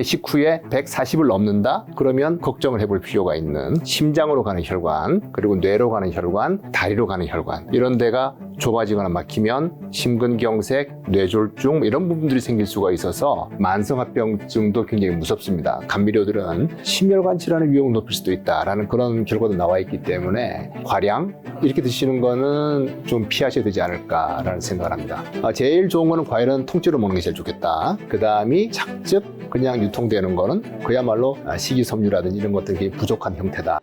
만약에 식후에 140을 넘는다? 그러면 걱정을 해볼 필요가 있는 심장으로 가는 혈관, 그리고 뇌로 가는 혈관, 다리로 가는 혈관, 이런 데가 좁아지거나 막히면 심근경색, 뇌졸중 이런 부분들이 생길 수가 있어서 만성합병증도 굉장히 무섭습니다. 감미료들은 심혈관 질환의 위험을 높일 수도 있다라는 그런 결과도 나와 있기 때문에 과량 이렇게 드시는 거는 좀 피하셔야 되지 않을까라는 생각을 합니다. 제일 좋은 거는 과일은 통째로 먹는 게 제일 좋겠다. 그 다음이 작즙 그냥 유통되는 거는 그야말로 식이섬유라든지 이런 것들이 부족한 형태다.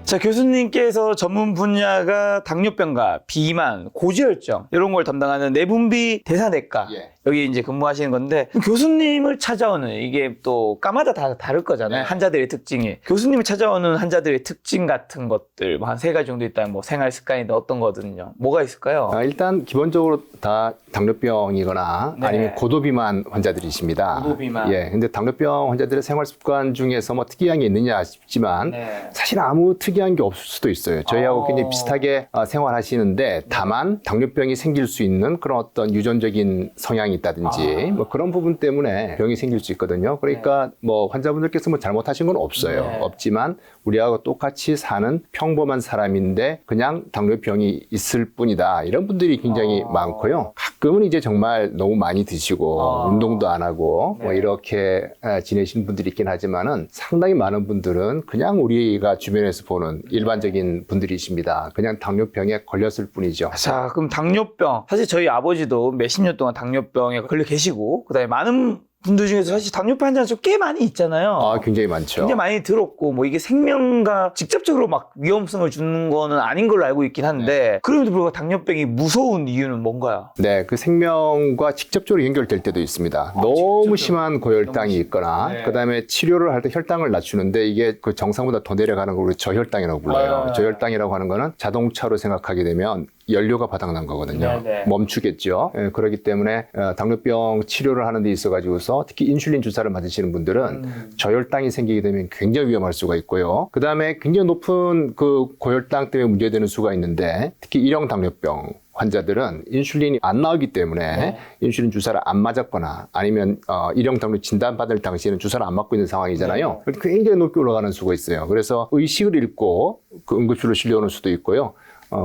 자, 교수님께서 전문 분야가 당뇨병과 비만, 고지혈증 이런 걸 담당하는 내분비 대사내과 여기 이제 근무하시는 건데, 교수님을 찾아오는, 이게 또 과마다 다 다를 거잖아요. 환자들의 특징이. 교수님을 찾아오는 환자들의 특징 같은 것들 뭐 한 3가지 정도 있다면 뭐 생활 습관이나 어떤 거든요. 뭐가 있을까요? 일단 기본적으로 다 당뇨병이거나 아니면 고도비만 환자들이십니다. 고도비만. 근데 당뇨병 환자들의 생활 습관 중에서 뭐 특이한 게 있느냐 싶지만 사실 아무 특이한 게 없을 수도 있어요. 저희하고 굉장히 비슷하게 생활하시는데 다만 당뇨병이 생길 수 있는 그런 어떤 유전적인 성향이 있다든지 뭐 그런 부분 때문에 병이 생길 수 있거든요. 그러니까 뭐 환자분들께서 뭐 잘못하신 건 없어요. 없지만 우리하고 똑같이 사는 평범한 사람인데 그냥 당뇨병이 있을 뿐이다. 이런 분들이 굉장히 많고요. 가끔은 이제 정말 너무 많이 드시고 운동도 안 하고 뭐 이렇게 지내시는 분들이 있긴 하지만은 상당히 많은 분들은 그냥 우리가 주변에서 보는 일반적인 분들이십니다. 그냥 당뇨병에 걸렸을 뿐이죠. 자, 그럼 당뇨병. 사실 저희 아버지도 몇십 년 동안 당뇨병에 걸려 계시고, 그 다음에 많은 분들 중에서 사실 당뇨병 환자가 좀 꽤 많이 있잖아요. 굉장히 많죠. 굉장히 많이 들었고, 뭐 이게 생명과 직접적으로 막 위험성을 주는 거는 아닌 걸로 알고 있긴 한데, 그럼에도 불구하고 당뇨병이 무서운 이유는 뭔가요? 네, 그 생명과 직접적으로 연결될 때도 있습니다. 너무 심한 고혈당이 있거나, 그 다음에 치료를 할 때 혈당을 낮추는데 이게 그 정상보다 더 내려가는 걸 우리 저혈당이라고 불러요. 저혈당이라고 하는 거는 자동차로 생각하게 되면 연료가 바닥난 거거든요. 멈추겠죠. 그렇기 때문에 당뇨병 치료를 하는 데 있어가지고서 특히 인슐린 주사를 맞으시는 분들은 저혈당이 생기게 되면 굉장히 위험할 수가 있고요. 그 다음에 굉장히 높은 그 고혈당 때문에 문제되는 수가 있는데 특히 1형 당뇨병 환자들은 인슐린이 안 나오기 때문에 인슐린 주사를 안 맞았거나 아니면 1형 당뇨 진단받을 당시에는 주사를 안 맞고 있는 상황이잖아요. 굉장히 높게 올라가는 수가 있어요. 그래서 의식을 잃고 그 응급실로 실려오는 수도 있고요.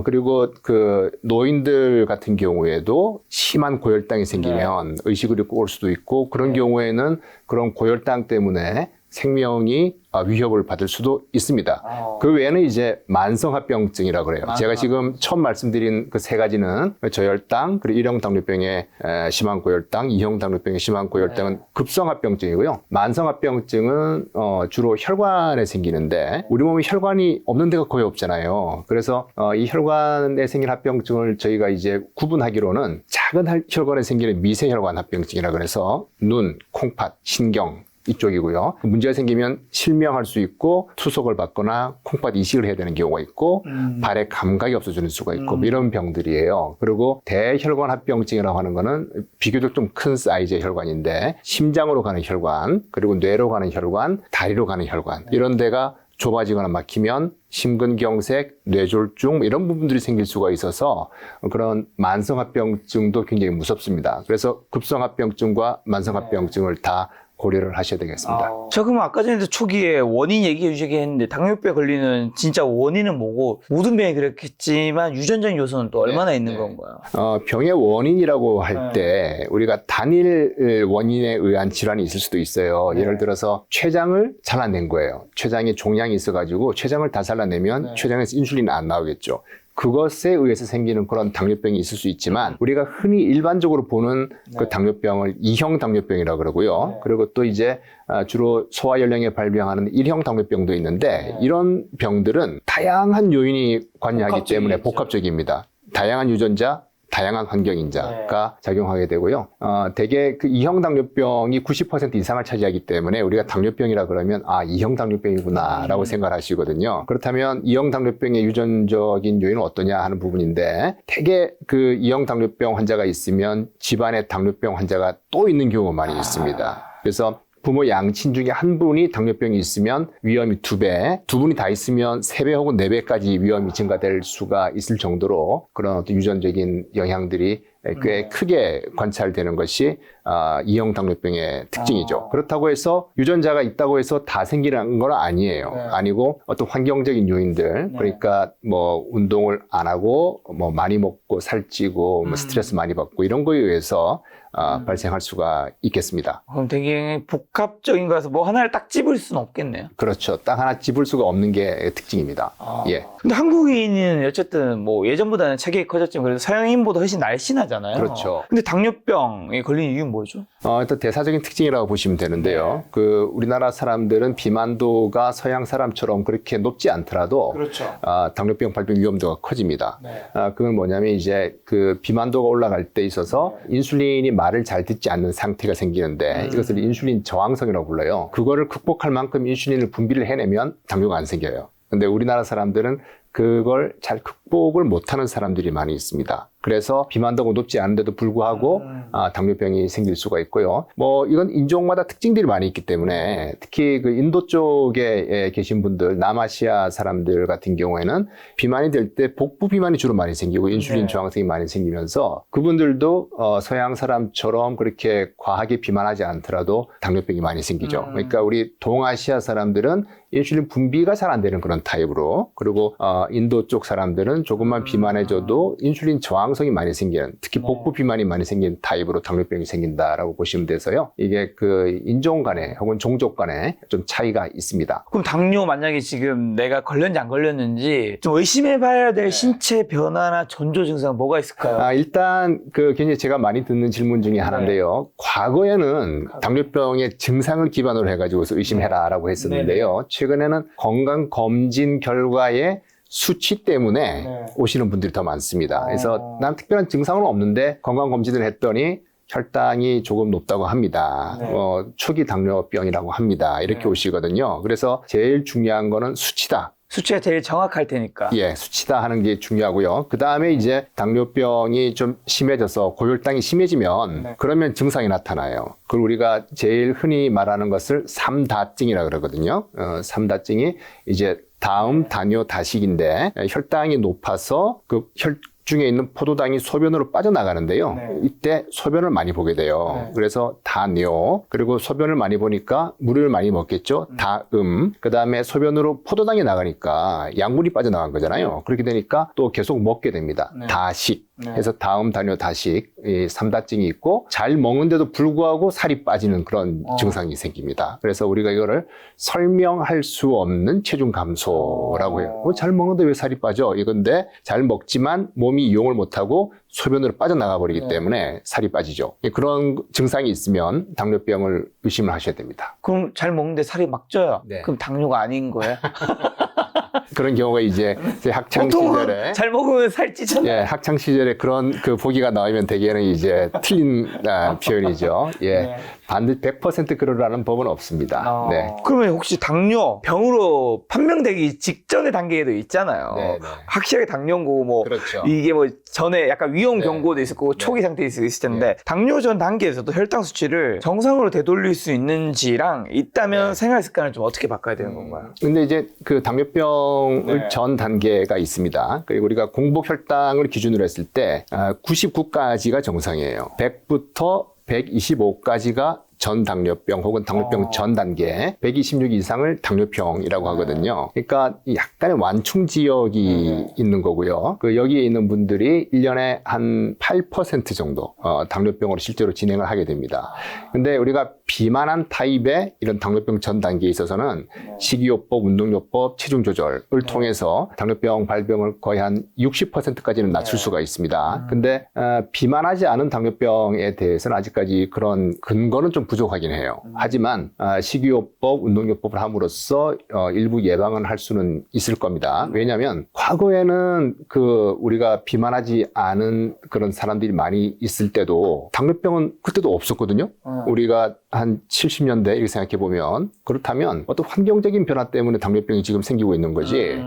그리고 그 노인들 같은 경우에도 심한 고혈당이 생기면 의식을 잃고 올 수도 있고 그런 경우에는 그런 고혈당 때문에 생명이 위협을 받을 수도 있습니다. 그 외에는 이제 만성합병증이라고 그래요. 제가 지금 처음 말씀드린 그 3가지는 저혈당, 그리고 1형 당뇨병의 심한 고혈당, 2형 당뇨병의 심한 고혈당은 급성합병증이고요. 만성합병증은 주로 혈관에 생기는데 우리 몸에 혈관이 없는 데가 거의 없잖아요. 그래서 이 혈관에 생긴 합병증을 저희가 이제 구분하기로는 작은 혈관에 생기는 미세혈관 합병증이라 그래서 눈, 콩팥, 신경 이쪽이고요. 문제가 생기면 실명할 수 있고 투석을 받거나 콩팥 이식을 해야 되는 경우가 있고 발에 감각이 없어지는 수가 있고 이런 병들이에요. 그리고 대혈관 합병증이라고 하는 거는 비교적 좀 큰 사이즈의 혈관인데 심장으로 가는 혈관, 그리고 뇌로 가는 혈관, 다리로 가는 혈관 이런 데가 좁아지거나 막히면 심근경색, 뇌졸중 이런 부분들이 생길 수가 있어서 그런 만성합병증도 굉장히 무섭습니다. 그래서 급성합병증과 만성합병증을 다 고려를 하셔야 되겠습니다. 자, 그럼 아까 전에도 초기에 원인 얘기해 주시긴 했는데 당뇨병에 걸리는 진짜 원인은 뭐고 모든 병이 그렇겠지만 유전적인 요소는 또 얼마나 있는 건가요? 병의 원인이라고 할 때 우리가 단일 원인에 의한 질환이 있을 수도 있어요. 예를 들어서 췌장을 잘라낸 거예요. 췌장에 종양이 있어가지고 췌장을 다 잘라내면 췌장에서 인슐린이 안 나오겠죠. 그것에 의해서 생기는 그런 당뇨병이 있을 수 있지만 우리가 흔히 일반적으로 보는 그 당뇨병을 2형 당뇨병이라고 그러고요. 그리고 또 이제 주로 소아연령에 발병하는 1형 당뇨병도 있는데 이런 병들은 다양한 요인이 관여하기 때문에 복합적입니다. 다양한 유전자, 다양한 환경인자가 작용하게 되고요. 대개 그 2형 당뇨병이 90% 이상을 차지하기 때문에 우리가 당뇨병이라 그러면 2형 당뇨병이구나 라고 생각을 하시거든요. 그렇다면 2형 당뇨병의 유전적인 요인은 어떠냐 하는 부분인데 대개 그 2형 당뇨병 환자가 있으면 집안에 당뇨병 환자가 또 있는 경우가 많이 있습니다. 그래서 부모 양친 중에 한 분이 당뇨병이 있으면 위험이 2배, 두 분이 다 있으면 3배 혹은 4배까지 위험이 증가될 수가 있을 정도로 그런 어떤 유전적인 영향들이 꽤 크게 관찰되는 것이 2형 당뇨병의 특징이죠. 그렇다고 해서 유전자가 있다고 해서 다 생기는 건 아니에요. 아니고 어떤 환경적인 요인들, 그러니까 뭐 운동을 안 하고 뭐 많이 먹고 살찌고 뭐 스트레스 많이 받고 이런 거에 의해서 발생할 수가 있겠습니다. 그럼 되게 복합적인 거라서 뭐 하나를 딱 집을 수는 없겠네요. 그렇죠. 딱 하나 집을 수가 없는 게 특징입니다. 예. 근데 한국인은 어쨌든 뭐 예전보다는 체격이 커졌지만 그래도 서양인보다 훨씬 날씬하잖아요. 그렇죠. 근데 당뇨병에 걸린 이유는 뭐죠? 일단 대사적인 특징이라고 보시면 되는데요. 그 우리나라 사람들은 비만도가 서양 사람처럼 그렇게 높지 않더라도 그렇죠. 당뇨병 발병 위험도가 커집니다. 그건 뭐냐면 이제 그 비만도가 올라갈 때 있어서 인슐린이 말을 잘 듣지 않는 상태가 생기는데 이것을 인슐린 저항성이라고 불러요. 그거를 극복할 만큼 인슐린을 분비를 해내면 당뇨가 안 생겨요. 근데 우리나라 사람들은 그걸 잘 극복을 못하는 사람들이 많이 있습니다. 그래서 비만도가 높지 않은데도 불구하고 당뇨병이 생길 수가 있고요. 뭐 이건 인종마다 특징들이 많이 있기 때문에 특히 그 인도 쪽에 계신 분들, 남아시아 사람들 같은 경우에는 비만이 될 때 복부 비만이 주로 많이 생기고 인슐린 저항성이 많이 생기면서 그분들도 서양 사람처럼 그렇게 과하게 비만하지 않더라도 당뇨병이 많이 생기죠. 그러니까 우리 동아시아 사람들은 인슐린 분비가 잘 안 되는 그런 타입으로, 그리고 인도 쪽 사람들은 조금만 비만해져도 인슐린 저항성이 많이 생기는, 특히 복부 비만이 많이 생기는 타입으로 당뇨병이 생긴다라고 보시면 돼서요. 이게 그 인종 간에 혹은 종족 간에 좀 차이가 있습니다. 그럼 당뇨 만약에 지금 내가 걸렸는지 안 걸렸는지 좀 의심해봐야 될 신체 변화나 전조 증상 뭐가 있을까요? 일단 그 굉장히 제가 많이 듣는 질문 중에 하나인데요. 과거에는 당뇨병의 증상을 기반으로 해가지고서 의심해라라고 했었는데요. 최근에는 건강검진 결과에 수치 때문에 오시는 분들이 더 많습니다. 그래서 난 특별한 증상은 없는데 건강검진을 했더니 혈당이 조금 높다고 합니다. 초기 당뇨병이라고 합니다. 이렇게 오시거든요. 그래서 제일 중요한 거는 수치다. 수치가 제일 정확할 테니까. 예, 수치다 하는 게 중요하고요. 그 다음에 이제 당뇨병이 좀 심해져서 고혈당이 심해지면 그러면 증상이 나타나요. 그걸 우리가 제일 흔히 말하는 것을 삼다증이라고 그러거든요. 삼다증이 이제 다음 단뇨 다식인데 혈당이 높아서 그 혈중에 있는 포도당이 소변으로 빠져나가는데요. 이때 소변을 많이 보게 돼요. 그래서 다뇨, 그리고 소변을 많이 보니까 물을 많이 먹겠죠. 다음, 그 다음에 소변으로 포도당이 나가니까 양분이 빠져나간 거잖아요. 그렇게 되니까 또 계속 먹게 됩니다. 다식. 그래서 다음 단뇨 다식, 이 삼다증이 있고 잘 먹는데도 불구하고 살이 빠지는 그런 증상이 생깁니다. 그래서 우리가 이거를 설명할 수 없는 체중 감소라고 해요. 잘 먹는데 왜 살이 빠져? 이건데 잘 먹지만 몸이 이용을 못하고 소변으로 빠져나가 버리기 때문에 살이 빠지죠. 그런 증상이 있으면 당뇨병을 의심을 하셔야 됩니다. 그럼 잘 먹는데 살이 막 쪄요. 그럼 당뇨가 아닌 거예요? 그런 경우가 이제 제 학창 시절에 잘 먹으면 살 찌잖아요. 예, 학창 시절에 그런 그 보기가 나오면 대개는 이제 틀린 표현이죠. 예. 반드시 100% 그러라는 법은 없습니다. 네. 그러면 혹시 당뇨병으로 판명되기 직전의 단계에도 있잖아요. 확실하게 당뇨인 거고 뭐 그렇죠. 이게 뭐 전에 약간 위험 경고도 있을 거고 초기 상태에 있을 텐데 당뇨 전 단계에서도 혈당 수치를 정상으로 되돌릴 수 있는지랑 있다면 생활 습관을 좀 어떻게 바꿔야 되는 건가요? 근데 이제 그 당뇨병을 전 단계가 있습니다. 그리고 우리가 공복 혈당을 기준으로 했을 때 99까지가 정상이에요. 100부터 125까지가 전 당뇨병 혹은 당뇨병 전 단계, 126 이상을 당뇨병이라고 하거든요. 그러니까 약간의 완충 지역이 있는 거고요. 그 여기에 있는 분들이 1년에 한 8% 정도 당뇨병으로 실제로 진행을 하게 됩니다. 근데 우리가 비만한 타입의 이런 당뇨병 전 단계에 있어서는 식이요법, 운동요법, 체중 조절을 통해서 당뇨병 발병을 거의 한 60%까지는 낮출 수가 있습니다. 근데 비만하지 않은 당뇨병에 대해서는 아직까지 그런 근거는 좀 부족하긴 해요. 하지만 식이요법, 운동요법을 함으로써 일부 예방은 할 수는 있을 겁니다. 왜냐하면 과거에는 그 우리가 비만하지 않은 그런 사람들이 많이 있을 때도 당뇨병은 그때도 없었거든요. 우리가 한 70년대 이렇게 생각해 보면, 그렇다면 어떤 환경적인 변화 때문에 당뇨병이 지금 생기고 있는 거지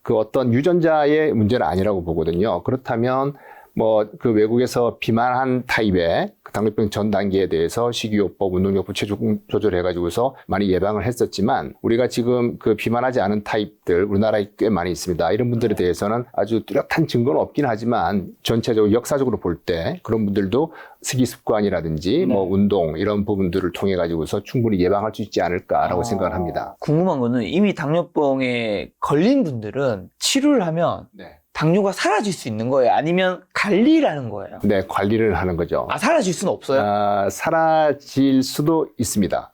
그 어떤 유전자의 문제는 아니라고 보거든요. 그렇다면 뭐 그 외국에서 비만한 타입의 그 당뇨병 전 단계에 대해서 식이요법, 운동요법, 체중 조절해가지고서 많이 예방을 했었지만 우리가 지금 그 비만하지 않은 타입들 우리나라에 꽤 많이 있습니다. 이런 분들에 대해서는 아주 뚜렷한 증거는 없긴 하지만 전체적으로 역사적으로 볼 때 그런 분들도 식이 습관이라든지 뭐 운동 이런 부분들을 통해 가지고서 충분히 예방할 수 있지 않을까라고 생각을 합니다. 궁금한 거는 이미 당뇨병에 걸린 분들은 치료를 하면 네. 당뇨가 사라질 수 있는 거예요? 아니면 관리를 하는 거예요? 네, 관리를 하는 거죠. 사라질 수는 없어요? 사라질 수도 있습니다.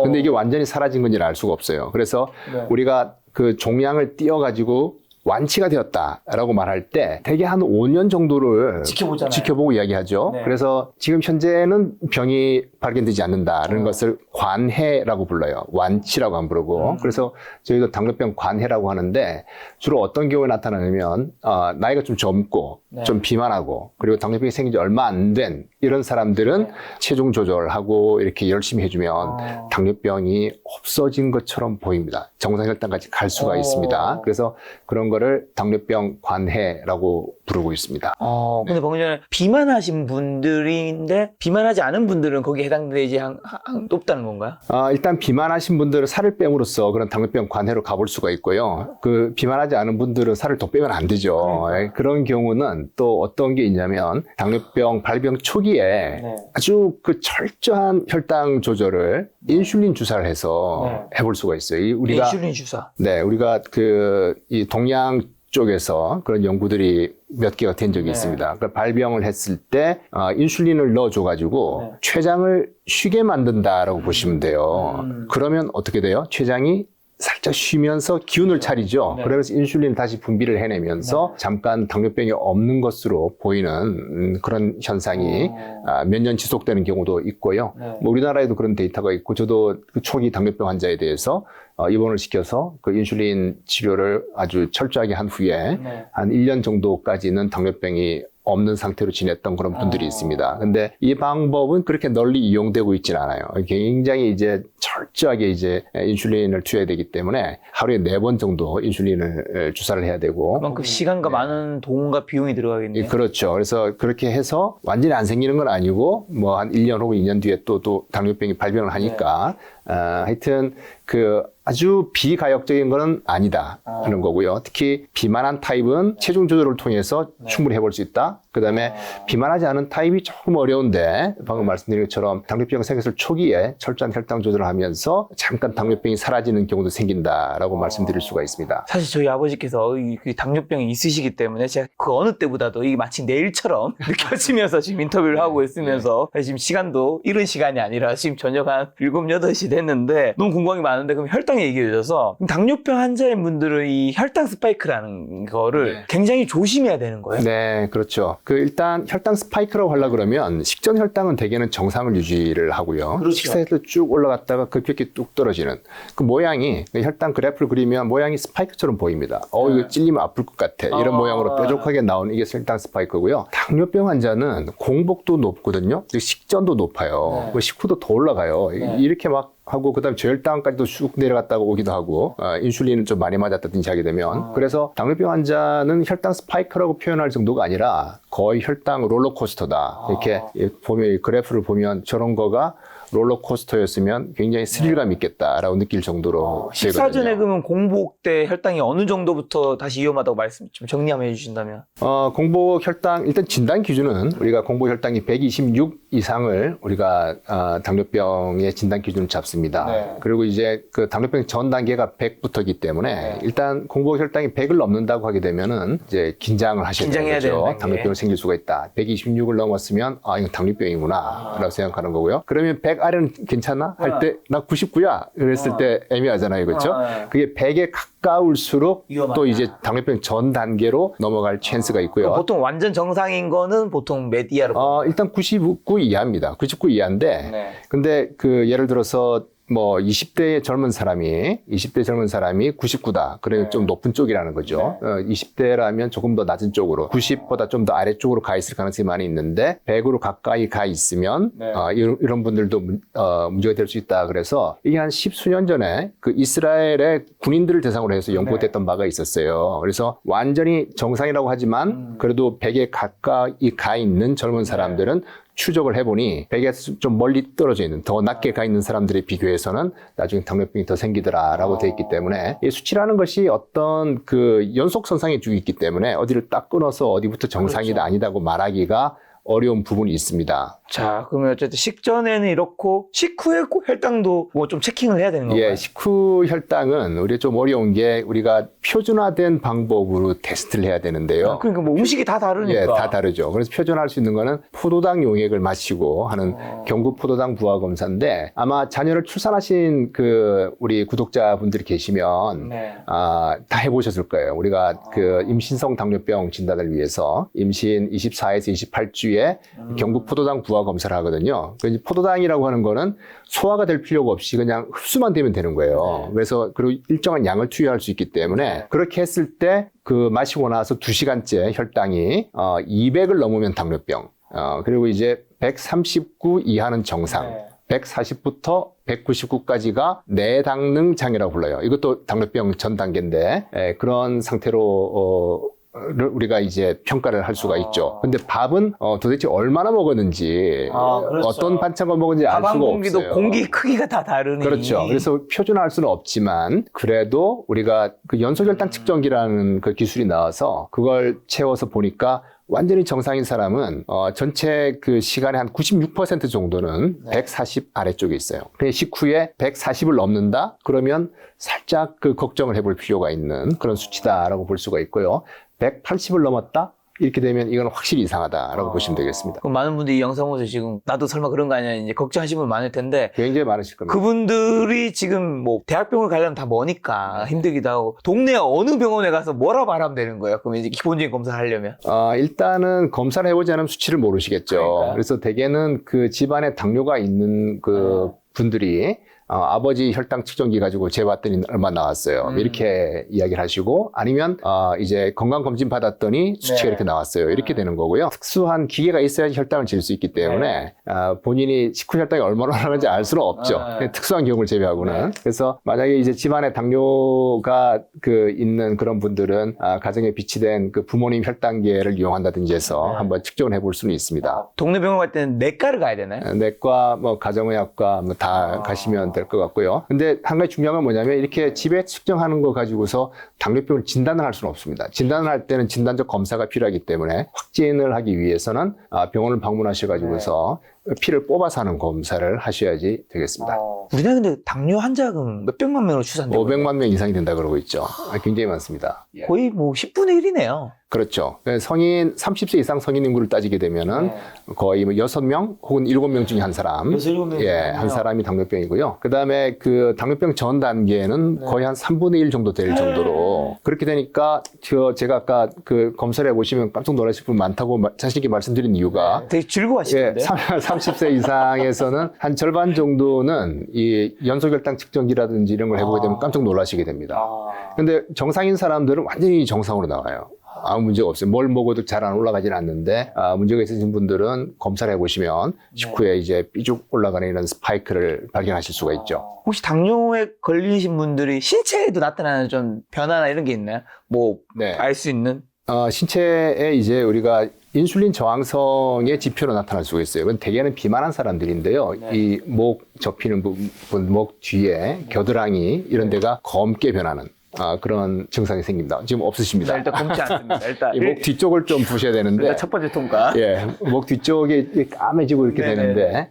근데 이게 완전히 사라진 건지는 알 수가 없어요. 그래서 네. 우리가 그 종양을 띄어가지고 완치가 되었다라고 말할 때 대개 한 5년 정도를 지켜보잖아요. 지켜보고 이야기하죠. 네. 그래서 지금 현재는 병이 발견되지 않는다라는 것을 관해라고 불러요. 완치라고 안 부르고. 그래서 저희도 당뇨병 관해라고 하는데 주로 어떤 경우에 나타나냐면 나이가 좀 젊고 네. 좀 비만하고 그리고 당뇨병이 생긴 지 얼마 안 된 이런 사람들은 체중 조절하고 이렇게 열심히 해주면 당뇨병이 없어진 것처럼 보입니다. 정상 혈당까지 갈 수가 있습니다. 그래서 그런 거를 당뇨병 관해라고 부르고 있습니다. 근데 방금 전에 비만하신 분들인데 비만하지 않은 분들은 거기에 해당되지 높다는 건가요? 일단 비만하신 분들은 살을 뺨으로써 그런 당뇨병 관해로 가볼 수가 있고요. 그 비만하지 않은 분들은 살을 더 빼면 안 되죠. 그런 경우는 또 어떤 게 있냐면 당뇨병 발병 초기에 아주 그 철저한 혈당 조절을 인슐린 주사를 해서 해볼 수가 있어요. 우리가 인슐린 주사. 네, 우리가 이 동양 쪽에서 그런 연구들이 몇 개가 된 적이 있습니다. 그러니까 발병을 했을 때 인슐린을 넣어줘가지고 췌장을 쉬게 만든다라고 보시면 돼요. 그러면 어떻게 돼요? 췌장이 살짝 쉬면서 기운을 차리죠. 그러면서 인슐린을 다시 분비를 해내면서 잠깐 당뇨병이 없는 것으로 보이는 그런 현상이 몇 년 지속되는 경우도 있고요. 뭐 우리나라에도 그런 데이터가 있고 저도 그 초기 당뇨병 환자에 대해서 입원을 시켜서 그 인슐린 치료를 아주 철저하게 한 후에 한 1년 정도까지는 당뇨병이 없는 상태로 지냈던 그런 분들이 있습니다. 근데 이 방법은 그렇게 널리 이용되고 있지는 않아요. 굉장히 이제 철저하게 이제 인슐린을 투여해야 되기 때문에 하루에 4번 정도 인슐린을 주사를 해야 되고. 그만큼 시간과 많은 돈과 비용이 들어가겠네요. 그렇죠. 그래서 그렇게 해서 완전히 안 생기는 건 아니고 뭐 한 1년 혹은 2년 뒤에 또 당뇨병이 발병을 하니까 하여튼 그 아주 비가역적인 건 아니다 하는 거고요. 특히 비만한 타입은 체중 조절을 통해서 충분히 해볼 수 있다. 그다음에 비만하지 않은 타입이 조금 어려운데 방금 말씀드린 것처럼 당뇨병 생겼을 초기에 철저한 혈당 조절을 하면서 잠깐 당뇨병이 사라지는 경우도 생긴다라고 말씀드릴 수가 있습니다. 사실 저희 아버지께서 그 당뇨병이 있으시기 때문에 제가 그 어느 때보다도 이게 마치 내일처럼 느껴지면서 지금 인터뷰를 하고 있으면서 지금 시간도 이른 시간이 아니라 지금 저녁 한 7, 8시 됐는데 너무 궁금한 게 많은데 그럼 혈당 얘기해 주셔서 당뇨병 환자인 분들은 이 혈당 스파이크라는 거를 굉장히 조심해야 되는 거예요? 네, 그렇죠. 그 일단 혈당 스파이크라고 하려고 그러면 식전 혈당은 대개는 정상을 유지를 하고요. 그렇죠. 식사에서 쭉 올라갔다가 급격히 뚝 떨어지는 그 모양이 혈당 그래프를 그리면 모양이 스파이크처럼 보입니다. 이거 찔리면 아플 것 같아. 이런 모양으로 뾰족하게 나오는 이게 혈당 스파이크고요. 당뇨병 환자는 공복도 높거든요. 식전도 높아요. 식후도 더 올라가요. 이렇게 막 하고 그다음 저혈당까지도 쑥 내려갔다가 오기도 하고 인슐린을 좀 많이 맞았다든지 하게 되면 그래서 당뇨병 환자는 혈당 스파이크라고 표현할 정도가 아니라 거의 혈당 롤러코스터다. 이렇게 보면 이 그래프를 보면 저런 거가 롤러코스터였으면 굉장히 스릴감 있겠다라고 느낄 정도로 식사 전에 되거든요. 그러면 공복 때 혈당이 어느 정도부터 다시 위험하다고 말씀 좀 정리 한번 해주신다면? 공복 혈당 일단 진단 기준은 우리가 공복 혈당이 126 이상을 우리가 당뇨병의 진단 기준을 잡습니다. 그리고 이제 그 당뇨병 전 단계가 100부터이기 때문에 일단 공복 혈당이 100을 넘는다고 하게 되면은 이제 긴장을 하셔야 되는 거죠. 당뇨병이 생길 수가 있다. 126을 넘었으면 이거 당뇨병이구나라고 생각하는 거고요. 그러면 100 아래는 괜찮나? 할 때 나 99야 그랬을 때 애매하잖아요, 그렇죠? 그게 100에 가까울수록 위험하다. 또 이제 당뇨병 전 단계로 넘어갈 찬스가 있고요. 보통 완전 정상인 거는 보통 몇 이하로? 일단 99 이하입니다. 99 이하인데 근데 그 예를 들어서 뭐 20대 젊은 사람이 99다. 그래 좀 높은 쪽이라는 거죠. 20대라면 조금 더 낮은 쪽으로 90보다 좀 더 아래쪽으로 가 있을 가능성이 많이 있는데 100으로 가까이 가 있으면 이런 분들도 문제가 될 수 있다. 그래서 이게 한 10수년 전에 그 이스라엘의 군인들을 대상으로 해서 연구됐던 바가 있었어요. 그래서 완전히 정상이라고 하지만 그래도 100에 가까이 가 있는 젊은 사람들은 추적을 해보니 100에서 좀 멀리 떨어져 있는 더 낮게 가 있는 사람들에 비교해서는 나중에 당뇨병이 더 생기더라라고 돼 있기 때문에 이 수치라는 것이 어떤 그 연속선상에 쭉 있기 때문에 어디를 딱 끊어서 어디부터 정상이다 아니다고 말하기가 어려운 부분이 있습니다. 자, 그러면 어쨌든 식전에는 이렇고 식후에 혈당도 뭐 좀 체킹을 해야 되는 건가요? 예, 식후 혈당은 우리 좀 어려운 게 우리가 표준화된 방법으로 테스트를 해야 되는데요. 그러니까 뭐 음식이 다 다르니까. 예, 다 다르죠. 그래서 표준화할 수 있는 거는 포도당 용액을 마시고 하는 경구 포도당 부하 검사인데 아마 자녀를 출산하신 그 우리 구독자분들이 계시면 다 해보셨을 거예요. 우리가 그 임신성 당뇨병 진단을 위해서 임신 24에서 28주에 경구 포도당 부하 검사를 하거든요. 그래서 포도당이라고 하는 거는 소화가 될 필요가 없이 그냥 흡수만 되면 되는 거예요. 그래서 그리고 일정한 양을 투여할 수 있기 때문에 그렇게 했을 때 그 마시고 나서 2시간째 혈당이 200을 넘으면 당뇨병, 그리고 이제 139 이하는 정상, 140부터 199까지가 내당능 장애라고 불러요. 이것도 당뇨병 전 단계인데 그런 상태로 우리가 이제 평가를 할 수가 있죠. 근데 밥은 도대체 얼마나 먹었는지 그렇죠. 어떤 반찬을 먹었는지 알 수가 공기도 없어요. 공기 크기가 다 다르니. 그렇죠. 그래서 표준화할 수는 없지만 그래도 우리가 그 연소혈당 측정기라는 그 기술이 나와서 그걸 채워서 보니까 완전히 정상인 사람은 전체 그 시간의 한 96% 정도는 140 아래쪽에 있어요. 그래서 식후에 140을 넘는다? 그러면 살짝 그 걱정을 해볼 필요가 있는 그런 수치다라고 볼 수가 있고요. 180을 넘었다? 이렇게 되면 이건 확실히 이상하다라고 보시면 되겠습니다. 그럼 많은 분들이 이 영상 보면서 지금 나도 설마 그런 거 아니야 이제 걱정하시는 분 많을 텐데 굉장히 많으실 겁니다. 그분들이 지금 뭐 대학병원 가려면 다 머니까 힘들기도 하고 동네 어느 병원에 가서 뭐라 말하면 되는 거예요? 그럼 이제 기본적인 검사를 하려면? 일단은 검사를 해보지 않으면 수치를 모르시겠죠. 그러니까요. 그래서 대개는 그 집안에 당뇨가 있는 그 분들이 아버지 혈당 측정기 가지고 재봤더니 얼마 나왔어요. 이렇게 이야기를 하시고 아니면 이제 건강검진 받았더니 수치가 이렇게 나왔어요. 이렇게 되는 거고요. 특수한 기계가 있어야지 혈당을 잴 수 있기 때문에 본인이 식후 혈당이 얼마나 나는지 알 수는 없죠. 특수한 경우를 제외하고는. 그래서 만약에 이제 집안에 당뇨가 그 있는 그런 분들은 가정에 비치된 그 부모님 혈당계를 이용한다든지 해서 한번 측정을 해볼 수는 있습니다. 동네 병원 갈 때는 내과를 가야 되나요? 내과, 뭐 가정의학과 뭐 다 가시면 될 것 같고요. 근데 한 가지 중요한 건 뭐냐면 이렇게 집에 측정하는 거 가지고서 당뇨병을 진단을 할 수는 없습니다. 진단을 할 때는 진단적 검사가 필요하기 때문에 확진을 하기 위해서는 병원을 방문하셔가지고서 피를 뽑아서 하는 검사를 하셔야지 되겠습니다. 우리나라 근데 당뇨 환자가 몇 백만 명으로 추산돼요. 500만 명 이상이 된다 그러고 있죠. 굉장히 많습니다. 거의 뭐 10분의 1이네요. 그렇죠. 성인 30세 이상 성인 인구를 따지게 되면은 거의 뭐 6명 혹은 7명 중에 한 사람, 7명 한 사람이 당뇨병이고요. 그다음에 그 당뇨병 전 단계는 거의 한 3분의 1 정도 될 정도로 그렇게 되니까 제가 아까 그 검사를 해보시면 깜짝 놀라실 분 많다고 자신 있게 말씀드린 이유가 되게 즐거워하시는데요. 30세 이상에서는 한 절반 정도는 이 연소혈당 측정기라든지 이런 걸 해보게 되면 깜짝 놀라시게 됩니다. 근데 정상인 사람들은 완전히 정상으로 나와요. 아무 문제가 없어요. 뭘 먹어도 잘 안 올라가진 않는데 문제가 있으신 분들은 검사를 해보시면 식후에 이제 삐죽 올라가는 이런 스파이크를 발견하실 수가 있죠. 혹시 당뇨에 걸리신 분들이 신체에도 나타나는 좀 변화나 이런 게 있나요? 뭐 알 수 있는? 신체에 이제 우리가 인슐린 저항성의 지표로 나타날 수가 있어요. 그건 대개는 비만한 사람들인데요. 이 목 접히는 부분, 목 뒤에 겨드랑이 이런 데가 검게 변하는 그런 증상이 생깁니다. 지금 없으십니다. 일단 검지 않습니다. 일단 이 목 뒤쪽을 좀 보셔야 되는데. 일단 첫 번째 통과. 목 뒤쪽이 까매지고 이렇게 되는데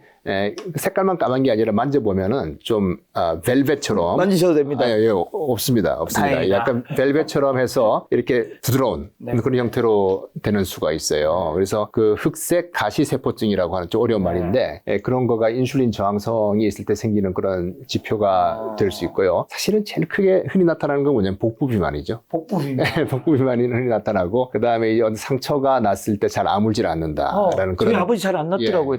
색깔만 까만 게 아니라 만져보면은 좀 벨벳처럼 만지셔도 됩니다. 없습니다. 다행이다. 약간 벨벳처럼 해서 이렇게 부드러운 그런 형태로 되는 수가 있어요. 그래서 그 흑색 가시세포증이라고 하는 좀 어려운 말인데 그런 거가 인슐린 저항성이 있을 때 생기는 그런 지표가 될 수 있고요. 사실은 제일 크게 흔히 나타나는 건 뭐냐면 복부 비만이죠. 복부 비만. 복부 비만이 흔히 나타나고 그다음에 상처가 났을 때 잘 아물질 않는다라는 저희 아버지 잘 안 났더라고요.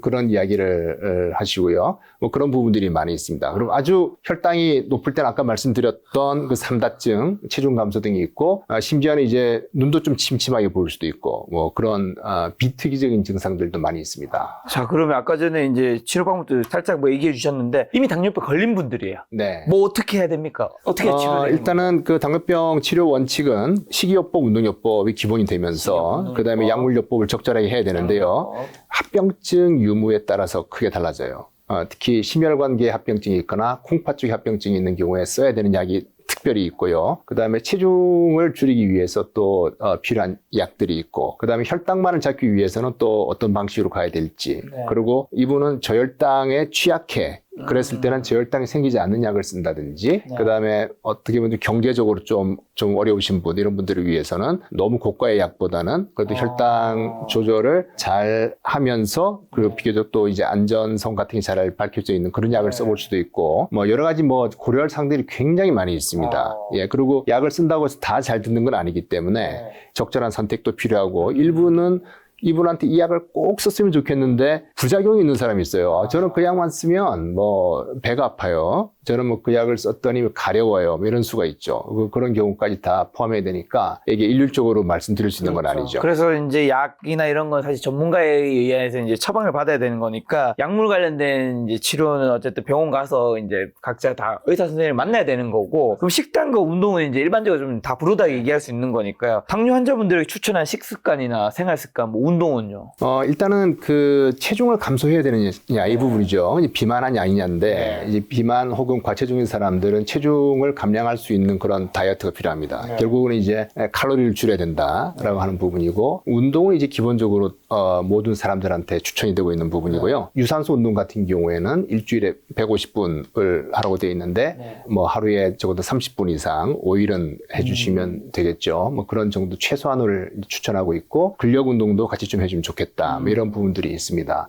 그런 이야기 이야기를 하시고요. 뭐 그런 부분들이 많이 있습니다. 그리고 아주 혈당이 높을 때는 아까 말씀드렸던 그 삼다증, 체중 감소 등이 있고, 심지어는 이제 눈도 좀 침침하게 보일 수도 있고, 뭐 그런 비특이적인 증상들도 많이 있습니다. 자, 그러면 아까 전에 이제 치료 방법도 살짝 뭐 얘기해 주셨는데 이미 당뇨병 걸린 분들이에요. 네. 뭐 어떻게 해야 됩니까? 어떻게 치료해야 일단은 그 당뇨병 치료 원칙은 식이요법, 운동요법이 기본이 되면서 그다음에 약물요법을 적절하게 해야 되는데요. 합병증 유무에 따라서 크게 달라져요. 특히 심혈관계 합병증이 있거나 콩팥 쪽에 합병증이 있는 경우에 써야 되는 약이 특별히 있고요. 그 다음에 체중을 줄이기 위해서 또 필요한 약들이 있고, 그 다음에 혈당만을 잡기 위해서는 또 어떤 방식으로 가야 될지. 네. 그리고 이분은 저혈당에 취약해. 그랬을 때는 저혈당이 생기지 않는 약을 쓴다든지, 네. 그 다음에 어떻게 보면 경제적으로 좀 어려우신 분, 이런 분들을 위해서는 너무 고가의 약보다는 그래도 혈당 조절을 잘 하면서, 그리고 비교적 또 이제 안전성 같은 게 잘 밝혀져 있는 그런 약을 써볼 수도 있고, 뭐 여러 가지 뭐 고려할 사항들이 굉장히 많이 있습니다. 예, 그리고 약을 쓴다고 해서 다 잘 듣는 건 아니기 때문에 적절한 선택도 필요하고, 일부는 이분한테 이 약을 꼭 썼으면 좋겠는데 부작용이 있는 사람이 있어요. 저는 그 약만 쓰면 뭐 배가 아파요. 저는 뭐 그 약을 썼더니 가려워요. 뭐 이런 수가 있죠. 그런 경우까지 다 포함해야 되니까 이게 일률적으로 말씀드릴 수 있는 건 아니죠. 그래서 이제 약이나 이런 건 사실 전문가에 의해서 이제 처방을 받아야 되는 거니까 약물 관련된 이제 치료는 어쨌든 병원 가서 이제 각자 다 의사 선생님을 만나야 되는 거고, 그럼 식단과 운동은 이제 일반적으로 좀 다 부르다 얘기할 수 있는 거니까요. 당뇨 환자분들에게 추천한 식습관이나 생활 습관, 뭐 운동은요? 일단은 그 체중을 감소해야 되느냐 이 부분이죠. 이제 비만하냐 아니냐인데, 이제 비만 혹은 과체중인 사람들은 체중을 감량할 수 있는 그런 다이어트가 필요합니다. 결국은 이제 칼로리를 줄여야 된다라고 하는 부분이고, 운동은 이제 기본적으로 모든 사람들한테 추천이 되고 있는 부분이고요. 유산소 운동 같은 경우에는 일주일에 150분을 하라고 되어 있는데, 뭐 하루에 적어도 30분 이상 5일은 해주시면 되겠죠. 뭐 그런 정도 최소한을 추천하고 있고, 근력 운동도 같이 좀 해주면 좋겠다. 뭐 이런 부분들이 있습니다.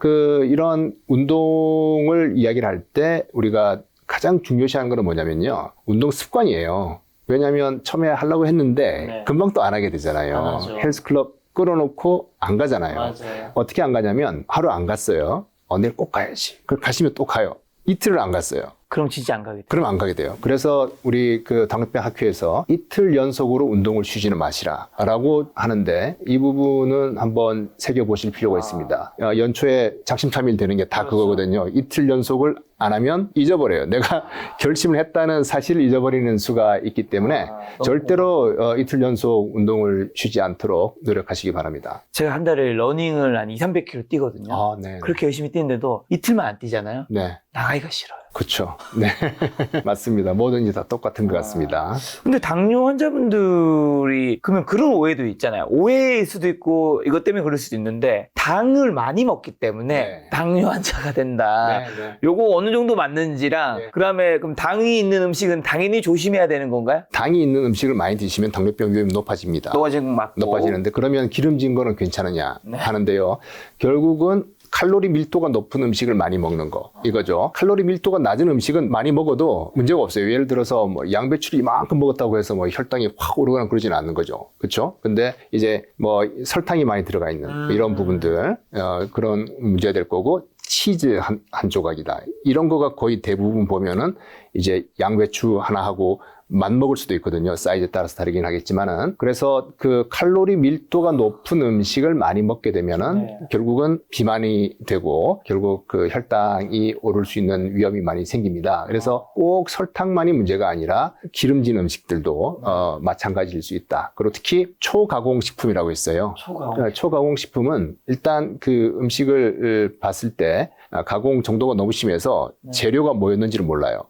이런 운동을 이야기를 할 때 우리가 가장 중요시하는 건 뭐냐면요. 운동 습관이에요. 왜냐하면 처음에 하려고 했는데 금방 또 안 하게 되잖아요. 헬스클럽 끌어놓고 안 가잖아요. 맞아요. 어떻게 안 가냐면 하루 안 갔어요. 내일 꼭 가야지. 그걸 가시면 또 가요. 이틀을 안 갔어요. 그럼 진짜 안 가게 돼요. 그럼 안 가게 돼요. 그래서 우리 그 당뇨병 학회에서 이틀 연속으로 운동을 쉬지는 마시라 라고 하는데, 이 부분은 한번 새겨보실 필요가 있습니다. 연초에 작심삼일 되는 게 다 그거거든요. 이틀 연속을 안 하면 잊어버려요. 내가 결심을 했다는 사실을 잊어버리는 수가 있기 때문에 절대로 이틀 연속 운동을 쉬지 않도록 노력하시기 바랍니다. 제가 한 달에 러닝을 한 200~300km 뛰거든요. 네. 그렇게 열심히 뛰는데도 이틀만 안 뛰잖아요. 네. 나가기가 싫어요. 그렇죠. 네. 맞습니다. 뭐든지 다 똑같은 것 같습니다. 근데 당뇨 환자분들이 그러면 그런 오해도 있잖아요. 오해일 수도 있고 이것 때문에 그럴 수도 있는데, 당을 많이 먹기 때문에 당뇨 환자가 된다. 요거 어느 정도 맞는지랑, 그다음에 그럼 당이 있는 음식은 당연히 조심해야 되는 건가요? 당이 있는 음식을 많이 드시면 당뇨병 위험이 높아집니다. 높아지는데, 그러면 기름진 거는 괜찮으냐 하는데요. 결국은 칼로리 밀도가 높은 음식을 많이 먹는 거, 이거죠. 칼로리 밀도가 낮은 음식은 많이 먹어도 문제가 없어요. 예를 들어서 뭐 양배추를 이만큼 먹었다고 해서 뭐 혈당이 확 오르거나 그러지는 않는 거죠. 그렇죠? 근데 이제 뭐 설탕이 많이 들어가 있는 이런 부분들, 그런 문제가 될 거고, 치즈 한 조각이다. 이런 거가 거의 대부분 보면은 이제 양배추 하나 하고 맞먹을 수도 있거든요. 사이즈에 따라서 다르긴 하겠지만은. 그래서 그 칼로리 밀도가 높은 음식을 많이 먹게 되면은 결국은 비만이 되고, 결국 그 혈당이 오를 수 있는 위험이 많이 생깁니다. 그래서 꼭 설탕만이 문제가 아니라 기름진 음식들도 마찬가지일 수 있다. 그리고 특히 초가공식품이라고 있어요. 초가공식품은 일단 그 음식을 봤을 때 가공 정도가 너무 심해서 재료가 뭐였는지를 몰라요.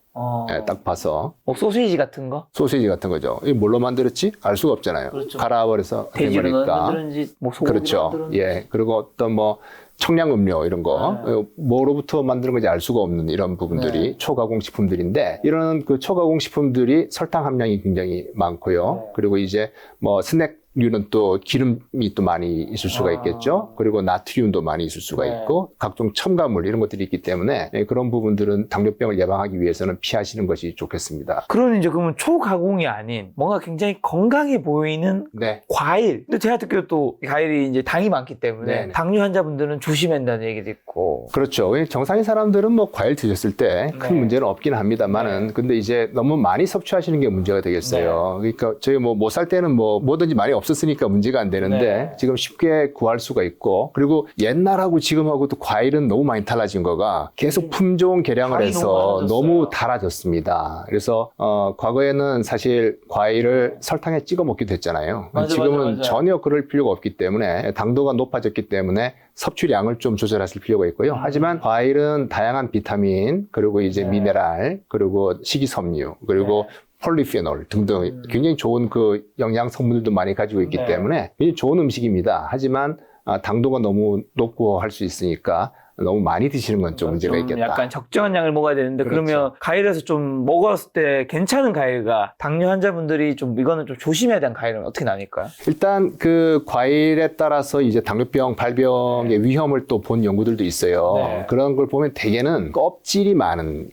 딱 봐서. 소시지 같은 거? 소시지 같은 거죠. 이게 뭘로 만들었지? 알 수가 없잖아요. 그렇죠. 갈아버려서 돼지로 해버리니까. 만들었는지, 뭐 소고기로 그렇죠. 만들었는지. 예. 그리고 어떤 뭐 청량음료 이런 거, 뭐로부터 만드는 건지 알 수가 없는 이런 부분들이 초가공식품들인데, 이런 그 초가공식품들이 설탕 함량이 굉장히 많고요. 그리고 이제 뭐 스낵 과일류는 또 기름이 또 많이 있을 수가 있겠죠. 그리고 나트륨도 많이 있을 수가 있고 각종 첨가물 이런 것들이 있기 때문에 그런 부분들은 당뇨병을 예방하기 위해서는 피하시는 것이 좋겠습니다. 그런 이제 그러면 초가공이 아닌 뭔가 굉장히 건강해 보이는 네. 과일. 근데 제가 듣기로 또 과일이 이제 당이 많기 때문에 네네. 당뇨 환자분들은 조심해야 된다는 얘기도 있고. 그렇죠. 정상인 사람들은 뭐 과일 드셨을 때 큰 문제는 없긴 합니다만은 근데 이제 너무 많이 섭취하시는 게 문제가 되겠어요. 그러니까 저희 뭐 못 살 때는 뭐 뭐든지 많이 없었으니까 문제가 안 되는데 지금 쉽게 구할 수가 있고 그리고 옛날하고 지금하고 또 과일은 너무 많이 달라진 거가 계속 품종 개량을 당이 해서 너무 너무 달아졌습니다. 그래서 과거에는 사실 과일을 설탕에 찍어 먹기도 했잖아요. 지금은 전혀 그럴 필요가 없기 때문에 당도가 높아졌기 때문에 섭취량을 좀 조절하실 필요가 있고요. 하지만 과일은 다양한 비타민, 그리고 이제 미네랄, 그리고 식이섬유, 그리고 폴리페놀 등등 굉장히 좋은 그 영양 성분들도 많이 가지고 있기 때문에 굉장히 좋은 음식입니다. 하지만 당도가 너무 높고 할 수 있으니까 너무 많이 드시는 건 좀 문제가 있겠다. 약간 적정한 양을 먹어야 되는데 그렇죠. 그러면 과일에서 좀 먹었을 때 괜찮은 과일과 당뇨 환자분들이 좀 이거는 좀 조심해야 되는 과일은 어떻게 나뉠까요? 일단 그 과일에 따라서 이제 당뇨병 발병의 위험을 또 본 연구들도 있어요. 그런 걸 보면 대개는 껍질이 많은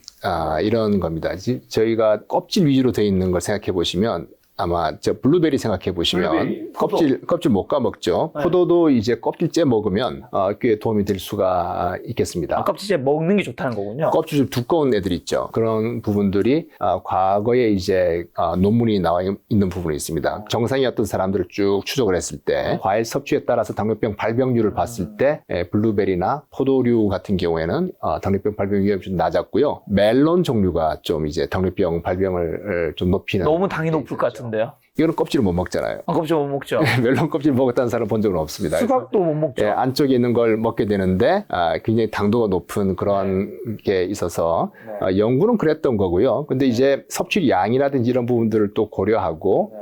이런 겁니다. 저희가 껍질 위주로 되어 있는 걸 생각해 보시면 아마 저 블루베리 생각해 보시면 껍질 못 까먹죠. 포도도 이제 껍질째 먹으면 꽤 도움이 될 수가 있겠습니다. 껍질째 먹는 게 좋다는 거군요. 껍질 좀 두꺼운 애들 있죠. 그런 부분들이 과거에 이제 논문이 나와 있는 부분이 있습니다. 정상이었던 사람들을 쭉 추적을 했을 때 과일 섭취에 따라서 당뇨병 발병률을 봤을 때 블루베리나 포도류 같은 경우에는 당뇨병 발병 위험이 좀 낮았고요. 멜론 종류가 좀 이제 당뇨병 발병을 좀 높이는 너무 당이 높을 것 같은데요. 이거는 껍질을 못 먹잖아요. 껍질 못 먹죠. 멜론 껍질 먹었다는 사람 본 적은 없습니다. 수박도 못 먹죠. 안쪽에 있는 걸 먹게 되는데 굉장히 당도가 높은 그런 게 있어서 연구는 그랬던 거고요. 근데 이제 섭취량이라든지 이런 부분들을 또 고려하고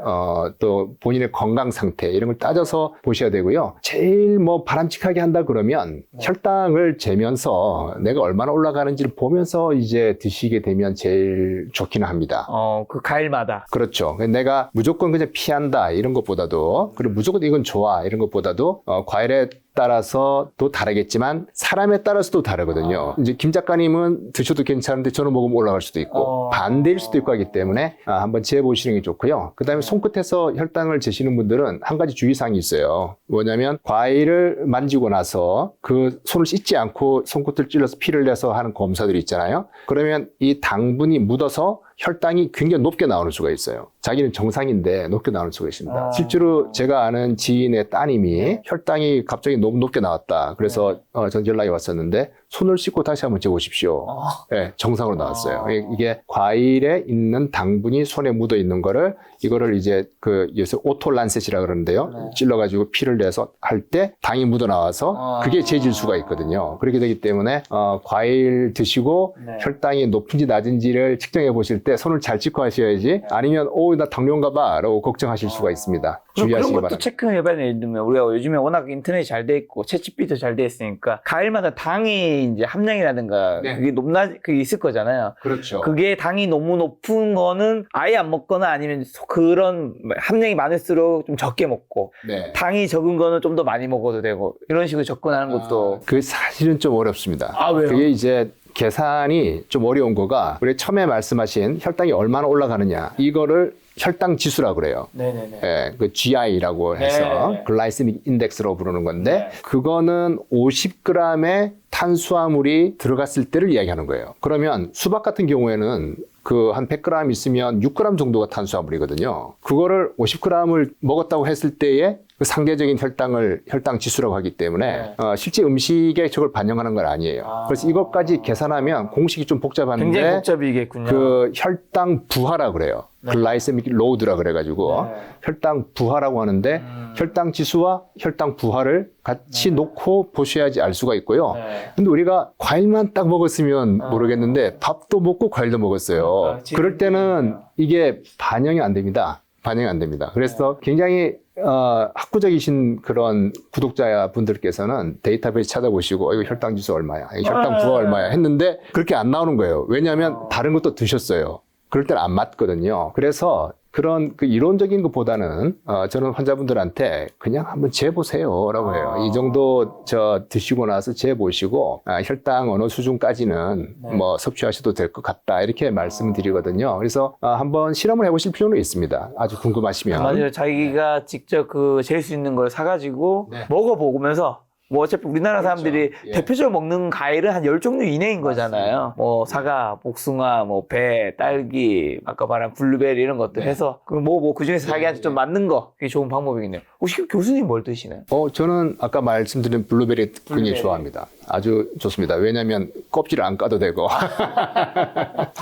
또 본인의 건강 상태 이런 걸 따져서 보셔야 되고요. 제일 뭐 바람직하게 한다 그러면 혈당을 재면서 내가 얼마나 올라가는지를 보면서 이제 드시게 되면 제일 좋기는 합니다. 그 과일마다. 그렇죠. 내가 무조건 그냥 피한다 이런 것보다도 그리고 무조건 이건 좋아 이런 것보다도 과일에 따라서 또 다르겠지만 사람에 따라서도 다르거든요. 이제 김 작가님은 드셔도 괜찮은데 저는 먹으면 올라갈 수도 있고 반대일 수도 있고 하기 때문에 한번 재보시는 게 좋고요. 그 다음에 손끝에서 혈당을 재시는 분들은 한 가지 주의사항이 있어요. 뭐냐면 과일을 만지고 나서 그 손을 씻지 않고 손끝을 찔러서 피를 내서 하는 검사들이 있잖아요. 그러면 이 당분이 묻어서 혈당이 굉장히 높게 나오는 수가 있어요. 자기는 정상인데 높게 나오는 수가 있습니다. 실제로 제가 아는 지인의 따님이 혈당이 갑자기 너무 높게 나왔다. 그래서 전 연락이 왔었는데 손을 씻고 다시 한번 재보십시오. 네, 정상으로 나왔어요. 이게 과일에 있는 당분이 손에 묻어 있는 거를 이거를 이제 요새 오토란셋이라 그러는데요. 찔러가지고 피를 내서 할 때 당이 묻어 나와서 그게 재질 수가 있거든요. 그렇게 되기 때문에 과일 드시고 혈당이 높은지 낮은지를 측정해 보실 때 손을 잘 씻고 하셔야지 아니면 나 당뇨인가 봐 라고 걱정하실 수가 있습니다. 그런 주의하시기 것도 바랍니다. 체크해봐야 되면 우리가 요즘에 워낙 인터넷이 잘 돼 있고 챗GPT도 잘 돼 있으니까 과일마다 당이 이제 함량이라든가 그게 있을 거잖아요. 그렇죠. 그게 당이 너무 높은 거는 아예 안 먹거나 아니면 그런 함량이 많을수록 좀 적게 먹고 당이 적은 거는 좀 더 많이 먹어도 되고 이런 식으로 접근하는 것도 그 사실은 좀 어렵습니다. 왜요? 그게 이제 계산이 좀 어려운 거가 우리 처음에 말씀하신 혈당이 얼마나 올라가느냐 이거를 혈당 지수라고 그래요. 예, 그 GI라고 해서 글라이세믹 인덱스로 부르는 건데 그거는 50g의 탄수화물이 들어갔을 때를 이야기하는 거예요. 그러면 수박 같은 경우에는 그 한 100g 있으면 6g 정도가 탄수화물이거든요. 그거를 50g을 먹었다고 했을 때에 그 상대적인 혈당 지수라고 하기 때문에 실제 음식에 저걸 반영하는 건 아니에요. 그래서 이것까지 계산하면 공식이 좀 복잡한데 굉장히 복잡이겠군요. 그 혈당 부하라 그래요. 글라이세믹 로드라 그래가지고 혈당 부하라고 하는데 혈당 지수와 혈당 부하를 같이 놓고 보셔야지 알 수가 있고요. 근데 우리가 과일만 딱 먹었으면 모르겠는데 밥도 먹고 과일도 먹었어요. 그럴 때는 이게 반영이 안 됩니다. 반영이 안 됩니다. 그래서 굉장히 학구적이신 그런 구독자 분들께서는 데이터베이스 찾아보시고 이거 혈당 지수 얼마야, 이거 혈당 부하 얼마야 했는데 그렇게 안 나오는 거예요. 왜냐하면 다른 것도 드셨어요. 그럴 때는 안 맞거든요. 그래서 그런 그 이론적인 것보다는 저는 환자분들한테 그냥 한번 재보세요라고 해요. 이 정도 드시고 나서 재보시고 혈당 어느 수준까지는 뭐 섭취하셔도 될 것 같다 이렇게 말씀드리거든요. 그래서 한번 실험을 해보실 필요는 있습니다. 아주 궁금하시면. 맞아요. 자기가 직접 그 잴 수 있는 걸 사가지고 먹어보면서 뭐 어차피 우리나라 사람들이 대표적으로 먹는 과일은 한 10종류 이내인 거잖아요. 뭐 사과, 복숭아, 뭐 배, 딸기, 아까 말한 블루베리 이런 것들 해서 그 중에서 자기한테 좀 맞는 거 그게 좋은 방법이겠네요. 혹시 교수님 뭘 드시나요? 저는 아까 말씀드린 블루베리 굉장히 좋아합니다. 아주 좋습니다. 왜냐하면 껍질을 안 까도 되고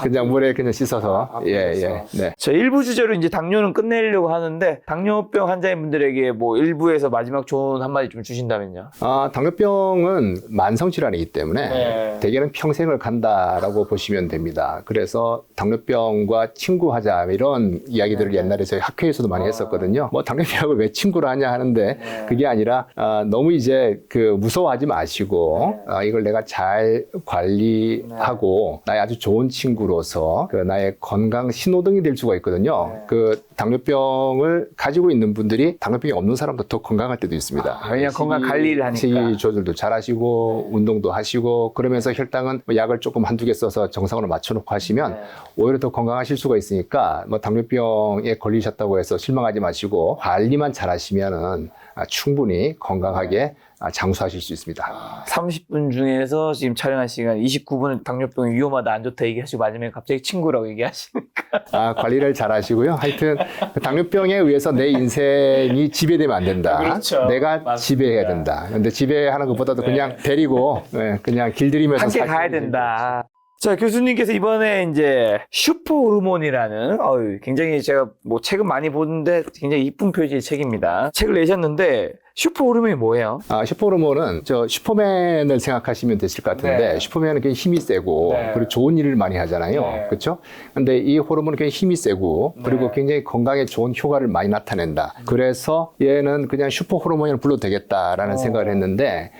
그냥 물에 그냥 씻어서 네. 자, 1부 주제로 이제 당뇨는 끝내려고 하는데 당뇨병 환자인 분들에게 뭐 1부에서 마지막 조언 한마디 좀 주신다면요. 당뇨병은 만성 질환이기 때문에 대개는 평생을 간다라고 보시면 됩니다. 그래서 당뇨병과 친구하자 이런 이야기들을 옛날에 저희 학회에서도 많이 했었거든요. 뭐 당뇨병을 왜 친구를 하냐 하는데 그게 아니라 너무 이제 무서워하지 마시고 이걸 내가 잘 관리하고 나의 아주 좋은 친구로서 나의 건강 신호등이 될 수가 있거든요. 그 당뇨병을 가지고 있는 분들이 당뇨병이 없는 사람도 더 건강할 때도 있습니다. 왜냐하면 건강 관리를 하니까. 식이 조절도 잘 하시고 운동도 하시고 그러면서 혈당은 뭐 약을 조금 한두 개 써서 정상으로 맞춰놓고 하시면 오히려 더 건강하실 수가 있으니까 뭐 당뇨병에 걸리셨다고 해서 실망하지 마시고 관리만 잘 하시면은 충분히 건강하게 장수하실 수 있습니다. 30분 중에서 지금 촬영한 시간 29분은 당뇨병이 위험하다 안 좋다 얘기하시고 마지막에 갑자기 친구라고 얘기하시니까 관리를 잘 하시고요. 하여튼 당뇨병에 의해서 내 인생이 지배되면 안 된다. 그렇죠. 내가 맞습니다. 지배해야 된다. 근데 지배하는 것보다도 그냥 데리고 그냥 길들이면서 함께 살기 가야 된다. 자, 교수님께서 이번에 이제 슈퍼 호르몬이라는 굉장히 제가 뭐 책은 많이 보는데 굉장히 이쁜 표지의 책입니다. 책을 내셨는데 슈퍼 호르몬이 뭐예요? 슈퍼 호르몬은 슈퍼맨을 생각하시면 되실 것 같은데 슈퍼맨은 굉장히 힘이 세고 그리고 좋은 일을 많이 하잖아요. 그렇죠? 근데 이 호르몬은 굉장히 힘이 세고 그리고 굉장히 건강에 좋은 효과를 많이 나타낸다. 그래서 얘는 그냥 슈퍼 호르몬을 불러도 되겠다라는 생각을 했는데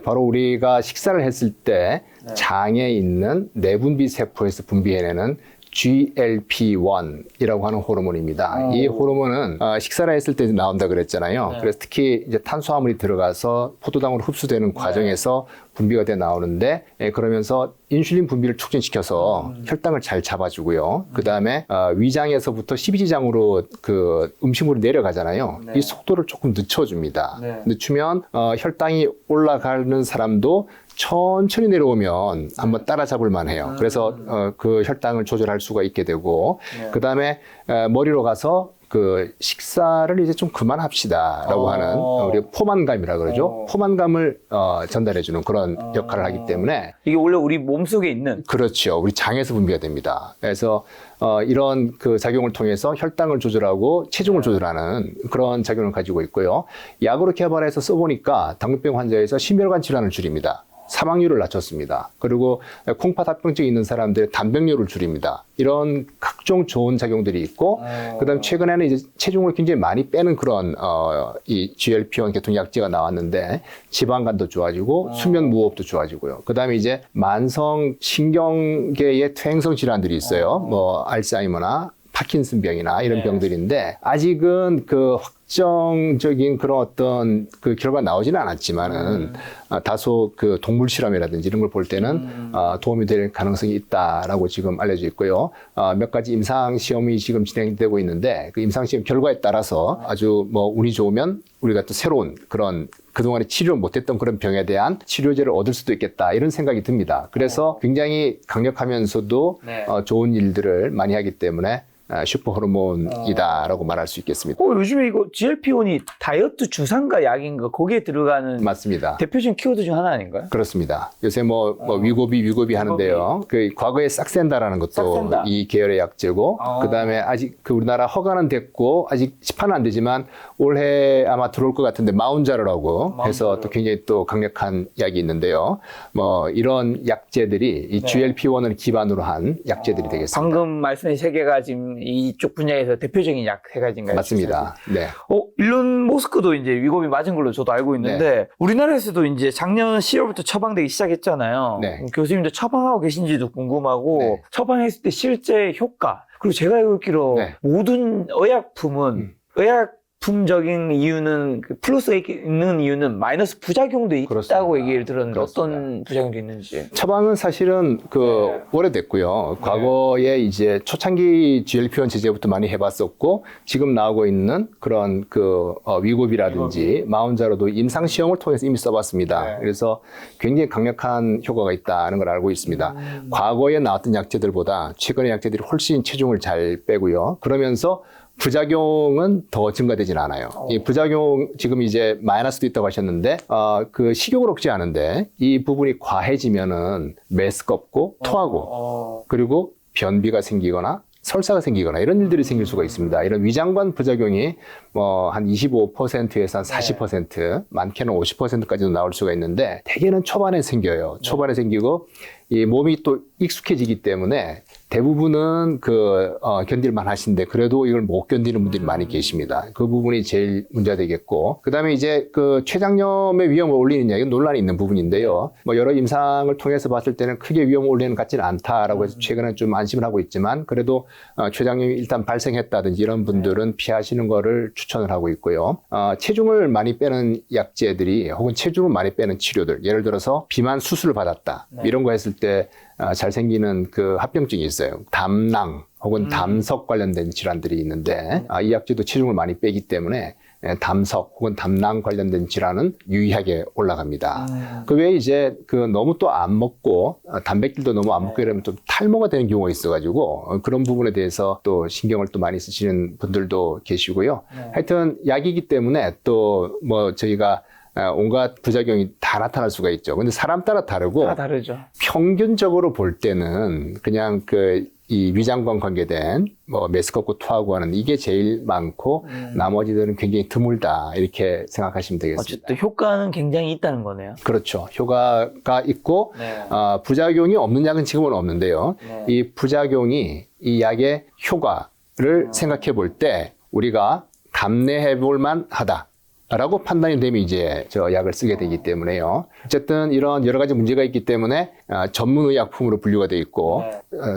바로 우리가 식사를 했을 때 장에 있는 내분비 세포에서 분비해내는 GLP-1이라고 하는 호르몬입니다. 이 호르몬은 식사를 했을 때 나온다 그랬잖아요. 그래서 특히 이제 탄수화물이 들어가서 포도당으로 흡수되는 과정에서 분비가 돼 나오는데 그러면서 인슐린 분비를 촉진시켜서 혈당을 잘 잡아주고요. 그 다음에 위장에서부터 십이지장으로 그 음식물이 내려가잖아요. 이 속도를 조금 늦춰줍니다. 늦추면 혈당이 올라가는 사람도 천천히 내려오면 한번 따라잡을 만해요. 그래서 그 혈당을 조절할 수가 있게 되고 그 다음에 머리로 가서 그 식사를 이제 좀 그만합시다라고 하는 우리 포만감이라 그러죠. 포만감을 전달해주는 그런 역할을 하기 때문에 이게 원래 우리 몸속에 있는 그렇죠. 우리 장에서 분비가 됩니다. 그래서 이런 그 작용을 통해서 혈당을 조절하고 체중을 조절하는 그런 작용을 가지고 있고요. 약으로 개발해서 써보니까 당뇨병 환자에서 심혈관 질환을 줄입니다. 사망률을 낮췄습니다. 그리고 콩팥합병증이 있는 사람들의 단백뇨를 줄입니다. 이런 각종 좋은 작용들이 있고, 그다음 최근에는 이제 체중을 굉장히 많이 빼는 그런 이 GLP-1 계통약제가 나왔는데 지방간도 좋아지고 수면 무호흡도 좋아지고요. 그다음에 이제 만성 신경계의 퇴행성 질환들이 있어요. 뭐 알츠하이머나 파킨슨병이나 이런 병들인데 아직은 그 확정적인 그런 어떤 그 결과가 나오지는 않았지만은 다소 그 동물 실험이라든지 이런 걸 볼 때는 도움이 될 가능성이 있다라고 지금 알려져 있고요. 몇 가지 임상 시험이 지금 진행되고 있는데 그 임상 시험 결과에 따라서 아주 뭐 운이 좋으면 우리가 또 새로운 그런 그동안에 치료 못했던 그런 병에 대한 치료제를 얻을 수도 있겠다 이런 생각이 듭니다. 그래서 굉장히 강력하면서도 좋은 일들을 많이 하기 때문에 슈퍼 호르몬이다라고 말할 수 있겠습니다. 요즘에 이거 GLP-1이 다이어트 주사인가 약인가 거기에 들어가는 맞습니다. 대표적인 키워드 중 하나 아닌가요? 그렇습니다. 요새 뭐 위고비 하는데요. 그 과거에 싹센다라는 것도 싹센다. 이 계열의 약제고 그다음에 아직 그 우리나라 허가는 됐고 아직 시판은 안 되지만 올해 아마 들어올 것 같은데 마운자르라고 해서 또 굉장히 또 강력한 약이 있는데요. 뭐 이런 약제들이 이 GLP-1을 기반으로 한 약제들이 되겠습니다. 방금 말씀하신 세 개가 지금 가장 이쪽 분야에서 대표적인 약 세 가지인가요? 맞습니다. 네. 일론 머스크도 이제 위고비 맞은 걸로 저도 알고 있는데 우리나라에서도 이제 작년 10월부터 처방되기 시작했잖아요. 네. 교수님도 처방하고 계신지도 궁금하고 네. 처방했을 때 실제 효과 그리고 제가 읽기로 네. 모든 의약품은 의약품적인 이유는 플러스가 있는 이유는 마이너스 부작용도 있다고 그렇습니다. 얘기를 들었는데 그렇습니다. 어떤 부작용도 있는지. 처방은 사실은 오래됐고요. 과거에 이제 초창기 GLP-1 제제부터 많이 해봤었고, 지금 나오고 있는 그런 위고비라든지 마운자로도 임상 시험을 통해서 이미 써봤습니다. 네. 그래서 굉장히 강력한 효과가 있다는 걸 알고 있습니다. 과거에 나왔던 약제들보다 최근의 약제들이 훨씬 체중을 잘 빼고요. 그러면서 부작용은 더 증가되진 않아요. 이 부작용 지금 이제 마이너스도 있다고 하셨는데 그 식욕을 억제하는데 이 부분이 과해지면은 메스껍고 토하고 그리고 변비가 생기거나 설사가 생기거나 이런 일들이 생길 수가 있습니다. 이런 위장관 부작용이 한 25%에서 한 40%, 많게는 50%까지도 나올 수가 있는데 대개는 초반에 생겨요. 초반에 생기고 이 몸이 또 익숙해지기 때문에 대부분은 견딜만 하신데 그래도 이걸 못 견디는 분들이 많이 계십니다. 그 부분이 제일 문제가 되겠고, 그 다음에 이제 췌장염의 위험을 올리는 약이 논란이 있는 부분인데요. 여러 임상을 통해서 봤을 때는 크게 위험을 올리는 것 같지는 않다라고 해서 최근에 좀 안심을 하고 있지만 그래도 췌장염이 일단 발생했다든지 이런 분들은 피하시는 거를 추천을 하고 있고요. 체중을 많이 빼는 약제들이 혹은 체중을 많이 빼는 치료들, 예를 들어서 비만 수술을 받았다 이런 거 했을 때 잘 생기는 합병증이 있어요. 담낭 혹은 담석 관련된 질환들이 있는데 이 약제도 체중을 많이 빼기 때문에 담석 혹은 담낭 관련된 질환은 유의하게 올라갑니다. 그 외에 이제 너무 또 안 먹고 단백질도 너무 안 먹고 이러면 또 탈모가 되는 경우가 있어가지고 그런 부분에 대해서 또 신경을 또 많이 쓰시는 분들도 계시고요. 하여튼 약이기 때문에 또 저희가 온갖 부작용이 다 나타날 수가 있죠. 근데 사람 따라 다르고 다 다르죠. 평균적으로 볼 때는 그냥 이 위장관 관계된 메스껍고 토하고 하는 이게 제일 많고 나머지들은 굉장히 드물다 이렇게 생각하시면 되겠습니다. 어쨌든 효과는 굉장히 있다는 거네요. 그렇죠. 효과가 있고 부작용이 없는 약은 지금은 없는데요. 이 부작용이 이 약의 효과를 생각해 볼 때 우리가 감내해 볼 만하다 라고 판단이 되면 이제 저 약을 쓰게 되기 때문에요. 어쨌든 이런 여러 가지 문제가 있기 때문에 전문의약품으로 분류가 되어 있고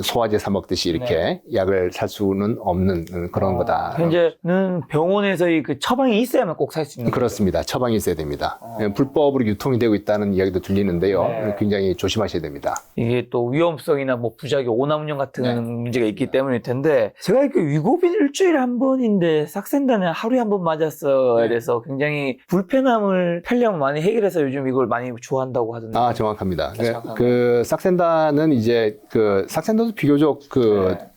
소화제 사 먹듯이 이렇게 약을 살 수는 없는 그런 거다. 현재는 병원에서의 처방이 있어야만 꼭 살 수 있는 그렇습니다. 처방이 있어야 됩니다. 불법으로 유통이 되고 있다는 이야기도 들리는데요. 굉장히 조심하셔야 됩니다. 이게 또 위험성이나 부작용, 오남용 같은 문제가 있기 때문일 텐데 제가 위고비 일주일에 한 번인데 삭센다는 하루에 한 번 맞았어야 돼서 굉장히 불편함을 편리함을 많이 해결해서 요즘 이걸 많이 좋아한다고 하던데. 정확합니다. 삭센다는 이제 삭센다도 비교적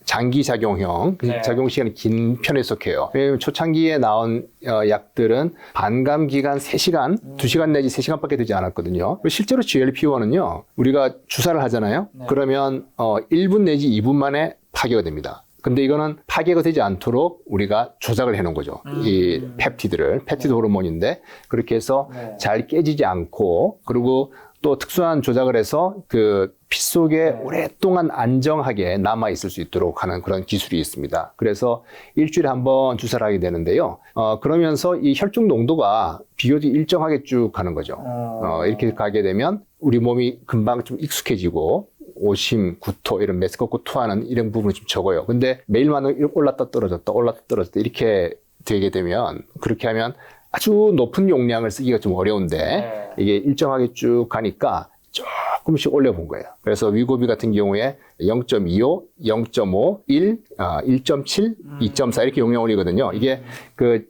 장기 작용형, 작용 시간이 긴 편에 속해요. 왜냐하면 초창기에 나온 약들은 반감 기간 3시간, 2시간 내지 3시간밖에 되지 않았거든요. 실제로 GLP-1은요, 우리가 주사를 하잖아요. 그러면 1분 내지 2분 만에 파괴가 됩니다. 근데 이거는 파괴가 되지 않도록 우리가 조작을 해놓은 거죠. 이 펩티드 호르몬인데 그렇게 해서 잘 깨지지 않고 그리고 또 특수한 조작을 해서 피 속에 오랫동안 안정하게 남아 있을 수 있도록 하는 그런 기술이 있습니다. 그래서 일주일에 한 번 주사를 하게 되는데요. 그러면서 이 혈중 농도가 비교적 일정하게 쭉 가는 거죠. 이렇게 가게 되면 우리 몸이 금방 좀 익숙해지고 오심, 구토, 이런 메스껍고 토하는 이런 부분이 좀 적어요. 근데 매일만 올랐다 떨어졌다 이렇게 되게 되면 그렇게 하면 아주 높은 용량을 쓰기가 좀 어려운데 이게 일정하게 쭉 가니까 조금씩 올려본 거예요. 그래서 위고비 같은 경우에 0.25, 0.5, 1, 1.7, 2.4 이렇게 용량 올리거든요. 이게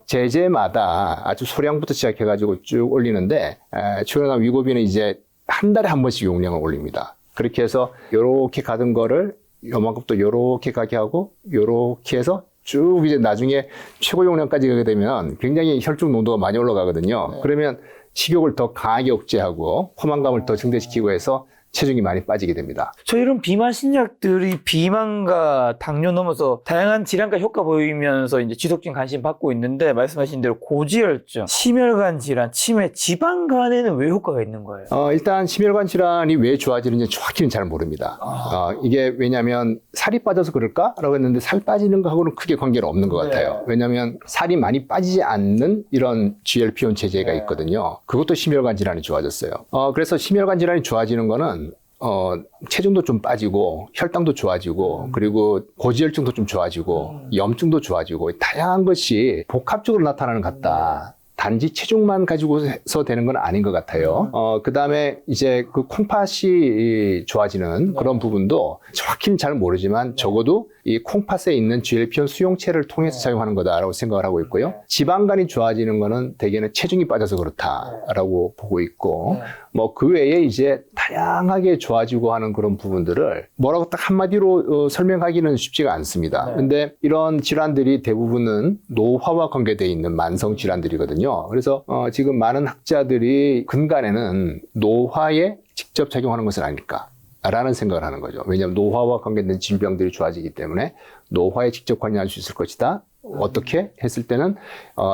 제제마다 아주 소량부터 시작해가지고 쭉 올리는데 최근에 위고비는 이제 한 달에 한 번씩 용량을 올립니다. 그렇게 해서 요렇게 가던 거를 요만큼 또 요렇게 가게 하고 요렇게 해서 쭉 이제 나중에 최고 용량까지 가게 되면 굉장히 혈중 농도가 많이 올라가거든요. 그러면 식욕을 더 강하게 억제하고 포만감을 더 증대시키고 해서 체중이 많이 빠지게 됩니다. 저 이런 비만 신약들이 비만과 당뇨 넘어서 다양한 질환과 효과 보이면서 이제 지속적인 관심 받고 있는데 말씀하신 대로 고지혈증, 심혈관 질환, 치매, 지방간에는 왜 효과가 있는 거예요? 일단 심혈관 질환이 왜 좋아지는지 정확히는 잘 모릅니다. 이게 왜냐하면 살이 빠져서 그럴까라고 했는데 살 빠지는 거하고는 크게 관계는 없는 것 같아요. 왜냐하면 살이 많이 빠지지 않는 이런 GLP-1 체제가 있거든요. 그것도 심혈관 질환이 좋아졌어요. 그래서 심혈관 질환이 좋아지는 거는 체중도 좀 빠지고 혈당도 좋아지고 그리고 고지혈증도 좀 좋아지고 염증도 좋아지고 다양한 것이 복합적으로 나타나는 것 같다. 단지 체중만 가지고서 되는 건 아닌 것 같아요. 그 다음에 이제 그 콩팥이 좋아지는 그런 부분도 정확히는 잘 모르지만 적어도 이 콩팥에 있는 GLP-1 수용체를 통해서 작용하는 거다라고 생각을 하고 있고요. 지방간이 좋아지는 거는 대개는 체중이 빠져서 그렇다라고 보고 있고, 뭐 그 외에 이제 다양하게 좋아지고 하는 그런 부분들을 뭐라고 딱 한마디로 설명하기는 쉽지가 않습니다. 근데 이런 질환들이 대부분은 노화와 관계되어 있는 만성 질환들이거든요. 그래서 지금 많은 학자들이 근간에는 노화에 직접 작용하는 것은 아닐까라는 생각을 하는 거죠. 왜냐하면 노화와 관계된 질병들이 좋아지기 때문에 노화에 직접 관여할 수 있을 것이다. 어떻게 했을 때는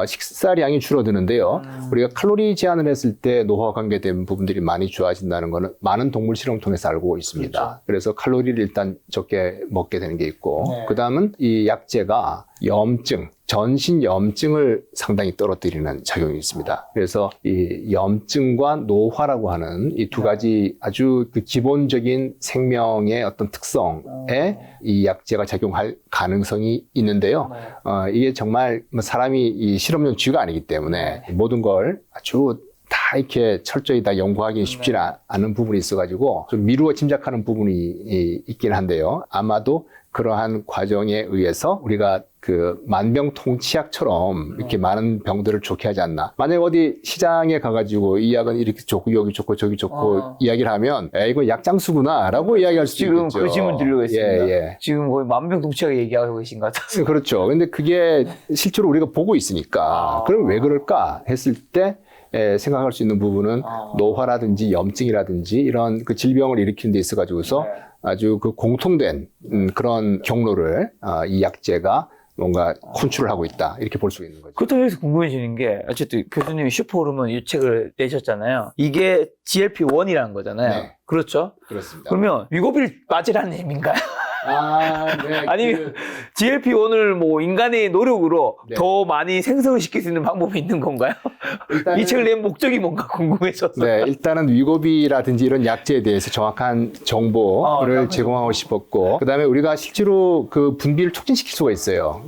식사량이 줄어드는데요. 우리가 칼로리 제한을 했을 때 노화와 관계된 부분들이 많이 좋아진다는 것은 많은 동물 실험을 통해서 알고 있습니다. 그렇죠. 그래서 칼로리를 일단 적게 먹게 되는 게 있고 그 다음은 이 약제가 염증, 전신 염증을 상당히 떨어뜨리는 작용이 있습니다. 그래서 이 염증과 노화라고 하는 이 두 가지 아주 그 기본적인 생명의 어떤 특성에 이 약제가 작용할 가능성이 있는데요. 이게 정말 사람이 이 실험용 쥐가 아니기 때문에 모든 걸 아주 다 이렇게 철저히 다 연구하기 쉽지는 않은 부분이 있어가지고 좀 미루어 짐작하는 부분이 있긴 한데요. 아마도 그러한 과정에 의해서 우리가 그 만병통치약처럼 이렇게 많은 병들을 좋게 하지 않나. 만약에 어디 시장에 가가지고 이 약은 이렇게 좋고 여기 좋고 저기 좋고 이야기를 하면 이거 약장수구나 라고 이야기할 수도 지금 있겠죠. 그 질문 드리고 있습니다. 예. 지금 거의 만병통치약에 얘기하고 계신 것 같아서. 그렇죠. 근데 그게 실제로 우리가 보고 있으니까 그럼 왜 그럴까 했을 때 생각할 수 있는 부분은 노화라든지 염증이라든지 이런 그 질병을 일으키는 데 있어 가지고서 아주 그 공통된 그런 경로를 이 약제가 뭔가 컨트롤을 하고 있다 이렇게 볼 수 있는 거죠. 그렇다고 해서 궁금해지는 게 어쨌든 교수님이 슈퍼호르몬 이 책을 내셨잖아요. 이게 GLP-1이라는 거잖아요. 네. 그렇죠? 그렇습니다. 그러면 위고비를 맞으라는 의미인가요? 네. 아니면 GLP-1을 뭐 인간의 노력으로 네. 더 많이 생성을 시킬 수 있는 방법이 있는 건가요? 일단은, 이 책을 낸 목적이 뭔가 궁금해져서. 네, 일단은 위고비라든지 이런 약제에 대해서 정확한 정보를 제공하고 싶었고, 그 다음에 우리가 실제로 그 분비를 촉진시킬 수가 있어요.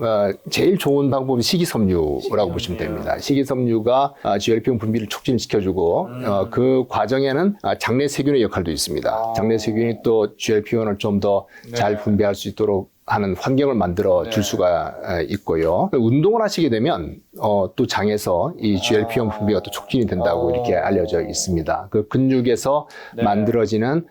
제일 좋은 방법은 식이섬유라고 보시면 됩니다. 식이섬유가 GLP-1 분비를 촉진시켜주고, 그 과정에는 장내 세균의 역할도 있습니다. 장내 세균이 또 GLP-1을 좀 더 잘 분비할 수 있도록 하는 환경을 만들어 줄 수가 있고요. 운동을 하시게 되면 또 장에서 이 GLP-1 분비가 또 촉진이 된다고 이렇게 알려져 있습니다. 그 근육에서 만들어지는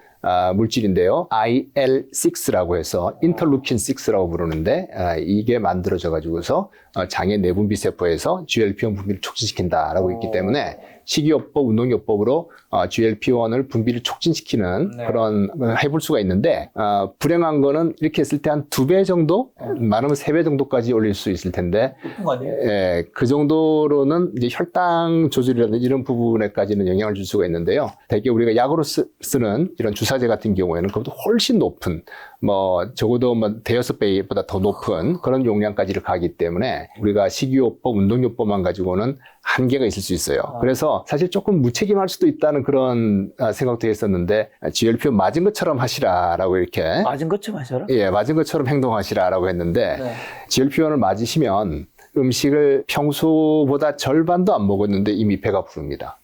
물질인데요. IL-6라고 해서 인터루킨 6라고 부르는데 이게 만들어져 가지고서 장의 내분비 세포에서 GLP-1 분비를 촉진시킨다라고 있기 때문에 식이요법, 운동요법으로 GLP-1을 분비를 촉진시키는 그런 해볼 수가 있는데 불행한 거는 이렇게 했을 때 한 2배 정도, 많으면 3배 정도까지 올릴 수 있을 텐데 그 정도로는 이제 혈당 조절이라든지 이런 부분에까지는 영향을 줄 수가 있는데요. 대개 우리가 약으로 쓰는 이런 주사제 같은 경우에는 그것보다 훨씬 높은 뭐 적어도 뭐 대여섯 배보다 더 높은 그런 용량까지를 가기 때문에 우리가 식이요법, 운동요법만 가지고는 한계가 있을 수 있어요. 그래서 사실 조금 무책임할 수도 있다는 그런 생각도 했었는데 GLP-1 맞은 것처럼 하시라라고 이렇게 맞은 것처럼 하셔라? 예, 맞은 것처럼 행동하시라라고 했는데 GLP-1을 맞으시면 음식을 평소보다 절반도 안 먹었는데 이미 배가 부릅니다.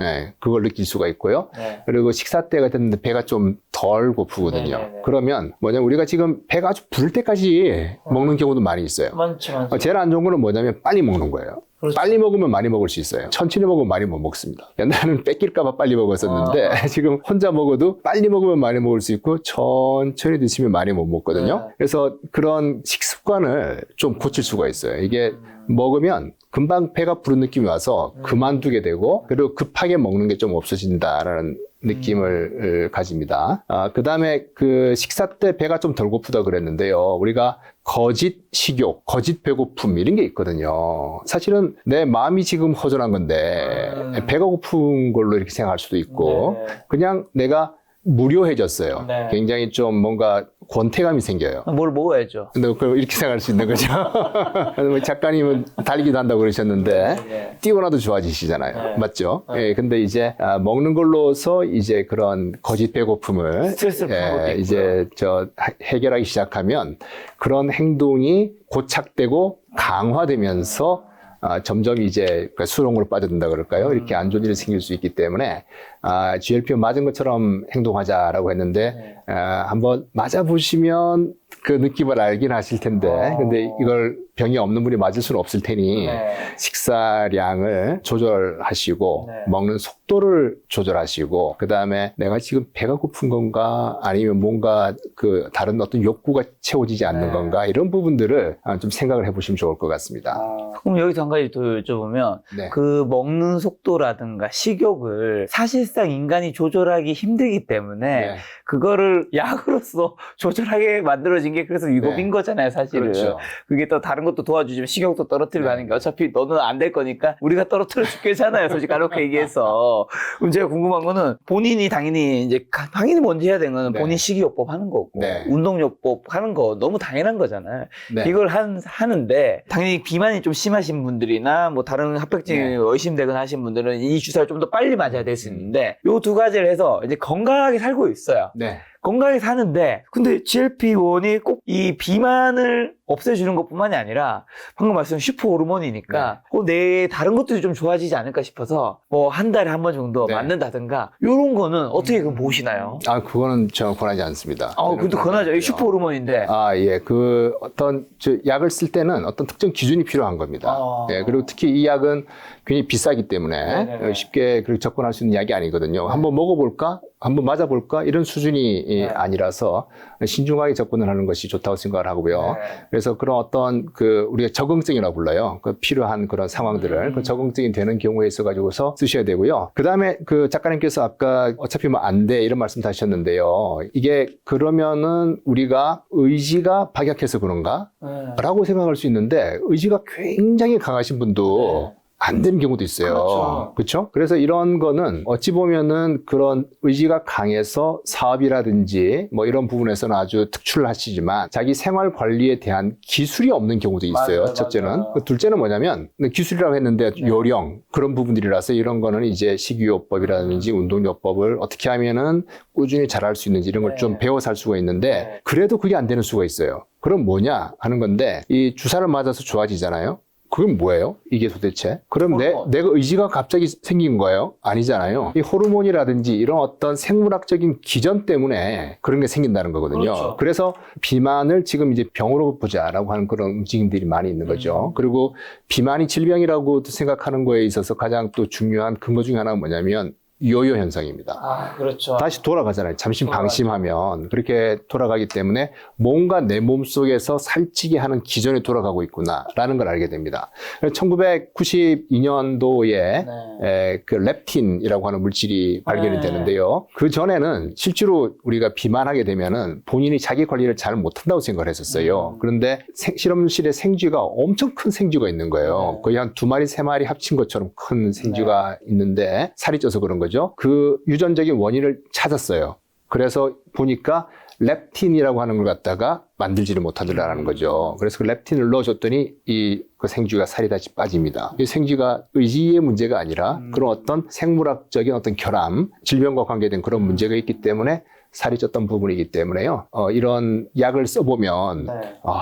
네, 그걸 느낄 수가 있고요. 그리고 식사 때가 됐는데 배가 좀 덜 고프거든요. 그러면 뭐냐면 우리가 지금 배가 아주 부를 때까지 먹는 경우도 많이 있어요. 많죠. 제일 안 좋은 거는 뭐냐면 빨리 먹는 거예요. 그렇죠. 빨리 먹으면 많이 먹을 수 있어요. 천천히 먹으면 많이 못 먹습니다. 옛날에는 뺏길까봐 빨리 먹었었는데 지금 혼자 먹어도 빨리 먹으면 많이 먹을 수 있고 천천히 드시면 많이 못 먹거든요. 그래서 그런 식습관을 좀 고칠 수가 있어요. 이게 먹으면 금방 배가 부른 느낌이 와서 그만두게 되고 그리고 급하게 먹는 게 좀 없어진다라는 느낌을 가집니다. 그 다음에 그 식사 때 배가 좀 덜 고프다 그랬는데요. 우리가 거짓 식욕, 거짓 배고픔 이런 게 있거든요. 사실은 내 마음이 지금 허전한 건데 배가 고픈 걸로 이렇게 생각할 수도 있고 그냥 내가 무료해졌어요. 네. 굉장히 좀 뭔가 권태감이 생겨요. 뭘 먹어야죠. 근데 그걸 이렇게 생각할 수 있는 거죠. 작가님은 달리기도 한다고 그러셨는데 뛰어나도 좋아지시잖아요. 맞죠? 예, 근데 이제 먹는 걸로서 이제 그런 거짓 배고픔을 스트레스를 푸는 것도 이제 해결하기 시작하면 그런 행동이 고착되고 강화되면서 점점 이제 수렁으로 빠져든다 그럴까요? 이렇게 안 좋은 일이 생길 수 있기 때문에 GLP-1 맞은 것처럼 행동하자라고 했는데 한번 맞아보시면 그 느낌을 알긴 하실 텐데 근데 이걸 병이 없는 분이 맞을 수는 없을 테니 식사량을 조절하시고 먹는 속도를 조절하시고 그 다음에 내가 지금 배가 고픈 건가 아니면 뭔가 그 다른 어떤 욕구가 채워지지 않는 건가 이런 부분들을 좀 생각을 해보시면 좋을 것 같습니다. 그럼 여기서 한 가지 더 여쭤보면 그 먹는 속도라든가 식욕을 사실상 인간이 조절하기 힘들기 때문에 그거를 약으로서 조절하게 만들어진 게 그래서 위법인 거잖아요, 사실은. 그렇죠. 그게 또 다른 것도 도와주지만 식욕도 떨어뜨리고 하는 게 어차피 너는 안 될 거니까 우리가 떨어뜨려 줄게잖아요, 솔직히 까놓고 얘기해서. 그럼 제가 궁금한 거는 본인이 당연히 이제 당연히 먼저 해야 되는 거는 본인 식이요법 하는 거고 운동요법 하는 거 너무 당연한 거잖아요. 이걸 하는데 당연히 비만이 좀 심하신 분들이나 뭐 다른 합병증이 의심되거나 하신 분들은 이 주사를 좀 더 빨리 맞아야 될 수 있는데 요 두 가지를 해서 이제 건강하게 살고 있어요. 건강하게 사는데 근데 GLP-1이 꼭 이 비만을 없애주는 것뿐만이 아니라 방금 말씀하신 슈퍼 호르몬이니까 내 다른 것들이 좀 좋아지지 않을까 싶어서 뭐 한 달에 한 번 정도 맞는다든가 이런 거는 어떻게 보시나요? 그거는 제가 권하지 않습니다. 그것도 권하죠. 이 슈퍼 호르몬인데. 예. 그 어떤 약을 쓸 때는 어떤 특정 기준이 필요한 겁니다. 예. 그리고 특히 이 약은 굉장히 비싸기 때문에 쉽게 그렇게 접근할 수 있는 약이 아니거든요. 한번 먹어볼까? 한번 맞아볼까? 이런 수준이 아니라서 신중하게 접근을 하는 것이 좋다고 생각을 하고요. 그래서 그런 어떤 우리가 적응증이라고 불러요. 그 필요한 그런 상황들을 그 적응증이 되는 경우에 있어가지고서 쓰셔야 되고요. 그 다음에 그 작가님께서 아까 어차피 뭐 안 돼 이런 말씀 하셨는데요. 이게 그러면은 우리가 의지가 박약해서 그런가? 라고 생각할 수 있는데 의지가 굉장히 강하신 분도 안 되는 경우도 있어요. 그렇죠? 그래서 이런 거는 어찌 보면은 그런 의지가 강해서 사업이라든지 뭐 이런 부분에서는 아주 특출하시지만 자기 생활 관리에 대한 기술이 없는 경우도 있어요. 첫째는. 둘째는 뭐냐면 기술이라고 했는데 요령 그런 부분들이라서 이런 거는 이제 식이요법이라든지 운동요법을 어떻게 하면은 꾸준히 잘할 수 있는지 이런 걸 좀 배워 살 수가 있는데 그래도 그게 안 되는 수가 있어요. 그럼 뭐냐 하는 건데 이 주사를 맞아서 좋아지잖아요. 그건 뭐예요? 이게 도대체? 그럼 내가 의지가 갑자기 생긴 거예요? 아니잖아요. 이 호르몬이라든지 이런 어떤 생물학적인 기전 때문에 그런 게 생긴다는 거거든요. 그래서 비만을 지금 이제 병으로 보자라고 하는 그런 움직임들이 많이 있는 거죠. 그리고 비만이 질병이라고 생각하는 거에 있어서 가장 또 중요한 근거 중에 하나가 뭐냐면 요요 현상입니다. 그렇죠. 다시 돌아가잖아요. 잠시 방심하면 그렇게 돌아가기 때문에 뭔가 내 몸속에서 살찌게 하는 기전에 돌아가고 있구나라는 걸 알게 됩니다. 1992년도에 그 렙틴이라고 하는 물질이 발견이 되는데요. 그 전에는 실제로 우리가 비만하게 되면은 본인이 자기 관리를 잘 못한다고 생각을 했었어요. 그런데 실험실에 생쥐가 엄청 큰 생쥐가 있는 거예요. 거의 한 2마리, 3마리 합친 것처럼 큰 생쥐가 있는데 살이 쪄서 그런 거죠. 그 유전적인 원인을 찾았어요. 그래서 보니까 렙틴이라고 하는 걸 갖다가 만들지를 못하더라는 거죠. 그래서 그 렙틴을 넣어줬더니 그 생쥐가 살이 다시 빠집니다. 이 생쥐가 의지의 문제가 아니라 그런 어떤 생물학적인 어떤 결함, 질병과 관계된 그런 문제가 있기 때문에 살이 쪘던 부분이기 때문에요. 이런 약을 써보면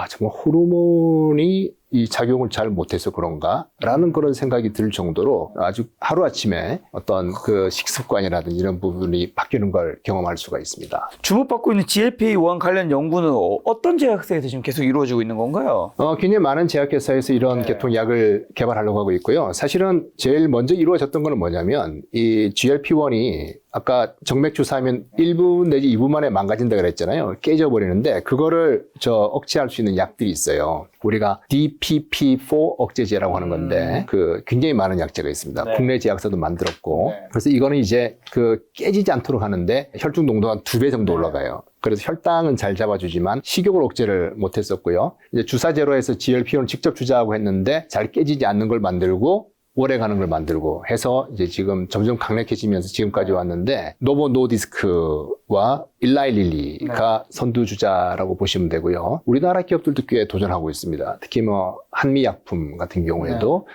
정말 호르몬이 이 작용을 잘 못해서 그런가? 라는 그런 생각이 들 정도로 아주 하루아침에 어떤 그 식습관이라든지 이런 부분이 바뀌는 걸 경험할 수가 있습니다. 주목받고 있는 GLP-1 관련 연구는 어떤 제약사에서 지금 계속 이루어지고 있는 건가요? 굉장히 많은 제약회사에서 이런 계통약을 개발하려고 하고 있고요. 사실은 제일 먼저 이루어졌던 거는 뭐냐면 이 GLP-1이 아까 정맥 주사하면 1분 내지 2분 만에 망가진다 그랬잖아요. 깨져버리는데 그거를 억제할 수 있는 약들이 있어요. 우리가 DPP DPP4 억제제라고 하는 건데 그 굉장히 많은 약제가 있습니다. 네. 국내 제약사도 만들었고 네. 그래서 이거는 이제 그 깨지지 않도록 하는데 혈중 농도가 한 2배 정도 올라가요. 그래서 혈당은 잘 잡아주지만 식욕을 억제를 못했었고요. 이제 주사제로 해서 GLP-1을 직접 주사하고 했는데 잘 깨지지 않는 걸 만들고 오래 가는 걸 만들고 해서 이제 지금 점점 강력해지면서 지금까지 왔는데 노보 노디스크와 일라이릴리가 선두 주자라고 보시면 되고요. 우리나라 기업들도 꽤 도전하고 있습니다. 특히 뭐 한미약품 같은 경우에도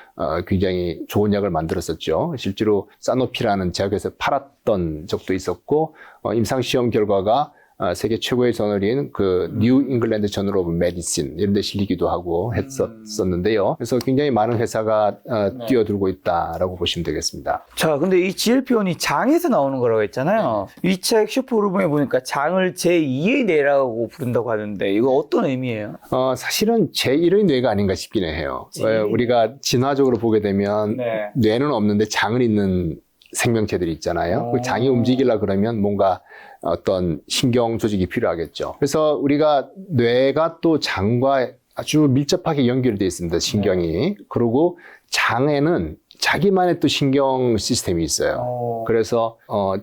굉장히 좋은 약을 만들었었죠. 실제로 사노피라는 제약회사에서 팔았던 적도 있었고 임상시험 결과가 세계 최고의 저널인 그 뉴 잉글랜드 저널 오브 메디신 이런 데 실리기도 하고 했었는데요. 그래서 굉장히 많은 회사가 뛰어들고 있다라고 보시면 되겠습니다. 자, 근데 이 GLP-1이 장에서 나오는 거라고 했잖아요. 이 책 슈퍼호르몬에 보니까 장을 제2의 뇌라고 부른다고 하는데 이거 어떤 의미예요? 사실은 제1의 뇌가 아닌가 싶긴 해요. 우리가 진화적으로 보게 되면 뇌는 없는데 장은 있는 생명체들이 있잖아요. 그 장이 움직이려 그러면 뭔가 어떤 신경 조직이 필요하겠죠. 그래서 우리가 뇌가 또 장과 아주 밀접하게 연결이 되어 있습니다. 신경이. 그리고 장에는 자기만의 또 신경 시스템이 있어요. 그래서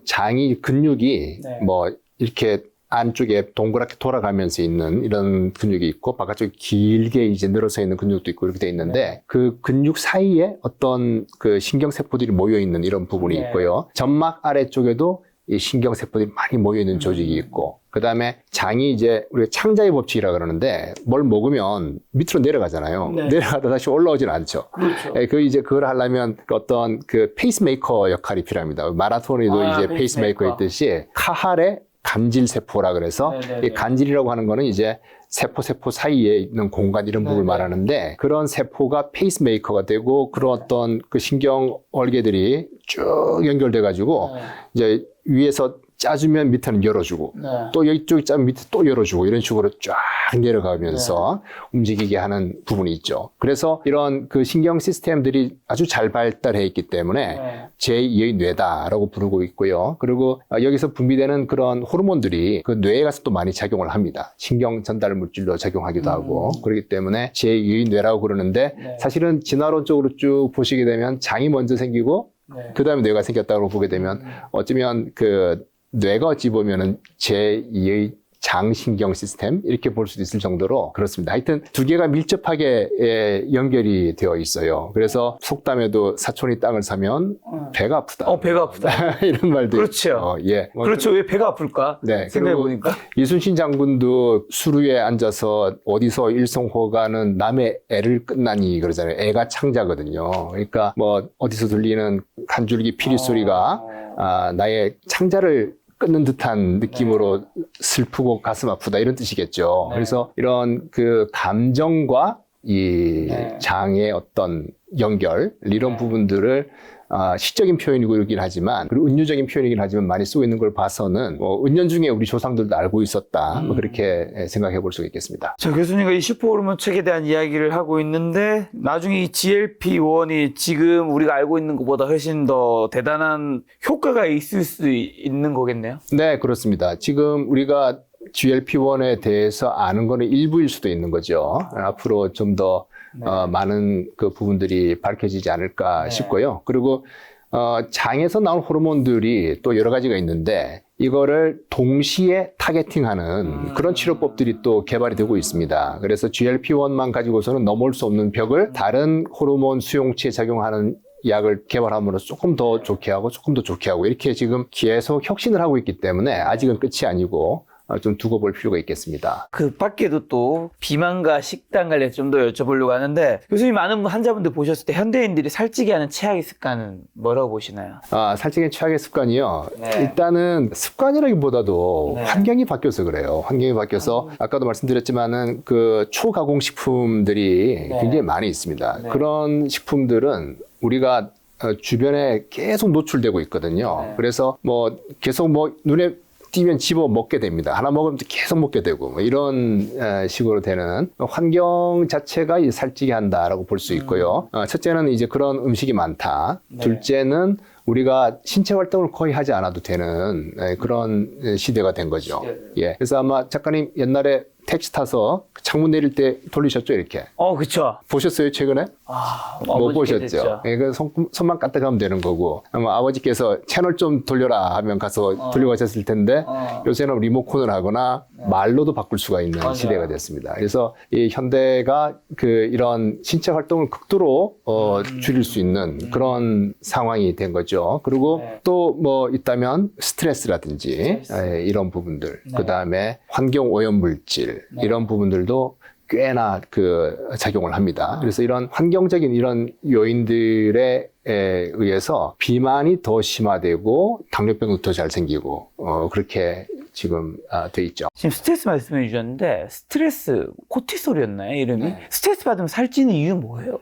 장이 근육이 뭐 이렇게 안쪽에 동그랗게 돌아가면서 있는 이런 근육이 있고 바깥쪽에 길게 이제 늘어서 있는 근육도 있고 이렇게 돼 있는데 그 근육 사이에 어떤 그 신경세포들이 모여 있는 이런 부분이 있고요. 점막 아래쪽에도 이 신경세포들이 많이 모여 있는 조직이 있고 그 다음에 장이 이제 우리가 창자의 법칙이라 그러는데 뭘 먹으면 밑으로 내려가잖아요. 내려가다 다시 올라오지는 않죠. 그렇죠. 그 이제 그걸 하려면 어떤 그 페이스메이커 역할이 필요합니다. 마라톤에도 이제 페이스메이커 있듯이 카할의 간질세포라 그래서 이 간질이라고 하는 거는 이제 세포 사이에 있는 공간 이런 부분을 말하는데 그런 세포가 페이스메이커가 되고 그런 어떤 그 신경 얼개들이 쭉 연결돼 가지고 이제 위에서 짜주면 밑에는 열어주고 또 이쪽이 짜면 밑에 또 열어주고 이런 식으로 쫙 내려가면서 움직이게 하는 부분이 있죠. 그래서 이런 그 신경 시스템들이 아주 잘 발달해 있기 때문에 제2의 뇌다라고 부르고 있고요. 그리고 여기서 분비되는 그런 호르몬들이 그 뇌에 가서 또 많이 작용을 합니다. 신경 전달 물질로 작용하기도 하고 그렇기 때문에 제2의 뇌라고 그러는데 사실은 진화론적으로 쭉 보시게 되면 장이 먼저 생기고 그 다음에 뇌가 생겼다고 보게 되면 어쩌면 그 뇌가 어찌 보면은 제2의 장신경 시스템 이렇게 볼 수도 있을 정도로 그렇습니다. 하여튼 두 개가 밀접하게 연결이 되어 있어요. 그래서 속담에도 사촌이 땅을 사면 배가 아프다. 배가 아프다. 이런 말도 그렇죠. 그렇죠. 왜 배가 아플까? 생각해보니까. 이순신 장군도 수루에 앉아서 어디서 일성호가는 남의 애를 끝나니 그러잖아요. 애가 창자거든요. 그러니까 뭐 어디서 들리는 한 줄기 피리 소리가 나의 창자를 끊는 듯한 느낌으로 슬프고 가슴 아프다 이런 뜻이겠죠. 그래서 이런 그 감정과 이 장의 어떤 연결 이런 부분들을 시적인 표현이긴 하지만 그리고 은유적인 표현이긴 하지만 많이 쓰고 있는 걸 봐서는 은연중에 우리 조상들도 알고 있었다 뭐 그렇게 생각해 볼 수가 있겠습니다. 자, 교수님과 이 슈퍼호르몬 책에 대한 이야기를 하고 있는데 나중에 이 GLP-1이 지금 우리가 알고 있는 것보다 훨씬 더 대단한 효과가 있을 수 있는 거겠네요? 네, 그렇습니다. 지금 우리가 GLP-1에 대해서 아는 거는 일부일 수도 있는 거죠. 앞으로 좀 더 많은 그 부분들이 밝혀지지 않을까 싶고요. 그리고 장에서 나온 호르몬들이 또 여러 가지가 있는데 이거를 동시에 타겟팅하는 그런 치료법들이 또 개발이 되고 있습니다. 그래서 GLP-1만 가지고서는 넘을 수 없는 벽을 다른 호르몬 수용체에 작용하는 약을 개발함으로써 조금 더 좋게 하고 조금 더 좋게 하고 이렇게 지금 계속 혁신을 하고 있기 때문에 아직은 끝이 아니고 좀 두고 볼 필요가 있겠습니다. 그 밖에도 또 비만과 식단 관련해서 좀 더 여쭤보려고 하는데 교수님 많은 환자분들 보셨을 때 현대인들이 살찌게 하는 최악의 습관은 뭐라고 보시나요? 살찌게 최악의 습관이요. 일단은 습관이라기보다도 환경이 바뀌어서 그래요. 환경이 바뀌어서 아까도 말씀드렸지만은 그 초가공 식품들이 굉장히 많이 있습니다. 그런 식품들은 우리가 주변에 계속 노출되고 있거든요. 그래서 뭐 계속 뭐 눈에 띄면 집어 먹게 됩니다. 하나 먹으면 계속 먹게 되고 뭐 이런 식으로 되는 환경 자체가 살찌게 한다라고 볼 수 있고요. 첫째는 이제 그런 음식이 많다. 둘째는 우리가 신체 활동을 거의 하지 않아도 되는 그런 시대가 된 거죠. 그래서 아마 작가님 옛날에 택시 타서 창문 내릴 때 돌리셨죠, 이렇게. 그쵸. 보셨어요, 최근에? 못 보셨죠? 됐죠. 그 손만 까딱하면 되는 거고. 아마 아버지께서 채널 좀 돌려라 하면 가서 돌려가셨을 텐데 요새는 리모컨을 하거나 말로도 바꿀 수가 있는 맞아요. 시대가 됐습니다. 그래서 이 현대가 이런 신체 활동을 극도로 줄일 수 있는 그런 상황이 된 거죠. 그리고 네. 또 뭐 있다면 스트레스라든지 이런 부분들, 네. 그다음에 환경 오염 물질 이런 부분들도 꽤나 작용을 합니다. 그래서 이런 환경적인 이런 요인들에 의해서 비만이 더 심화되고 당뇨병도 더 잘 생기고 그렇게 지금 돼 있죠. 지금 스트레스 말씀해 주셨는데 스트레스 코티솔이었나요 이름이? 네. 스트레스 받으면 살찌는 이유는 뭐예요?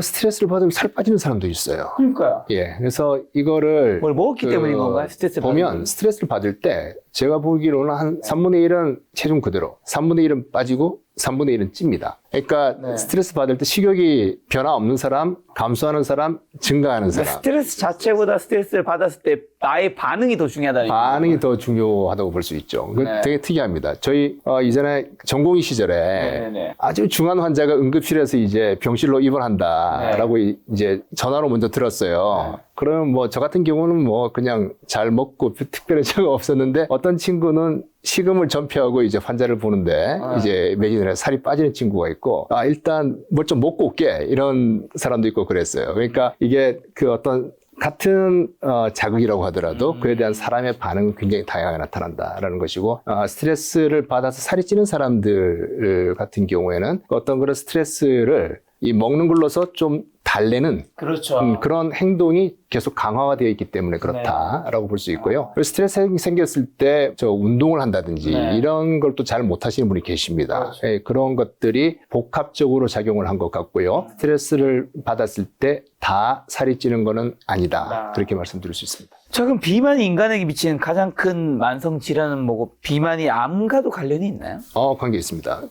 스트레스를 받으면 살 빠지는 사람도 있어요. 그러니까요. 예, 그래서 이거를 뭘 먹었기 때문인 건가요? 스트레스 보면 스트레스를 받을 때 제가 보기로는 한 3분의 1은 체중 그대로, 3분의 1은 빠지고 3분의 1은 찝니다. 그러니까 네. 스트레스 받을 때 식욕이 변화 없는 사람, 감소하는 사람, 증가하는 사람. 스트레스 자체보다 스트레스를 받았을 때 나의 반응이 더 중요하다는 반응이 더 중요하다고 볼 수 있죠. 네. 되게 특이합니다. 저희 이전에 전공의 시절에 네네네. 아주 중한 환자가 응급실에서 이제 병실로 입원한다라고 이제 전화로 먼저 들었어요. 그러면 뭐 저 같은 경우는 뭐 그냥 잘 먹고 특별히 죄가 없었는데 어떤 친구는 식음을 전폐하고 이제 환자를 보는데 이제 매진을 해서 살이 빠지는 친구가 있고 일단 뭘 좀 먹고 올게 이런 사람도 있고 그랬어요. 그러니까 이게 어떤 같은 자극이라고 하더라도 그에 대한 사람의 반응은 굉장히 다양하게 나타난다라는 것이고 스트레스를 받아서 살이 찌는 사람들 같은 경우에는 어떤 그런 스트레스를 이 먹는 걸로서 좀 달래는 그렇죠. 그런 행동이 계속 강화가 되어 있기 때문에 그렇다라고 볼 수 있고요. 스트레스 생겼을 때 운동을 한다든지 이런 걸 또 잘 못하시는 분이 계십니다. 그렇죠. 예, 그런 것들이 복합적으로 작용을 한 것 같고요. 스트레스를 받았을 때 다 살이 찌는 거는 아니다. 그렇게 말씀드릴 수 있습니다. 자, 그럼 비만이 인간에게 미치는 가장 큰 만성 질환은 뭐고 비만이 암과도 관련이 있나요? 관계 있습니다.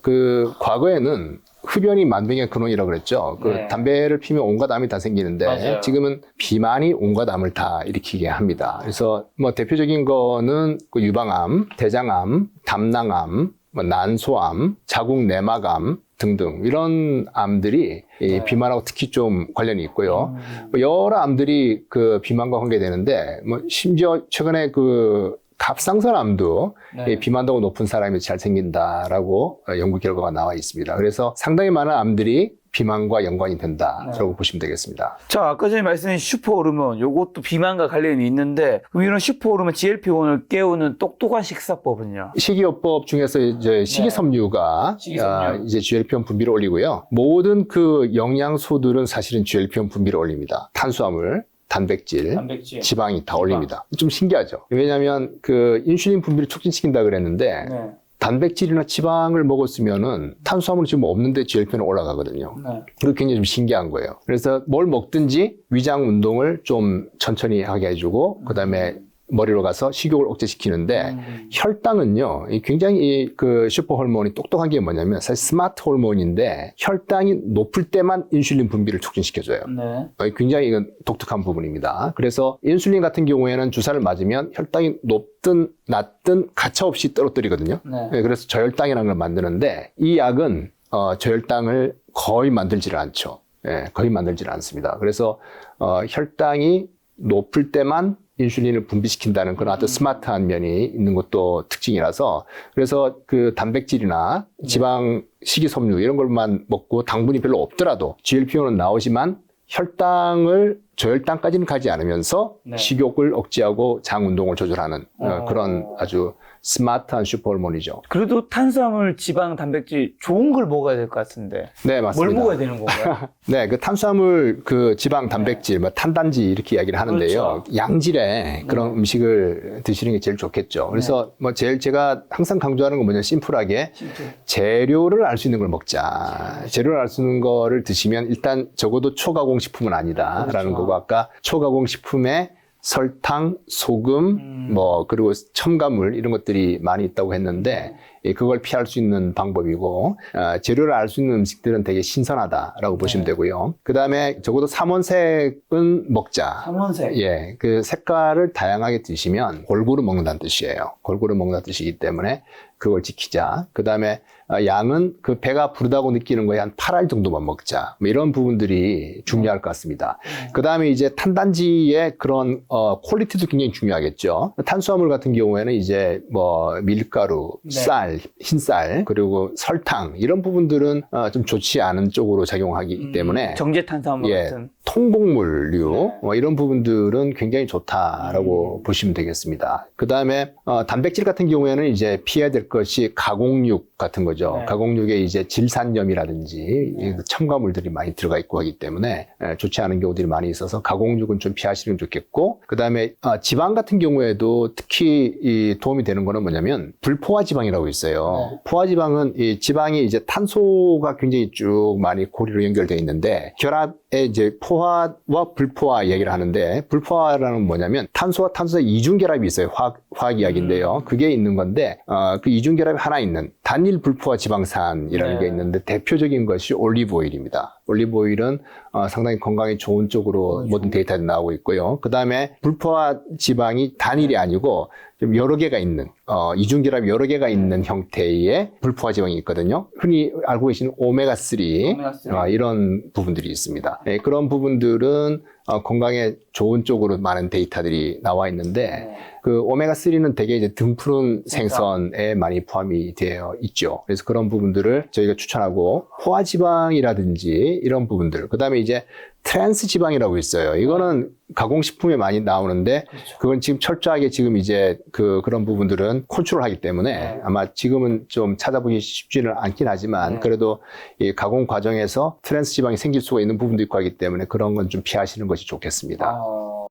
과거에는 흡연이 만병의 근원이라고 그랬죠. 네. 담배를 피면 온갖 암이 다 생기는데 맞아요. 지금은 비만이 온갖 암을 다 일으키게 합니다. 그래서 뭐 대표적인 거는 유방암, 대장암, 담낭암, 난소암, 자궁 내막암 등등 이런 암들이 이 비만하고 특히 좀 관련이 있고요. 여러 암들이 비만과 관계되는데 심지어 최근에 갑상선암도 비만도가 높은 사람이 잘 생긴다라고 연구 결과가 나와 있습니다. 그래서 상당히 많은 암들이 비만과 연관이 된다라고 보시면 되겠습니다. 자, 아까 전에 말씀하신 슈퍼호르몬, 요것도 비만과 관련이 있는데 그럼 이런 슈퍼호르몬 GLP-1을 깨우는 똑똑한 식사법은요? 식이요법 중에서 이제 식이섬유가 이제 GLP-1 분비를 올리고요. 모든 영양소들은 사실은 GLP-1 분비를 올립니다. 탄수화물, 단백질, 지방이 다 올립니다. 좀 신기하죠? 왜냐하면 인슐린 분비를 촉진시킨다 그랬는데 단백질이나 지방을 먹었으면은 탄수화물은 지금 없는데 GLP-1은 올라가거든요. 그게 굉장히 좀 신기한 거예요. 그래서 뭘 먹든지 위장 운동을 좀 천천히 하게 해주고 그다음에 머리로 가서 식욕을 억제시키는데 혈당은요, 굉장히 슈퍼 호르몬이 똑똑한 게 뭐냐면 사실 스마트 호르몬인데 혈당이 높을 때만 인슐린 분비를 촉진시켜줘요. 굉장히 이건 독특한 부분입니다. 그래서 인슐린 같은 경우에는 주사를 맞으면 혈당이 높든 낮든 가차없이 떨어뜨리거든요. 그래서 저혈당이라는 걸 만드는데 이 약은 저혈당을 거의 만들지를 않죠. 거의 만들지를 않습니다. 그래서 혈당이 높을 때만 인슐린을 분비시킨다는 그런 아주 스마트한 면이 있는 것도 특징이라서 그래서 단백질이나 지방, 식이섬유 이런 것만 먹고 당분이 별로 없더라도 GLP-1은 나오지만 저혈당까지는 가지 않으면서 식욕을 억제하고 장 운동을 조절하는 그런 아주 스마트한 슈퍼호르몬이죠. 그래도 탄수화물, 지방, 단백질 좋은 걸 먹어야 될 것 같은데. 네, 맞습니다. 뭘 먹어야 되는 건가요? 네, 탄수화물, 지방, 단백질, 탄단지 이렇게 이야기를 하는데요. 그렇죠. 양질의 그런 음식을 드시는 게 제일 좋겠죠. 그래서 제가 항상 강조하는 건 뭐냐면 심플하게 재료를 알 수 있는 걸 먹자. 재료를 알 수 있는 거를 드시면 일단 적어도 초가공 식품은 아니다라는 거고 아까 초가공 식품에 설탕, 소금, 그리고 첨가물 이런 것들이 많이 있다고 했는데 그걸 피할 수 있는 방법이고 재료를 알 수 있는 음식들은 되게 신선하다라고 보시면 되고요. 그 다음에 적어도 삼원색은 먹자. 삼원색. 예, 색깔을 다양하게 드시면 골고루 먹는다는 뜻이에요. 골고루 먹는다는 뜻이기 때문에 그걸 지키자. 그 다음에 양은 그 배가 부르다고 느끼는 거에 한 8알 정도만 먹자. 뭐 이런 부분들이 중요할 것 같습니다. 그 다음에 이제 탄단지의 그런 퀄리티도 굉장히 중요하겠죠. 탄수화물 같은 경우에는 이제 뭐 밀가루, 쌀, 흰쌀, 그리고 설탕 이런 부분들은 좀 좋지 않은 쪽으로 작용하기 때문에 정제 탄수화물 같은 통곡물류 이런 부분들은 굉장히 좋다라고 보시면 되겠습니다. 그 다음에 단백질 같은 경우에는 이제 피해야 될 것이 가공육 같은 거죠. 가공육에 이제 질산염이라든지 첨가물들이 많이 들어가 있고 하기 때문에 좋지 않은 경우들이 많이 있어서 가공육은 좀 피하시면 좋겠고, 그 다음에 지방 같은 경우에도 특히 이 도움이 되는 거는 뭐냐면 불포화 지방이라고 있어요. 포화 지방은 이 지방이 이제 탄소가 굉장히 쭉 많이 고리로 연결되어 있는데 결합에 이제 포화와 불포화 얘기를 하는데, 불포화라는 뭐냐면 탄소와 탄소의 이중 결합이 있어요. 화학 이야기인데요. 그게 있는 건데 그 이중 결합이 하나 있는 단일 불포화 지방산이라는 게 있는데 대표적인 것이 올리브 오일입니다. 올리브 오일은 상당히 건강에 좋은 쪽으로 모든 데이터가 나오고 있고요. 그 다음에 불포화 지방이 단일이 아니고 좀 여러 개가 있는 이중결합 여러 개가 있는 형태의 불포화 지방이 있거든요. 흔히 알고 계시는 오메가3 이런 부분들이 있습니다. 네, 그런 부분들은 건강에 좋은 쪽으로 많은 데이터들이 나와 있는데 그 오메가3는 대개 이제 등푸른 생선에 많이 포함이 되어 있죠. 그래서 그런 부분들을 저희가 추천하고, 포화지방이라든지 이런 부분들, 그 다음에 이제 트랜스 지방이라고 있어요. 이거는 가공식품에 많이 나오는데 그건 지금 철저하게 지금 이제 그런 부분들은 컨트롤하기 때문에 아마 지금은 좀 찾아보기 쉽지는 않긴 하지만 그래도 이 가공 과정에서 트랜스 지방이 생길 수가 있는 부분도 있고 하기 때문에 그런 건 좀 피하시는 것이 좋겠습니다.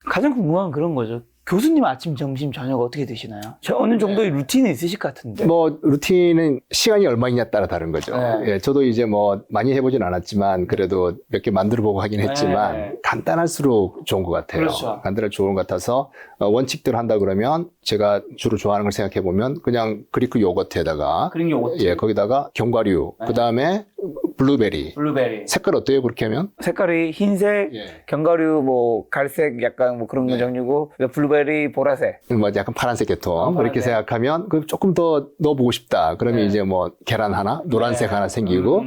가장 궁금한 건 그런 거죠. 교수님 아침, 점심, 저녁 어떻게 드시나요? 어느 정도의 루틴이 있으실 것 같은데. 뭐 루틴은 시간이 얼마이냐 따라 다른 거죠. 예, 저도 이제 뭐 많이 해보진 않았지만 그래도 몇 개 만들어보고 하긴 했지만 간단할수록 좋은 것 같아요. 그렇죠. 간단할 좋은 것 같아서 원칙대로 한다 그러면 제가 주로 좋아하는 걸 생각해 보면 그냥 그리크 요거트에다가 그릭 요거트. 예, 거기다가 견과류, 그 다음에 블루베리. 색깔 어때요 그렇게 하면? 색깔이 흰색, 견과류 뭐 갈색 약간 뭐 그런 종류고, 블루베리 보라색. 뭐 약간 파란색 계통 그렇게 생각하면 그 조금 더 넣어보고 싶다. 그러면 이제 뭐 계란 하나, 노란색 하나 생기고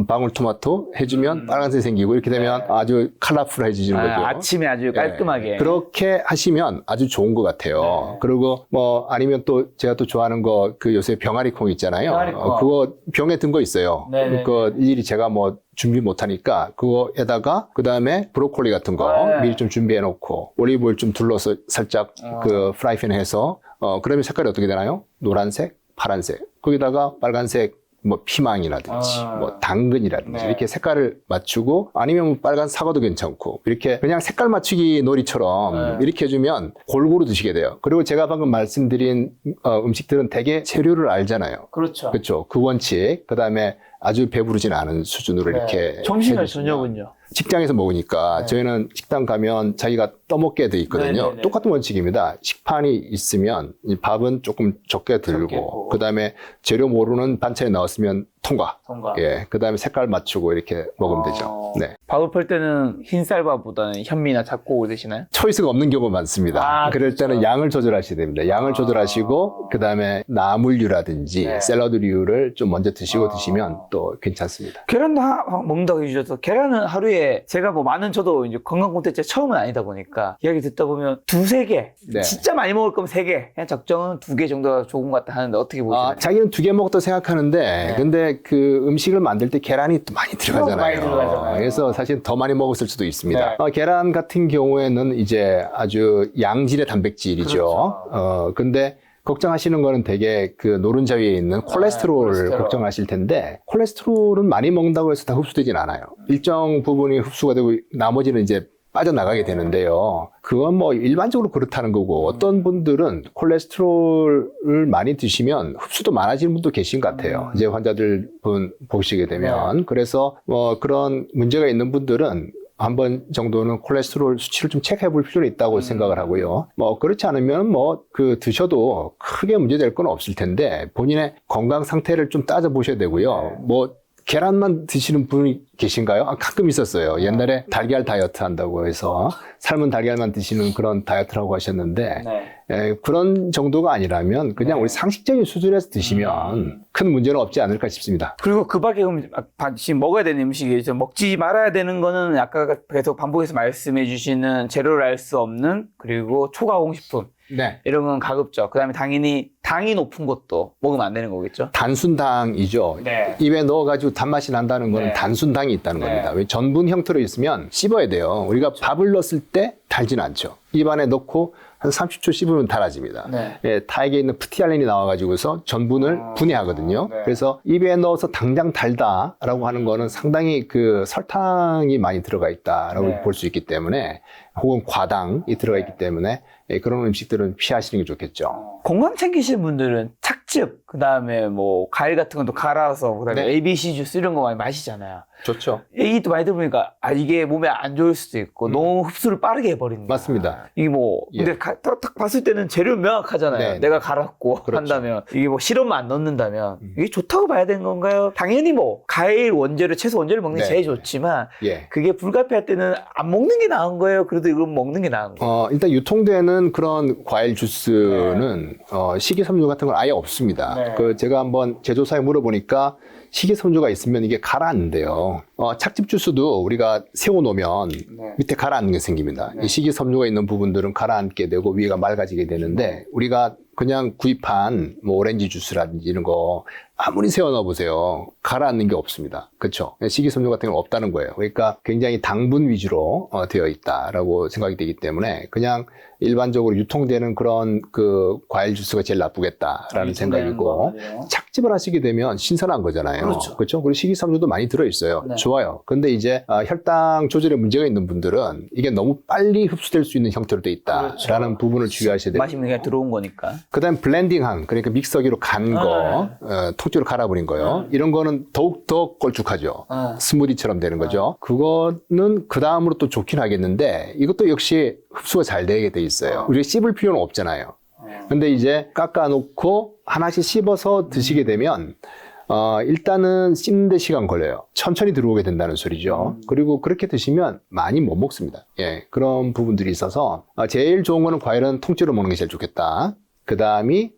방울토마토 해주면 빨간색 생기고 이렇게 되면 아주 컬러풀해지는 거죠. 아침에 아주 깔끔하게. 그렇게 하시면 아주 좋은 것 같아요. 그리고 뭐 아니면 또 제가 또 좋아하는 거 그 요새 병아리콩 있잖아요. 그거 병에 든 거 있어요. 그 일일이 제가 뭐 준비 못하니까 그거에다가 그 다음에 브로콜리 같은 거 미리 좀 준비해 놓고 올리브오일 좀 둘러서 살짝 그 프라이팬 해서 그러면 색깔이 어떻게 되나요? 노란색, 파란색, 거기다가 빨간색 뭐 피망이라든지 뭐 당근이라든지 이렇게 색깔을 맞추고, 아니면 뭐 빨간 사과도 괜찮고 이렇게 그냥 색깔 맞추기 놀이처럼 이렇게 해주면 골고루 드시게 돼요. 그리고 제가 방금 말씀드린 음식들은 대개 재료를 알잖아요. 그렇죠. 그렇죠. 그 원칙, 그 다음에 아주 배부르진 않은 수준으로 이렇게 점심과 해주시면. 저녁은요? 직장에서 먹으니까 저희는 식당 가면 자기가 떠먹게 돼 있거든요. 똑같은 원칙입니다. 식판이 있으면 이 밥은 조금 적게 들고 그 다음에 재료 모르는 반찬이 나왔으면 통과. 예, 그 다음에 색깔 맞추고 이렇게 먹으면 되죠. 네. 밥을 펼 때는 흰쌀밥보다는 현미나 잡곡을 드시나요? 초이스가 없는 경우가 많습니다. 그럴 그렇죠. 때는 양을 조절하셔야 됩니다. 양을 조절하시고 그 다음에 나물류라든지 샐러드류를 좀 먼저 드시면 또 괜찮습니다. 계란도 먹는다고 해주셔서, 계란은 하루에 제가 뭐 많은, 저도 이제 건강 콘텐츠 처음은 아니다 보니까 이야기 듣다 보면 두세 개, 진짜 많이 먹을 거면 3개, 그냥 적정은 2개 정도가 좋은 것 같다 하는데 어떻게 보시나요? 자기는 2개 먹었다고 생각하는데 근데 그 음식을 만들 때 계란이 또 많이 들어가잖아요. 많이 들어가잖아요. 그래서 사실 더 많이 먹었을 수도 있습니다. 계란 같은 경우에는 이제 아주 양질의 단백질이죠. 근데 걱정하시는 거는 되게 그 노른자 위에 있는 콜레스테롤 걱정하실 텐데, 콜레스테롤은 많이 먹는다고 해서 다 흡수되진 않아요. 일정 부분이 흡수가 되고 나머지는 이제 빠져나가게 되는데요. 그건 뭐 일반적으로 그렇다는 거고, 어떤 분들은 콜레스테롤을 많이 드시면 흡수도 많아지는 분도 계신 것 같아요. 이제 환자들 분 보시게 되면. 그래서 뭐 그런 문제가 있는 분들은 한 번 정도는 콜레스테롤 수치를 좀 체크해 볼 필요는 있다고 생각을 하고요. 뭐 그렇지 않으면 뭐 그 드셔도 크게 문제될 건 없을 텐데 본인의 건강 상태를 좀 따져 보셔야 되고요. 뭐 계란만 드시는 분이 계신가요? 가끔 있었어요. 옛날에 달걀 다이어트 한다고 해서 삶은 달걀만 드시는 그런 다이어트라고 하셨는데 그런 정도가 아니라면 그냥 우리 상식적인 수준에서 드시면 큰 문제는 없지 않을까 싶습니다. 그리고 그 밖에 지금 먹어야 되는 음식이 먹지 말아야 되는 거는 아까 계속 반복해서 말씀해 주시는 재료를 알 수 없는 그리고 초가공식품 네. 이런 건 가급적. 그다음에 당이 높은 것도 먹으면 안 되는 거겠죠? 단순당이죠. 네. 입에 넣어가지고 단맛이 난다는 거는 네. 단순당이 있다는 네. 겁니다. 왜 전분 형태로 있으면 씹어야 돼요. 우리가 밥을 넣었을 때 달진 않죠. 입 안에 넣고 한 30초 씹으면 달아집니다. 네. 예, 타액에 있는 프티알렌이 나와가지고서 전분을 분해하거든요. 네. 그래서 입에 넣어서 당장 달다라고 하는 거는 상당히 그 설탕이 많이 들어가 있다라고 네. 볼 수 있기 때문에 혹은 과당이 들어가 있기 때문에 예, 그런 음식들은 피하시는 게 좋겠죠. 건강 챙기시는 분들은 착즙, 그 다음에 뭐 과일 같은 것도 갈아서, 그 다음에 네. ABC 주스 이런 거 많이 마시잖아요. 좋죠. 얘기 또 많이 들어보니까 이게 몸에 안 좋을 수도 있고 너무 흡수를 빠르게 해버린다. 맞습니다. 이게 뭐 예. 근데 딱 봤을 때는 재료 명확하잖아요. 네. 내가 갈았고 그렇죠. 한다면 이게 뭐 실험만 안 넣는다면 이게 좋다고 봐야 되는 건가요? 당연히 뭐 과일 원재료, 채소 원재료 먹는 게 네. 제일 좋지만 예. 그게 불가피할 때는 안 먹는 게 나은 거예요? 그래도 이건 먹는 게 나은 거예요? 일단 유통되는 그런 과일 주스는 식이섬유 같은 건 아예 없습니다. 네. 그 제가 한번 제조사에 물어보니까 식이섬유가 있으면 이게 가라앉는데요. 착즙 주스도 우리가 세워놓으면 밑에 가라앉는 게 생깁니다. 이 식이섬유가 있는 부분들은 가라앉게 되고 위가 맑아지게 되는데 우리가 그냥 구입한 뭐 오렌지 주스라든지 이런 거 아무리 세워놔 보세요. 가라앉는 게 없습니다. 그렇죠? 식이섬유 같은 건 없다는 거예요. 그러니까 굉장히 당분 위주로 되어 있다라고 생각이 되기 때문에 그냥 일반적으로 유통되는 그런 그 과일 주스가 제일 나쁘겠다라는 생각이고 착즙을 하시게 되면 신선한 거잖아요. 그렇죠. 그렇죠? 그리고 식이섬유도 많이 들어 있어요. 네. 좋아요. 근데 이제 혈당 조절에 문제가 있는 분들은 이게 너무 빨리 흡수될 수 있는 형태로 돼 있다라는 그렇죠. 부분을 주의하셔야 됩니다. 마시면 그냥 들어온 거니까. 그다음 블렌딩한 그러니까 믹서기로 간 거, 통째로 갈아버린 거요. 이런 거는 더욱 더 걸쭉하죠. 스무디처럼 되는 거죠. 그거는 그 다음으로 또 좋긴 하겠는데 이것도 역시 흡수가 잘 되게 돼 있어요. 우리가 씹을 필요는 없잖아요. 근데 이제 깎아놓고 하나씩 씹어서 드시게 되면 일단은 씹는데 시간 걸려요. 천천히 들어오게 된다는 소리죠. 그리고 그렇게 드시면 많이 못 먹습니다. 예, 그런 부분들이 있어서 제일 좋은 거는 과일은 통째로 먹는 게 제일 좋겠다. 그 다음이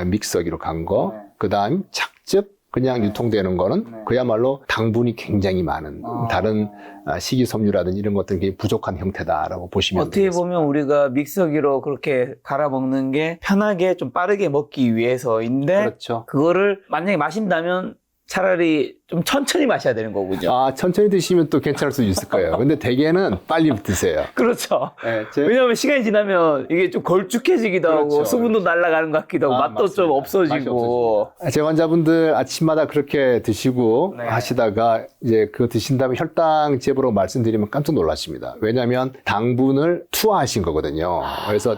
믹서기로 간 거, 그 다음 착즙, 그냥 유통되는 거는 그야말로 당분이 굉장히 많은 다른 식이섬유라든지 이런 것들은 굉장히 부족한 형태다라고 보시면 어떻게 되겠습니다. 보면 우리가 믹서기로 그렇게 갈아 먹는 게 편하게 좀 빠르게 먹기 위해서인데 그렇죠. 그거를 만약에 마신다면 차라리 좀 천천히 마셔야 되는 거군요. 천천히 드시면 또 괜찮을 수 있을 거예요. 근데 대개는 빨리 드세요. 그렇죠. 네, 왜냐하면 시간이 지나면 이게 좀 걸쭉해지기도 하고 그렇죠. 수분도 날아가는 것 같기도 하고 맛도 맞습니다. 좀 맛이 없어지고. 제 환자분들 아침마다 그렇게 드시고 네. 하시다가 이제 그거 드신 다음에 혈당 재보러 말씀드리면 깜짝 놀라십니다. 왜냐하면 당분을 투하하신 거거든요. 그래서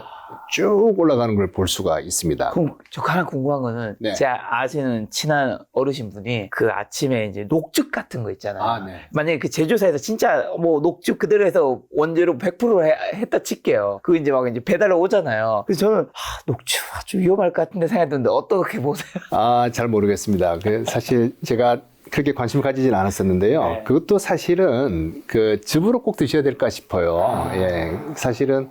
쭉 올라가는 걸 볼 수가 있습니다. 그럼 저 하나 궁금한 거는 네. 제가 아시는 친한 어르신분이 그 아침에 이제 녹즙 같은 거 있잖아요. 네. 만약에 그 제조사에서 진짜 뭐 녹즙 그대로 해서 원재료 100% 했다 칠게요. 그거 이제 막 이제 배달로 오잖아요. 그래서 저는 녹즙 아주 위험할 것 같은데 생각했는데 어떻게 보세요? 잘 모르겠습니다. 사실 제가 그렇게 관심을 가지진 않았었는데요. 네. 그것도 사실은 그 즙으로 꼭 드셔야 될까 싶어요. 예, 사실은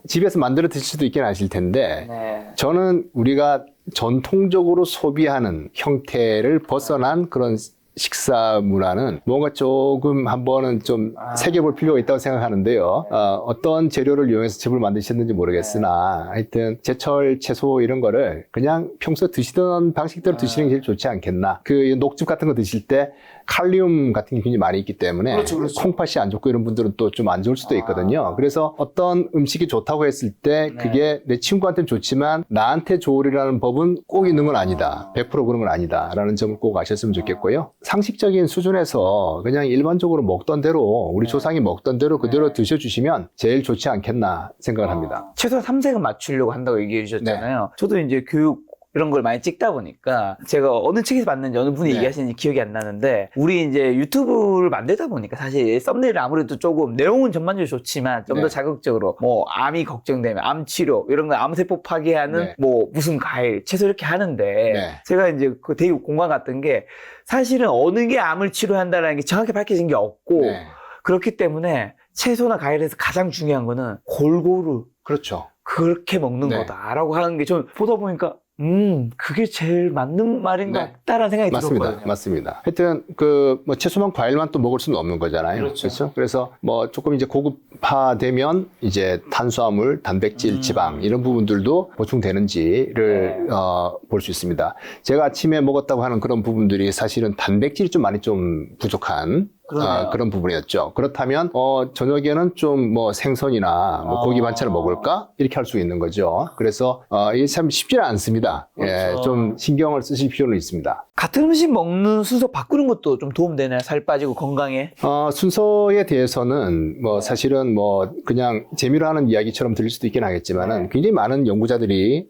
집에서 만들어 드실 수도 있긴 하실 텐데 저는 우리가 전통적으로 소비하는 형태를 벗어난 그런 식사 문화는 뭔가 조금 한번은 좀 새겨볼 필요가 있다고 생각하는데요. 어떤 재료를 이용해서 즙을 만드셨는지 모르겠으나 하여튼 제철 채소 이런 거를 그냥 평소 드시던 방식대로 드시는 게 제일 좋지 않겠나. 그 녹즙 같은 거 드실 때 칼륨 같은 게 굉장히 많이 있기 때문에 그렇죠. 콩팥이 안 좋고 이런 분들은 또 좀 안 좋을 수도 있거든요. 그래서 어떤 음식이 좋다고 했을 때 그게 내 친구한테는 좋지만 나한테 좋으리라는 법은 꼭 있는 건 아니다. 100% 그런 건 아니다. 라는 점을 꼭 아셨으면 좋겠고요. 상식적인 수준에서 그냥 일반적으로 먹던 대로 우리 조상이 먹던 대로 그대로 드셔주시면 제일 좋지 않겠나 생각을 합니다. 최소한 3색은 맞추려고 한다고 얘기해 주셨잖아요. 저도 이제 교육 이런 걸 많이 찍다 보니까 제가 어느 책에서 봤는지 어느 분이 네. 얘기하시는지 기억이 안 나는데 우리 이제 유튜브를 만들다 보니까 사실 썸네일은 아무래도 조금 내용은 전반적으로 좋지만 좀 더 네. 자극적으로 뭐 암이 걱정되면 암 치료 이런 거 암세포 파괴하는 네. 뭐 무슨 과일 채소 이렇게 하는데 네. 제가 이제 그 되게 공감 갔던 게 사실은 어느 게 암을 치료한다라는 게 정확히 밝혀진 게 없고 네. 그렇기 때문에 채소나 과일에서 가장 중요한 거는 골고루 그렇죠. 그렇게 먹는 네. 거다라고 하는 게 좀 보다 보니까 그게 제일 맞는 말인 것 네. 같다라는 생각이 맞습니다. 들었거든요. 맞습니다. 하여튼 뭐 채소만 과일만 또 먹을 수는 없는 거잖아요. 그렇죠. 그래서 뭐 조금 이제 고급화되면 이제 탄수화물, 단백질, 지방 이런 부분들도 보충되는지를 네. 볼 수 있습니다. 제가 아침에 먹었다고 하는 그런 부분들이 사실은 단백질이 좀 많이 좀 부족한 그러네요. 그런 부분이었죠. 그렇다면 저녁에는 좀 뭐 생선이나 뭐 고기 반찬을 먹을까 이렇게 할 수 있는 거죠. 그래서 이게 참 쉽지는 않습니다. 예, 그렇죠. 좀 신경을 쓰실 필요는 있습니다. 같은 음식 먹는 순서 바꾸는 것도 좀 도움되나요? 살 빠지고 건강에? 순서에 대해서는 뭐 사실은 뭐 그냥 재미로 하는 이야기처럼 들릴 수도 있긴 하겠지만은 굉장히 많은 연구자들이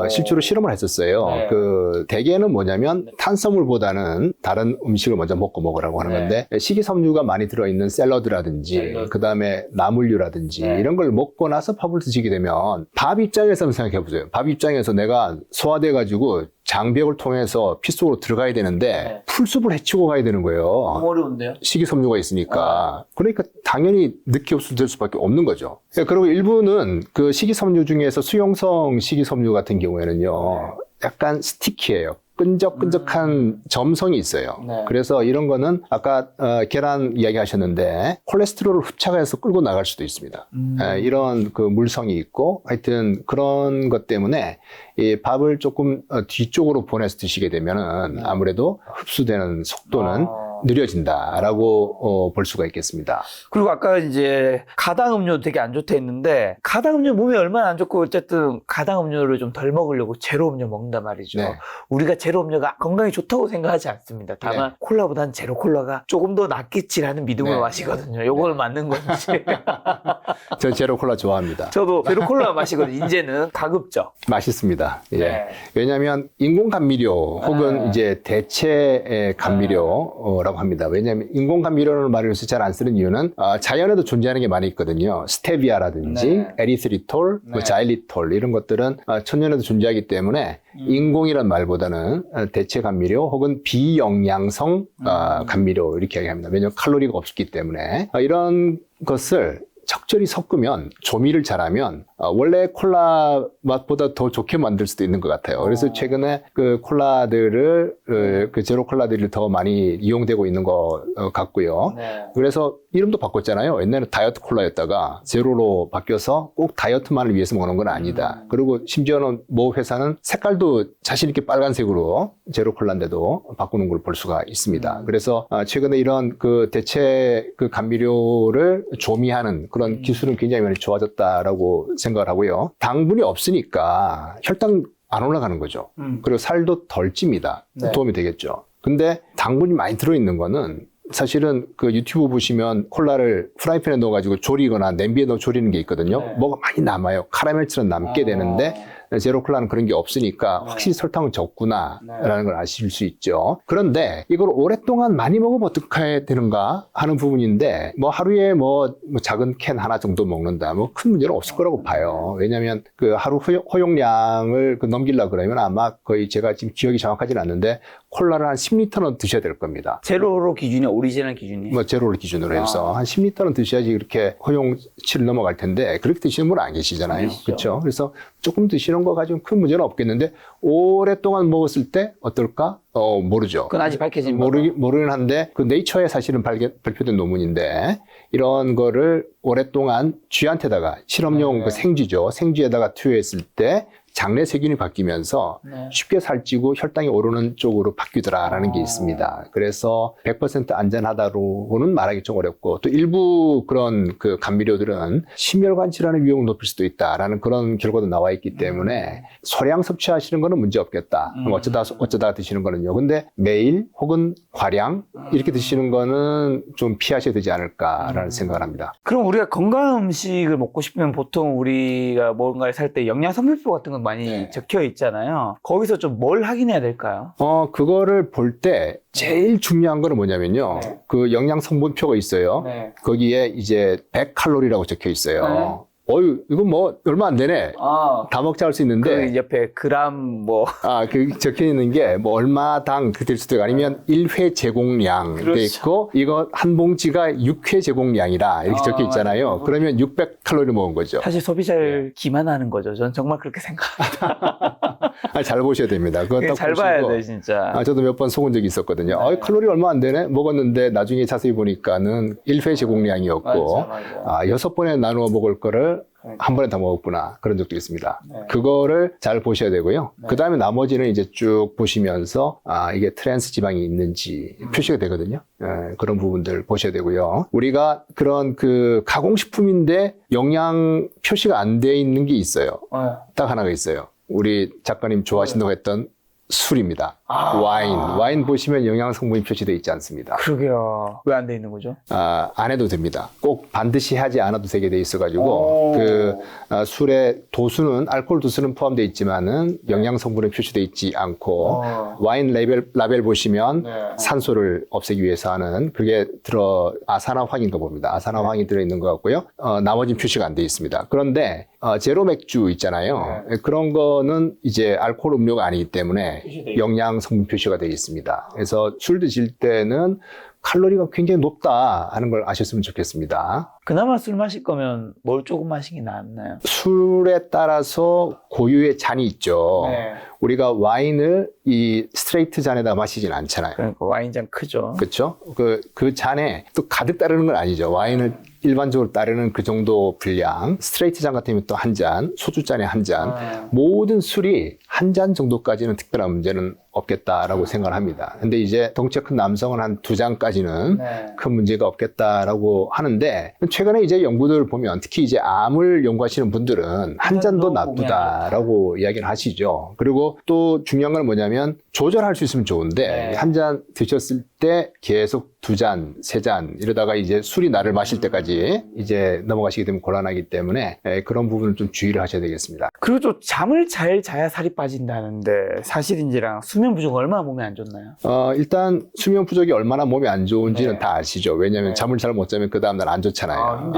실제로 실험을 했었어요. 네. 그 대개는 뭐냐면 탄수화물보다는 다른 음식을 먼저 먹으라고 하는 건데 식이섬유가 많이 들어있는 샐러드라든지 그다음에 나물류라든지 이런 걸 먹고 나서 밥을 드시게 되면 밥 입장에서 한번 생각해 보세요. 밥 입장에서 내가 소화돼 가지고 장벽을 통해서 피 속으로 들어가야 되는데 풀숲을 헤치고 가야 되는 거예요. 어려운데요? 식이섬유가 있으니까. 그러니까 당연히 늦게 흡수될 수밖에 없는 거죠. 그리고 일부는 그 식이섬유 중에서 수용성 식이섬유 같은 경우에는요, 약간 스티키해요. 끈적끈적한 점성이 있어요. 네. 그래서 이런 거는 아까 계란 이야기 하셨는데 콜레스테롤을 흡착해서 끌고 나갈 수도 있습니다. 이런 그 물성이 있고 하여튼 그런 것 때문에 이 밥을 조금 뒤쪽으로 보내서 드시게 되면은 아무래도 흡수되는 속도는 느려진다라고 볼 수가 있겠습니다. 그리고 아까 이제 가당 음료 되게 안 좋다 했는데 가당 음료 몸에 얼마나 안 좋고 어쨌든 가당 음료를 좀 덜 먹으려고 제로 음료 먹는단 말이죠. 네. 우리가 제로 음료가 건강에 좋다고 생각하지 않습니다. 다만 콜라보다는 제로 콜라가 조금 더 낫겠지라는 믿음으로 네. 마시거든요. 요거는 맞는 건지. 저 제로 콜라 좋아합니다. 저도 제로 콜라 마시거든요. 이제는 가급적. 맛있습니다. 예. 네. 왜냐하면 인공 감미료 혹은 이제 대체 감미료라고 합니다. 왜냐하면 인공 감미료를 말해서 잘 안 쓰는 이유는 자연에도 존재하는 게 많이 있거든요. 스테비아라든지 에리스리톨, 뭐 자일리톨 이런 것들은 천연에도 존재하기 때문에 인공이란 말보다는 대체 감미료 혹은 비영양성 감미료 이렇게 얘기합니다. 왜냐하면 칼로리가 없기 때문에 이런 것을 적절히 섞으면 조미를 잘하면 원래 콜라 맛보다 더 좋게 만들 수도 있는 것 같아요. 그래서 최근에 그 콜라들을 그 제로 콜라들이 더 많이 이용되고 있는 것 같고요. 네. 그래서 이름도 바꿨잖아요. 옛날에 다이어트 콜라였다가 제로로 바뀌어서 꼭 다이어트만을 위해서 먹는 건 아니다. 그리고 심지어는 모 회사는 색깔도 자신 있게 빨간색으로 제로 콜라인데도 바꾸는 걸 볼 수가 있습니다. 그래서 최근에 이런 그 대체 그 감미료를 조미하는 그런 기술은 굉장히 많이 좋아졌다라고 생각을 하고요. 당분이 없으니까 혈당 안 올라가는 거죠. 그리고 살도 덜 찝니다. 네. 도움이 되겠죠. 근데 당분이 많이 들어있는 거는 사실은 그 유튜브 보시면 콜라를 프라이팬에 넣어가지고 조리거나 냄비에 넣어 조리는 게 있거든요. 뭐가 많이 남아요. 카라멜처럼 남게 되는데 제로 콜라는 그런 게 없으니까 확실히 설탕은 적구나라는 걸 아실 수 있죠. 그런데 이걸 오랫동안 많이 먹으면 어떻게 되는가 하는 부분인데 뭐 하루에 뭐 작은 캔 하나 정도 먹는다. 뭐 큰 문제는 없을 거라고 봐요. 왜냐하면 그 하루 허용량을 넘기려고 그러면 아마 거의 제가 지금 기억이 정확하지는 않는데 콜라를 한 10리터는 드셔야 될 겁니다. 제로로 기준이 오리지널 기준이. 뭐 제로를 기준으로 해서 한 10리터는 드셔야지 그렇게 허용치를 넘어갈 텐데 그렇게 드시는 분은 안 계시잖아요. 그렇죠? 그래서 조금 드시는 거 가지고 큰 문제는 없겠는데 오랫동안 먹었을 때 어떨까? 모르죠. 그건 아직 밝혀진 모르긴 한데 그 네이처에 사실은 발표된 논문인데 이런 거를 오랫동안 쥐한테다가 실험용 그 생쥐죠. 생쥐에다가 투여했을 때 장내 세균이 바뀌면서 쉽게 살찌고 혈당이 오르는 쪽으로 바뀌더라라는 게 있습니다. 그래서 100% 안전하다고는 말하기 좀 어렵고 또 일부 그런 그 감미료들은 심혈관 질환의 위험을 높일 수도 있다라는 그런 결과도 나와 있기 때문에 소량 섭취하시는 거는 문제 없겠다. 어쩌다 드시는 거는요. 근데 매일 혹은 과량 이렇게 드시는 거는 좀 피하셔야 되지 않을까라는 생각을 합니다. 그럼 우리가 건강한 음식을 먹고 싶으면 보통 우리가 뭔가를 살 때 영양성분표 같은 건 많이 적혀 있잖아요. 거기서 좀 뭘 확인해야 될까요? 그거를 볼 때 제일 중요한 거는 뭐냐면요. 네. 그 영양 성분표가 있어요. 네. 거기에 이제 100칼로리라고 적혀 있어요. 어유, 이거 뭐 얼마 안 되네. 다 먹자 할 수 있는데. 그 옆에 그람 뭐. 그 적혀 있는 게 뭐 얼마당 그 될 수도 있고 아니면 1회 제공량 돼 그렇죠. 있고 이거 한 봉지가 6회 제공량이다. 이렇게 적혀 있잖아요. 맞아요. 그러면 600칼로리 먹은 거죠. 사실 소비자를 기만하는 거죠. 전 정말 그렇게 생각합니다. 잘 보셔야 됩니다. 그거 딱 잘 보시고. 봐야 돼, 진짜. 저도 몇 번 속은 적이 있었거든요. 칼로리 얼마 안 되네? 먹었는데 나중에 자세히 보니까는 1회 제공량이었고, 맞아. 6번에 나누어 먹을 거를 한 번에 다 먹었구나. 그런 적도 있습니다. 네. 그거를 잘 보셔야 되고요. 네. 그 다음에 나머지는 이제 쭉 보시면서, 이게 트랜스 지방이 있는지 표시가 되거든요. 그런 부분들 보셔야 되고요. 우리가 그런 그 가공식품인데 영양 표시가 안 돼 있는 게 있어요. 딱 하나가 있어요. 우리 작가님 좋아하신다고 했던 술입니다. 와인 보시면 영양 성분이 표시되어 있지 않습니다. 그러게요. 왜 안 돼 있는 거죠? 안 해도 됩니다. 꼭 반드시 하지 않아도 되게 돼 있어가지고 술의 도수는 알코올 도수는 포함되어 있지만은 영양 성분이 표시되어 있지 않고 와인 라벨 보시면 산소를 없애기 위해서 하는 그게 아산화황인가 봅니다. 아산화황이 들어있는 것 같고요. 나머지는 표시가 안 돼 있습니다. 그런데 제로 맥주 있잖아요. 그런 거는 이제 알코올 음료가 아니기 때문에 영양 성분 표시가 되어 있습니다. 그래서 술 드실 때는 칼로리가 굉장히 높다 하는 걸 아셨으면 좋겠습니다. 그나마 술 마실 거면 뭘 조금 마시는 게 낫나요? 술에 따라서 고유의 잔이 있죠. 우리가 와인을 이 스트레이트 잔에다 마시진 않잖아요. 그러니까 와인잔 크죠. 그렇죠? 그 잔에 또 가득 따르는 건 아니죠. 와인을 일반적으로 따르는 그 정도 분량, 스트레이트 잔 같으면 또 한 잔, 소주잔에 한 잔, 모든 술이 한 잔 정도까지는 특별한 문제는 없겠다라고 생각을 합니다. 근데 이제 덩치가 큰 남성은 한 2잔까지는 큰 문제가 없겠다라고 하는데 최근에 이제 연구들을 보면 특히 이제 암을 연구하시는 분들은 한 잔도 나쁘다라고 이야기를 하시죠. 그리고 또 중요한 건 뭐냐면 조절할 수 있으면 좋은데 한 잔 드셨을 때 계속 2잔, 3잔 이러다가 이제 술이 나를 마실 때까지 이제 넘어가시게 되면 곤란하기 때문에 그런 부분을 좀 주의를 하셔야 되겠습니다. 그리고 또 잠을 잘 자야 살이 빠진다는데 사실인지랑 수면 부족 얼마나 몸에 안 좋나요? 일단 수면 부족이 얼마나 몸에 안 좋은지는 다 아시죠. 왜냐하면 잠을 잘 못 자면 그 다음날 안 좋잖아요.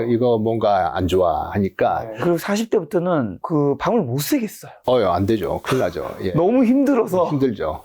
이거 뭔가 안 좋아 하니까. 그리고 40대부터는 그 밤을 못 새겠어요. 안 되죠. 큰일 나죠. 너무 힘들어서. 힘들죠.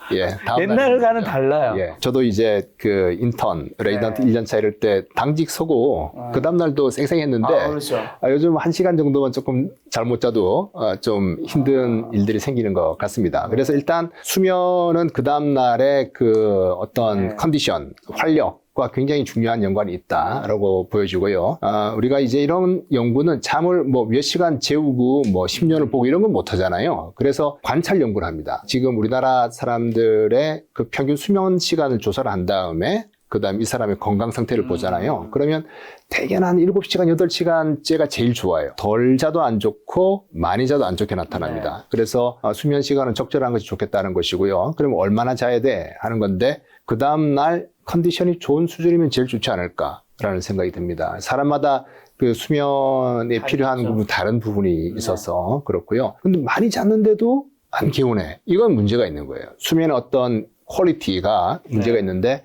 옛날과는 달라요. 저도 이제 그 인턴, 레이던트 1년 차 이럴 때 당직 서고 그 다음날도 쌩쌩했는데 그렇죠. 요즘 1시간 정도만 조금 잘 못 자도 좀 힘든 일들이 생기는 것 같습니다. 그래서 일단 수면은 그 다음날의 그 어떤 컨디션, 활력과 굉장히 중요한 연관이 있다라고 보여지고요. 우리가 이제 이런 연구는 잠을 뭐 몇 시간 재우고 뭐 10년을 보고 이런 건 못 하잖아요. 그래서 관찰 연구를 합니다. 지금 우리나라 사람들의 그 평균 수면 시간을 조사를 한 다음에 그 다음 이 사람의 건강 상태를 보잖아요. 그러면 대개는 한 7시간, 8시간째가 제일 좋아요. 덜 자도 안 좋고 많이 자도 안 좋게 나타납니다. 그래서 수면 시간은 적절한 것이 좋겠다는 것이고요. 그러면 얼마나 자야 돼 하는 건데 그 다음날 컨디션이 좋은 수준이면 제일 좋지 않을까라는 생각이 듭니다. 사람마다 그 수면에 필요한 부분, 다른 부분이 있어서 그렇고요. 근데 많이 잤는데도 안 개운해. 이건 문제가 있는 거예요. 수면의 어떤 퀄리티가 문제가 있는데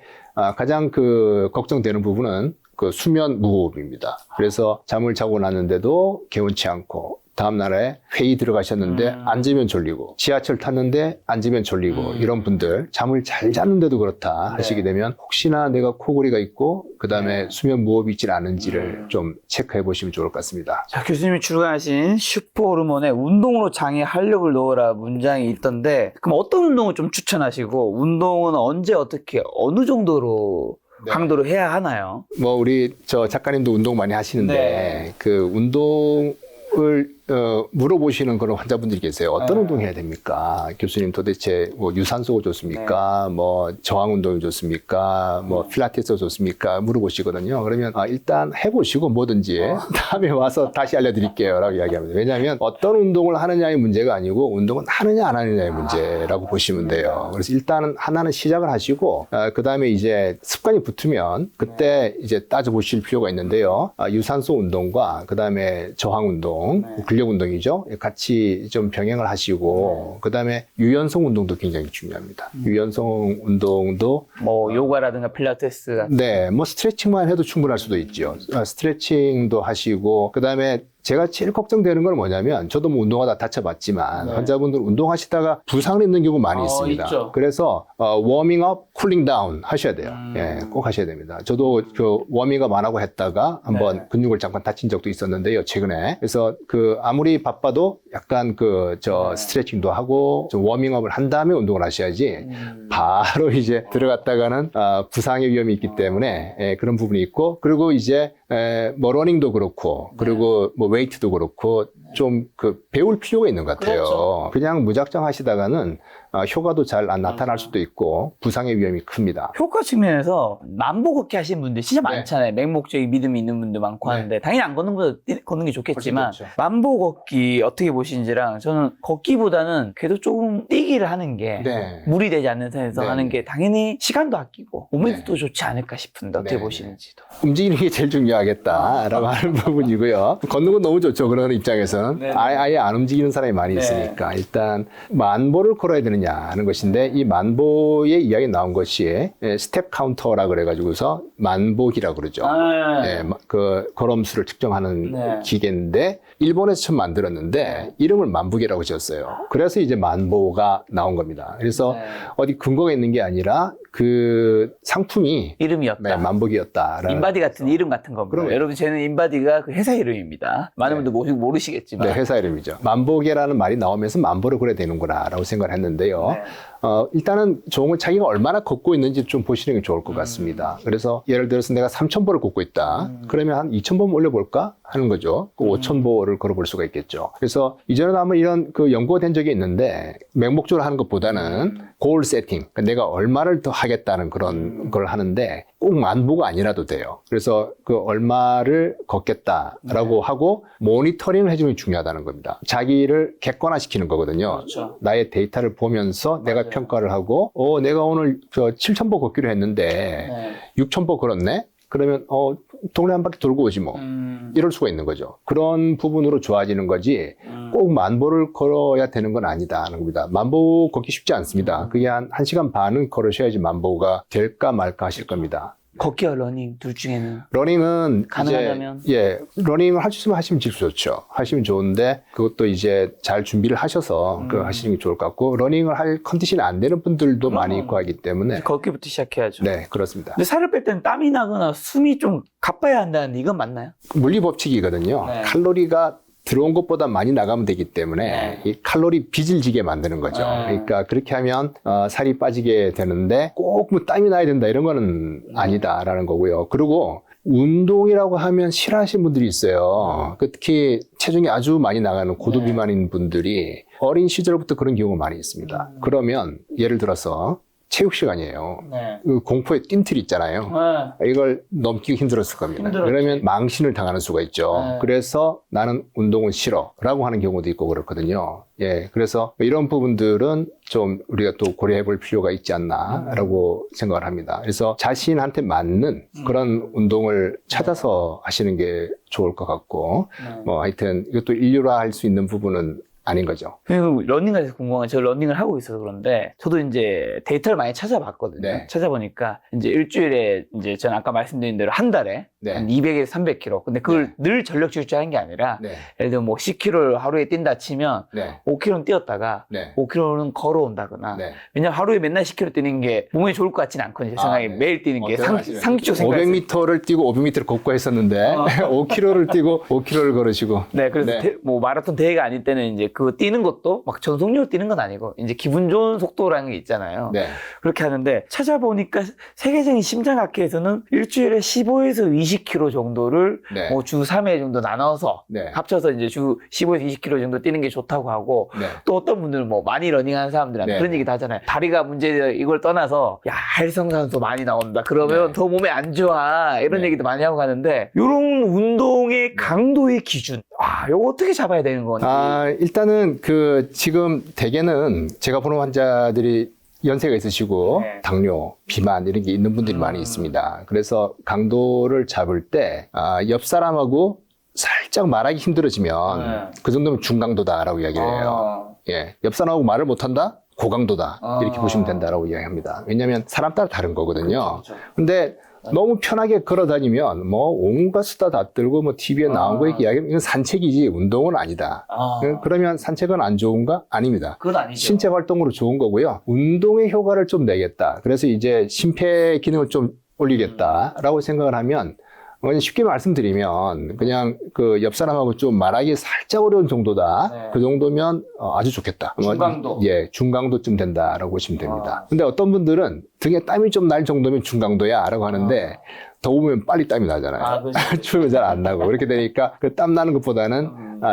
가장 그 걱정되는 부분은 그 수면 무호흡입니다. 그래서 잠을 자고 났는데도 개운치 않고 다음날에 회의 들어가셨는데 앉으면 졸리고 지하철 탔는데 앉으면 졸리고 이런 분들 잠을 잘 잤는데도 그렇다 하시게 되면 혹시나 내가 코골이가 있고 그 다음에 수면 무호흡이 있지 않은지를 좀 체크해 보시면 좋을 것 같습니다. 자, 교수님이 출간하신 슈퍼호르몬에 운동으로 장에 활력을 넣어라 문장이 있던데 그럼 어떤 운동을 좀 추천하시고 운동은 언제 어떻게 어느 정도로 강도로 해야 하나요? 뭐 우리 저 작가님도 운동 많이 하시는데 그 운동을 물어보시는 그런 환자분들이 계세요. 어떤 운동 해야 됩니까? 교수님 도대체 뭐 유산소가 좋습니까? 뭐 저항 운동이 좋습니까? 뭐 필라테스가 좋습니까? 물어보시거든요. 그러면 일단 해보시고 뭐든지 다음에 와서 다시 알려드릴게요 라고 이야기합니다. 왜냐하면 어떤 운동을 하느냐의 문제가 아니고 운동은 하느냐 안 하느냐의 문제라고 보시면 돼요. 그래서 일단은 하나는 시작을 하시고 그 다음에 이제 습관이 붙으면 그때 이제 따져보실 필요가 있는데요. 유산소 운동과 그 다음에 저항 운동, 근력 근력 운동이죠. 같이 좀 병행을 하시고 그다음에 유연성 운동도 굉장히 중요합니다. 유연성 운동도 뭐 요가라든가 필라테스 같은. 네, 뭐 스트레칭만 해도 충분할 수도 있죠. 스트레칭도 하시고 그다음에 제가 제일 걱정되는 건 뭐냐면 저도 뭐 운동하다 다쳐봤지만 환자분들 운동하시다가 부상을 입는 경우 많이 있습니다. 있죠. 그래서 워밍업, 쿨링 다운 하셔야 돼요. 예, 꼭 하셔야 됩니다. 저도 그 워밍업 안 하고 했다가 한번 근육을 잠깐 다친 적도 있었는데요, 최근에. 그래서 그 아무리 바빠도 약간 그 스트레칭도 하고 좀 워밍업을 한 다음에 운동을 하셔야지 바로 이제 들어갔다가는 부상의 위험이 있기 때문에 예, 그런 부분이 있고 그리고 이제 뭐 러닝도 그렇고 그리고 뭐 웨이트도 그렇고 좀 그 배울 필요가 있는 것 같아요. 그렇죠. 그냥 무작정 하시다가는 효과도 잘 안 나타날 수도 있고 부상의 위험이 큽니다. 효과 측면에서 만보 걷기 하시는 분들 진짜 많잖아요. 맹목적인 믿음이 있는 분들 많고 하는데 당연히 안 걷는 것보다 걷는 게 좋겠지만 훨씬 좋죠. 만보 걷기 어떻게 보시는지랑 저는 걷기보다는 그래도 조금 뛰기를 하는 게 네. 무리 되지 않는 선에서 네. 하는 게 당연히 시간도 아끼고 몸에도 네. 또 좋지 않을까 싶은데 어떻게 네. 보시는지도. 움직이는 게 제일 중요하겠다라고 하는 부분이고요. 걷는 건 너무 좋죠. 그런 입장에서는. 네. 아예 안 움직이는 사람이 많이 네. 있으니까. 일단 만보를 걸어야 되느냐 하는 것인데 이 만보의 이야기 나온 것이 스텝 카운터라 그래가지고서 만보기라고 그러죠. 예, 그 걸음수를 측정하는 네. 기계인데 일본에서 처음 만들었는데 이름을 만보기라고 지었어요. 그래서 이제 만보가 나온 겁니다. 그래서 네. 어디 근거가 있는 게 아니라 그 상품이 이름이었다. 네, 만보기였다. 인바디 같은 이름 같은 겁니다. 그럼요. 여러분 저는 인바디가 그 회사 이름입니다. 많은 네. 분들 모르시겠지만. 네, 회사 이름이죠. 만보계라는 말이 나오면서 만보를 그려야 되는구나라고 생각을 했는데요. 네. 일단은 좋은 건 자기가 얼마나 걷고 있는지 좀 보시는 게 좋을 것 같습니다. 그래서 예를 들어서 내가 3,000보를 걷고 있다. 그러면 한 2,000보 올려볼까 하는 거죠. 그 5,000보를 걸어볼 수가 있겠죠. 그래서 이전에도 한번 이런 그 연구가 된 적이 있는데 맹목적으로 하는 것보다는 고을 세팅, 그러니까 내가 얼마를 더 하겠다는 그런 걸 하는데 꼭 만보가 아니라도 돼요. 그래서 그 얼마를 걷겠다라고 하고 모니터링을 해주는 게 중요하다는 겁니다. 자기를 객관화시키는 거거든요. 그렇죠. 나의 데이터를 보면서 내가 평가를 하고 내가 오늘 7,000보 걷기로 했는데 6,000보 걸었네? 그러면 동네 한 바퀴 돌고 오지 뭐. 이럴 수가 있는 거죠. 그런 부분으로 좋아지는 거지 꼭 만보를 걸어야 되는 건 아니다는 겁니다. 만보 걷기 쉽지 않습니다. 그게 한 1시간 반은 걸으셔야지 만보가 될까 말까 하실 겁니다. 걷기와 러닝 둘 중에는 러닝은 가능하다면? 이제 러닝을 할 수 있으면 하시면 제일 좋죠. 하시면 좋은데 그것도 이제 잘 준비를 하셔서 그 하시는 게 좋을 것 같고 러닝을 할 컨디션이 안 되는 분들도 많이 있고 하기 때문에 걷기부터 시작해야죠. 네, 그렇습니다. 근데 살을 뺄 때는 땀이 나거나 숨이 좀 가빠야 한다는데 이건 맞나요? 물리 법칙이거든요. 네. 칼로리가 들어온 것보다 많이 나가면 되기 때문에 이 칼로리 빚을 지게 만드는 거죠. 그러니까 그렇게 하면 살이 빠지게 되는데 꼭 뭐 땀이 나야 된다 이런 거는 아니다라는 거고요. 그리고 운동이라고 하면 싫어하시는 분들이 있어요. 특히 체중이 아주 많이 나가는 고도 비만인 분들이 어린 시절부터 그런 경우가 많이 있습니다. 그러면 예를 들어서 체육 시간이에요. 그 공포의 뜀틀 있잖아요. 이걸 넘기기 힘들었을 겁니다. 힘들었지. 그러면 망신을 당하는 수가 있죠. 그래서 나는 운동은 싫어 라고 하는 경우도 있고 그렇거든요. 예, 그래서 이런 부분들은 좀 우리가 또 고려해 볼 필요가 있지 않나 라고 생각을 합니다. 그래서 자신한테 맞는 그런 운동을 찾아서 하시는 게 좋을 것 같고 뭐 하여튼 이것도 인류화할 수 있는 부분은 아닌 거죠. 그리고 러닝에 대해서 궁금한 건 제가 러닝을 하고 있어서 그런데 저도 이제 데이터를 많이 찾아봤거든요. 네. 찾아보니까 이제 일주일에 이제 저는 아까 말씀드린 대로 한 달에 네. 한 200에서 300km. 근데 그걸 늘 전력 질주하는 게 아니라 네. 예를 들면 뭐 10km를 하루에 뛴다 치면 네. 5km는 뛰었다가 네. 5km는 걸어온다거나 네. 왜냐면 하루에 맨날 10km 뛰는 게 몸에 좋을 것 같지는 않거든요. 제 생각에 네. 매일 뛰는 게 어때요? 아시나요? 상식적 생각이 500m를 뛰고 500m를 걷고 했었는데 5km를 뛰고 5km를 걸으시고 네, 그래서 네. 뭐 마라톤 대회가 아닐 때는 이제 그 뛰는 것도 막 전속력으로 뛰는 건 아니고 이제 기분 좋은 속도라는 게 있잖아요. 네. 그렇게 하는데 찾아보니까 세계적인 심장학회에서는 일주일에 15에서 20km 정도를 네. 뭐 주 3회 정도 나눠서 네. 합쳐서 이제 주 15에서 20km 정도 뛰는 게 좋다고 하고 네. 또 어떤 분들은 뭐 많이 러닝하는 사람들한테 네. 그런 얘기도 하잖아요. 다리가 문제 이걸 떠나서 야 활성산소 많이 나온다. 그러면 네. 더 몸에 안 좋아. 이런 네. 얘기도 많이 하고 가는데 이런 운동의 강도의 기준 이거 어떻게 잡아야 되는 건지. 일단은 그 지금 대개는 제가 보는 환자들이 연세가 있으시고 네. 당뇨, 비만 이런 게 있는 분들이 많이 있습니다. 그래서 강도를 잡을 때 옆 사람하고 살짝 말하기 힘들어지면 그 정도면 중강도다라고 이야기를 해요. 예, 옆 사람하고 말을 못한다? 고강도다. 이렇게 보시면 된다라고 이야기합니다. 왜냐하면 사람 따라 다른 거거든요. 근데 너무 편하게 걸어 다니면 뭐 온갖 수다 다 떨고 뭐 TV에 나온 거 이렇게 이야기하면 이건 산책이지 운동은 아니다. 그러면 산책은 안 좋은가? 아닙니다. 그건 아니죠. 신체 활동으로 좋은 거고요. 운동의 효과를 좀 내겠다. 그래서 이제 심폐 기능을 좀 올리겠다라고 생각을 하면 쉽게 말씀드리면 그냥 그 옆 사람하고 좀 말하기 살짝 어려운 정도다. 네. 그 정도면 아주 좋겠다. 중강도. 예, 중강도쯤 된다라고 보시면 됩니다. 근데 어떤 분들은 등에 땀이 좀 날 정도면 중강도야라고 하는데 더우면 빨리 땀이 나잖아요. 추우면 잘 안 나고 그렇게 되니까 그 땀 나는 것보다는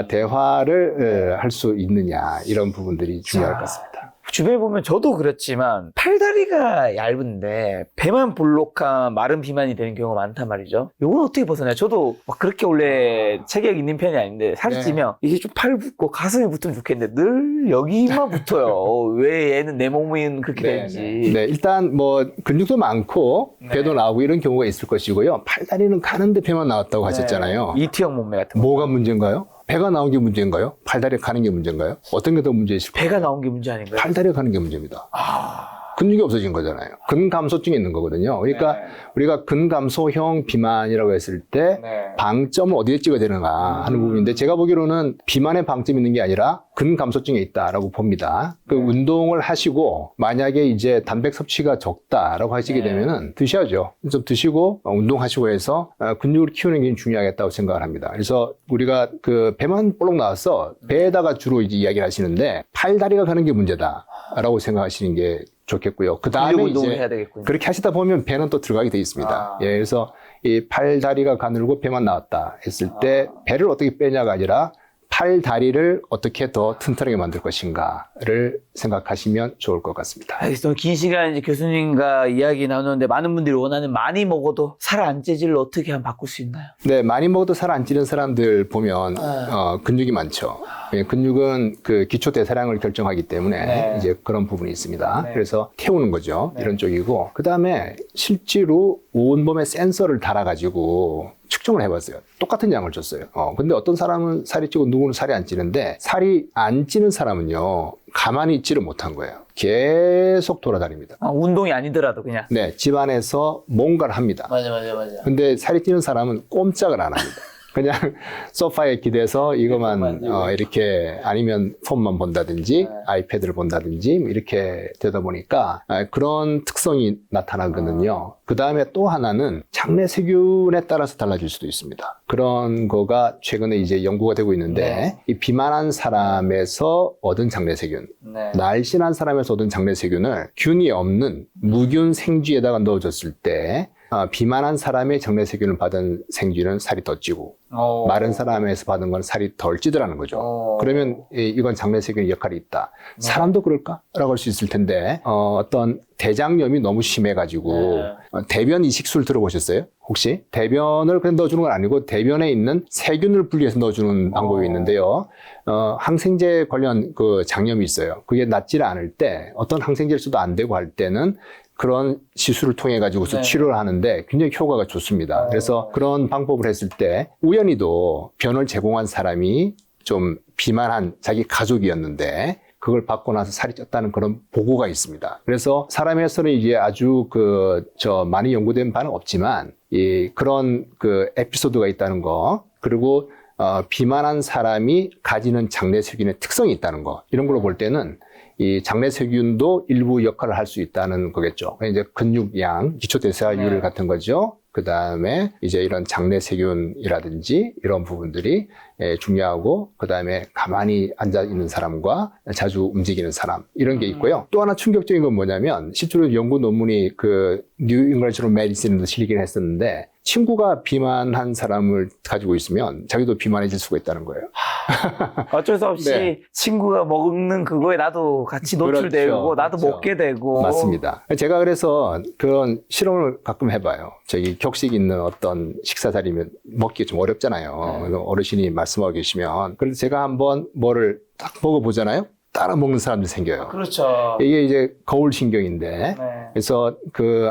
대화를 할 수 있느냐 이런 부분들이 중요할 것 같습니다. 주변에 보면 저도 그렇지만 팔다리가 얇은데 배만 볼록한 마른 비만이 되는 경우가 많단 말이죠. 이건 어떻게 벗어나요? 저도 막 그렇게 원래 체격이 있는 편이 아닌데 살이 네. 찌면 이게 좀 팔 붙고 가슴에 붙으면 좋겠는데 늘 여기만 붙어요. 왜 얘는 내 몸은 그렇게 되는지. 네, 일단 뭐 근육도 많고 네. 배도 나오고 이런 경우가 있을 것이고요. 팔다리는 가는데 배만 나왔다고 하셨잖아요. 이티형 몸매 같은 거. 뭐가 문제인가요? 배가 나온 게 문제인가요? 팔다리가 가는 게 문제인가요? 어떤 게 더 문제이실까요? 배가 나온 게 문제 아닌가요? 팔다리가 가는 게 문제입니다. 근육이 없어진 거잖아요. 근감소증이 있는 거거든요. 그러니까 우리가 근감소형 비만이라고 했을 때 방점을 어디에 찍어야 되는가 하는 부분인데 제가 보기로는 비만의 방점이 있는 게 아니라 근감소증에 있다라고 봅니다. 그 운동을 하시고 만약에 이제 단백 섭취가 적다라고 하시게 되면은 드셔야죠. 좀 드시고 운동하시고 해서 근육을 키우는 게 중요하겠다고 생각을 합니다. 그래서 우리가 그 배만 볼록 나와서 배에다가 주로 이제 이야기를 하시는데 팔다리가 가는 게 문제다라고 생각하시는 게 좋겠고요. 그 다음에 운동을 이제 해야 되겠군요. 그렇게 하시다 보면 배는 또 들어가게 돼 있습니다. 예, 그래서 이 팔다리가 가늘고 배만 나왔다 했을 때 배를 어떻게 빼냐가 아니라 팔 다리를 어떻게 더 튼튼하게 만들 것인가를 생각하시면 좋을 것 같습니다. 알겠습니다. 긴 시간 이제 교수님과 이야기 나누는데 많은 분들이 원하는 많이 먹어도 살 안 찌질을 어떻게 하면 바꿀 수 있나요? 네, 많이 먹어도 살 안 찌는 사람들 보면 근육이 많죠. 예, 근육은 그 기초 대사량을 결정하기 때문에 이제 그런 부분이 있습니다. 그래서 태우는 거죠. 이런 쪽이고 그 다음에 실제로 온몸에 센서를 달아가지고 측정을 해봤어요. 똑같은 양을 줬어요. 근데 어떤 사람은 살이 찌고 누구는 살이 안 찌는데 살이 안 찌는 사람은요 가만히 있지를 못한 거예요. 계속 돌아다닙니다. 운동이 아니더라도 그냥. 네, 집안에서 뭔가를 합니다. 맞아. 근데 살이 찌는 사람은 꼼짝을 안 합니다. 그냥 소파에 기대서 이것만 이렇게 아니면 폰만 본다든지 아이패드를 본다든지 이렇게 되다 보니까 그런 특성이 나타나거든요. 그 다음에 또 하나는 장내 세균에 따라서 달라질 수도 있습니다. 그런 거가 최근에 이제 연구가 되고 있는데 이 비만한 사람에서 얻은 장내 세균, 날씬한 사람에서 얻은 장내 세균을 균이 없는 무균 생쥐에다가 넣어줬을 때 비만한 사람의 장내 세균을 받은 생쥐는 살이 더 찌고 마른 사람에서 받은 건 살이 덜 찌더라는 거죠. 그러면 이건 장내 세균의 역할이 있다. 사람도 그럴까? 라고 할 수 있을 텐데 어떤 대장염이 너무 심해가지고 대변 이식술 들어보셨어요? 혹시? 대변을 그냥 넣어주는 건 아니고 대변에 있는 세균을 분리해서 넣어주는 방법이 있는데요. 항생제 관련 그 장염이 있어요. 그게 낫지를 않을 때 어떤 항생제를 써도 안 되고 할 때는 그런 시술을 통해 가지고서 치료를 하는데 굉장히 효과가 좋습니다. 그래서 그런 방법을 했을 때 우연히도 변을 제공한 사람이 좀 비만한 자기 가족이었는데 그걸 받고 나서 살이 쪘다는 그런 보고가 있습니다. 그래서 사람에서는 이게 아주 많이 연구된 바는 없지만 그런 그 에피소드가 있다는 거 그리고 비만한 사람이 가지는 장내 세균의 특성이 있다는 거 이런 걸로 볼 때는 이 장내 세균도 일부 역할을 할 수 있다는 거겠죠. 이제 근육량, 기초대사율 같은 거죠. 그 다음에 이제 이런 장내 세균이라든지 이런 부분들이 중요하고 그 다음에 가만히 앉아 있는 사람과 자주 움직이는 사람 이런 게 있고요. 또 하나 충격적인 건 뭐냐면 실제로 연구 논문이 그 뉴 잉글리시 저널 메디신에도 실리긴 했었는데 친구가 비만한 사람을 가지고 있으면 자기도 비만해질 수가 있다는 거예요. 어쩔 수 없이 친구가 먹는 그거에 나도 같이 노출되고 나도 먹게 되고. 맞습니다. 제가 그래서 그런 실험을 가끔 해봐요. 저기 격식 있는 어떤 식사 자리면 먹기 좀 어렵잖아요. 어르신이 말씀하고 계시면. 그래서 제가 한번 뭐를 딱 먹어보잖아요. 따라 먹는 사람들이 생겨요. 그렇죠. 이게 이제 거울신경인데 네. 그래서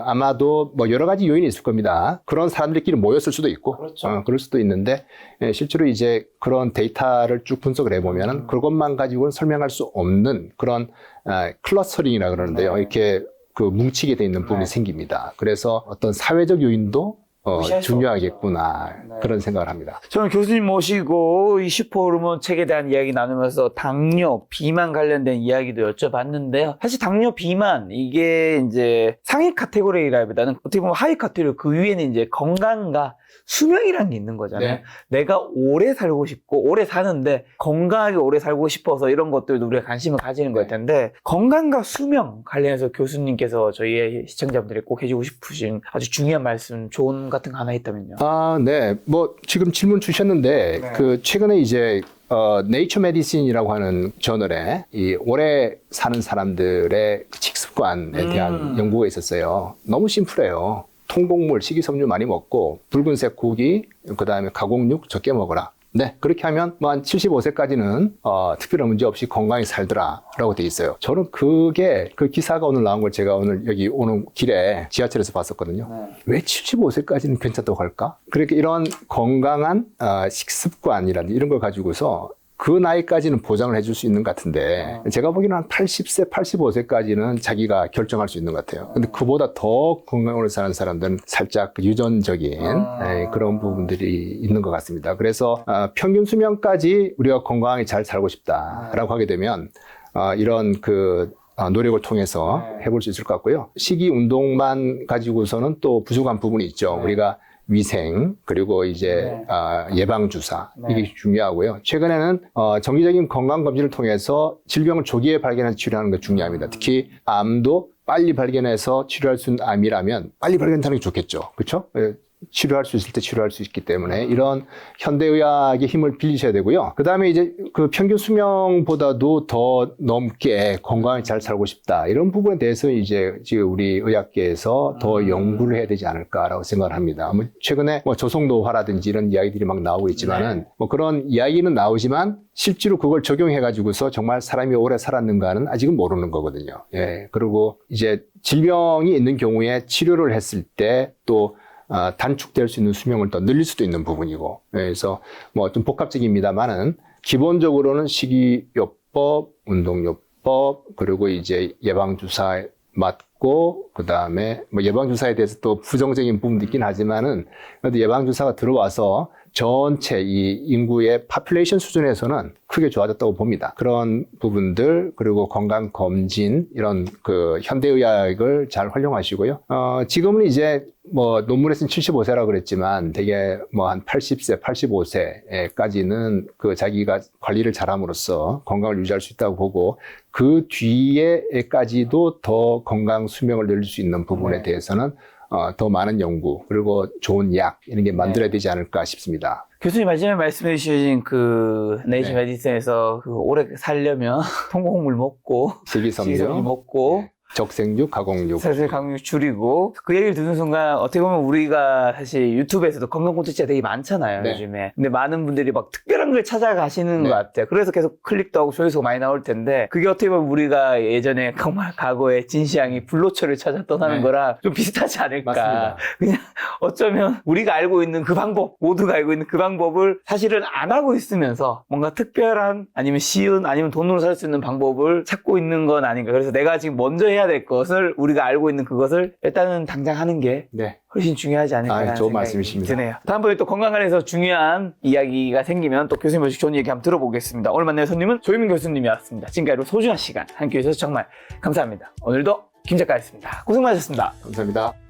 아마도 뭐 여러 가지 요인이 있을 겁니다. 그런 사람들끼리 모였을 수도 있고 그렇죠. 그럴 수도 있는데 실제로 이제 그런 데이터를 쭉 분석을 해보면은 그것만 가지고는 설명할 수 없는 그런 클러스터링이라 그러는데요. 네. 이렇게 뭉치게 돼 있는 부분이 네. 생깁니다. 그래서 어떤 사회적 요인도 무시할 수 중요하겠구나 없죠. 네. 그런 생각을 합니다. 저는 교수님 모시고 이 슈퍼호르몬 책에 대한 이야기 나누면서 당뇨, 비만 관련된 이야기도 여쭤봤는데요. 사실 당뇨, 비만 이게 이제 상위 카테고리라기보다는 어떻게 보면 하위 카테고리 그 위에는 이제 건강과 수명이라는 게 있는 거잖아요. 네. 내가 오래 살고 싶고 오래 사는데 건강하게 오래 살고 싶어서 이런 것들도 우리가 관심을 가지는 걸 텐데 건강과 수명 관련해서 교수님께서 저희의 시청자분들이 꼭 해주고 싶으신 아주 중요한 말씀, 조언 같은 거 하나 있다면요. 네. 뭐 지금 질문 주셨는데 네. 최근에 이제 네이처 메디신이라고 하는 저널에 이 오래 사는 사람들의 식습관에 대한 연구가 있었어요. 너무 심플해요. 통곡물, 식이섬유 많이 먹고 붉은색 고기, 그다음에 가공육 적게 먹어라. 네, 그렇게 하면 뭐 한 75세까지는 특별한 문제 없이 건강히 살더라라고 돼 있어요. 저는 그 기사가 오늘 나온 걸 제가 오늘 여기 오는 길에 지하철에서 봤었거든요. 네. 왜 75세까지는 괜찮다고 할까? 그렇게 이런 건강한 식습관이라든지 이런 걸 가지고서 그 나이까지는 보장을 해줄 수 있는 것 같은데 제가 보기에는 한 80세, 85세까지는 자기가 결정할 수 있는 것 같아요. 근데 그보다 더 건강으로 사는 사람들은 살짝 유전적인 그런 부분들이 있는 것 같습니다. 그래서 평균 수명까지 우리가 건강하게 잘 살고 싶다라고 하게 되면 이런 노력을 통해서 해볼 수 있을 것 같고요. 식이 운동만 가지고서는 또 부족한 부분이 있죠. 우리가 위생, 그리고 이제 예방주사, 이게 중요하고요. 최근에는 정기적인 건강검진을 통해서 질병을 조기에 발견해서 치료하는 게 중요합니다. 특히 암도 빨리 발견해서 치료할 수 있는 암이라면 빨리 발견하는 게 좋겠죠. 그렇죠? 치료할 수 있을 때 치료할 수 있기 때문에 이런 현대의학의 힘을 빌리셔야 되고요. 그 다음에 이제 그 평균 수명보다도 더 넘게 건강히 잘 살고 싶다. 이런 부분에 대해서 이제 지금 우리 의학계에서 더 연구를 해야 되지 않을까라고 생각을 합니다. 뭐 최근에 뭐 조성노화라든지 이런 이야기들이 막 나오고 있지만은 뭐 그런 이야기는 나오지만 실제로 그걸 적용해가지고서 정말 사람이 오래 살았는가는 아직은 모르는 거거든요. 예. 그리고 이제 질병이 있는 경우에 치료를 했을 때 또 단축될 수 있는 수명을 더 늘릴 수도 있는 부분이고, 그래서 뭐 좀 복합적입니다만은 기본적으로는 식이요법, 운동요법, 그리고 이제 예방주사 맞고, 그 다음에 뭐 예방주사에 대해서 또 부정적인 부분도 있긴 하지만은 그래도 예방주사가 들어와서 전체 이 인구의 파퓰레이션 수준에서는 크게 좋아졌다고 봅니다. 그런 부분들, 그리고 건강검진, 이런 현대의학을 잘 활용하시고요. 지금은 이제 뭐 논문에서는 75세라고 그랬지만 되게 뭐 한 80세, 85세까지는 자기가 관리를 잘함으로써 건강을 유지할 수 있다고 보고 그 뒤에까지도 더 건강 수명을 늘릴 수 있는 부분에 대해서는 더 많은 연구, 그리고 좋은 약, 이런 게 만들어야 되지 않을까 싶습니다. 교수님 마지막에 말씀해 주신 네이처 메디슨에서 오래 살려면 통곡물 먹고 식이섬유 먹고 적색육, 가공육. 사실 강육 줄이고 그 얘기를 듣는 순간 어떻게 보면 우리가 사실 유튜브에서도 건강 콘텐츠가 되게 많잖아요, 요즘에. 근데 많은 분들이 막 특별한 걸 찾아가시는 것 같아요. 그래서 계속 클릭도 하고 조회수가 많이 나올 텐데 그게 어떻게 보면 우리가 예전에 정말 과거에 진시황이 불로초를 찾아 떠나는 거랑 좀 비슷하지 않을까. 맞습니다. 그냥 어쩌면 우리가 알고 있는 그 방법, 모두가 알고 있는 그 방법을 사실은 안 하고 있으면서 뭔가 특별한 아니면 쉬운 아니면 돈으로 살 수 있는 방법을 찾고 있는 건 아닌가. 그래서 내가 지금 먼저 해야 될 것을 우리가 알고 있는 그것을 일단은 당장 하는 게 훨씬 중요하지 않을까 좋은 생각이 말씀이십니다. 드네요. 다음번에 또 건강 관련해서 중요한 이야기가 생기면 또 교수님 모시고 좋은 얘기 한번 들어보겠습니다. 오늘 만날 손님은 조유민 교수님이었습니다. 지금까지 소중한 시간 함께 해주셔서 정말 감사합니다. 오늘도 김 작가였습니다. 고생 많으셨습니다. 감사합니다.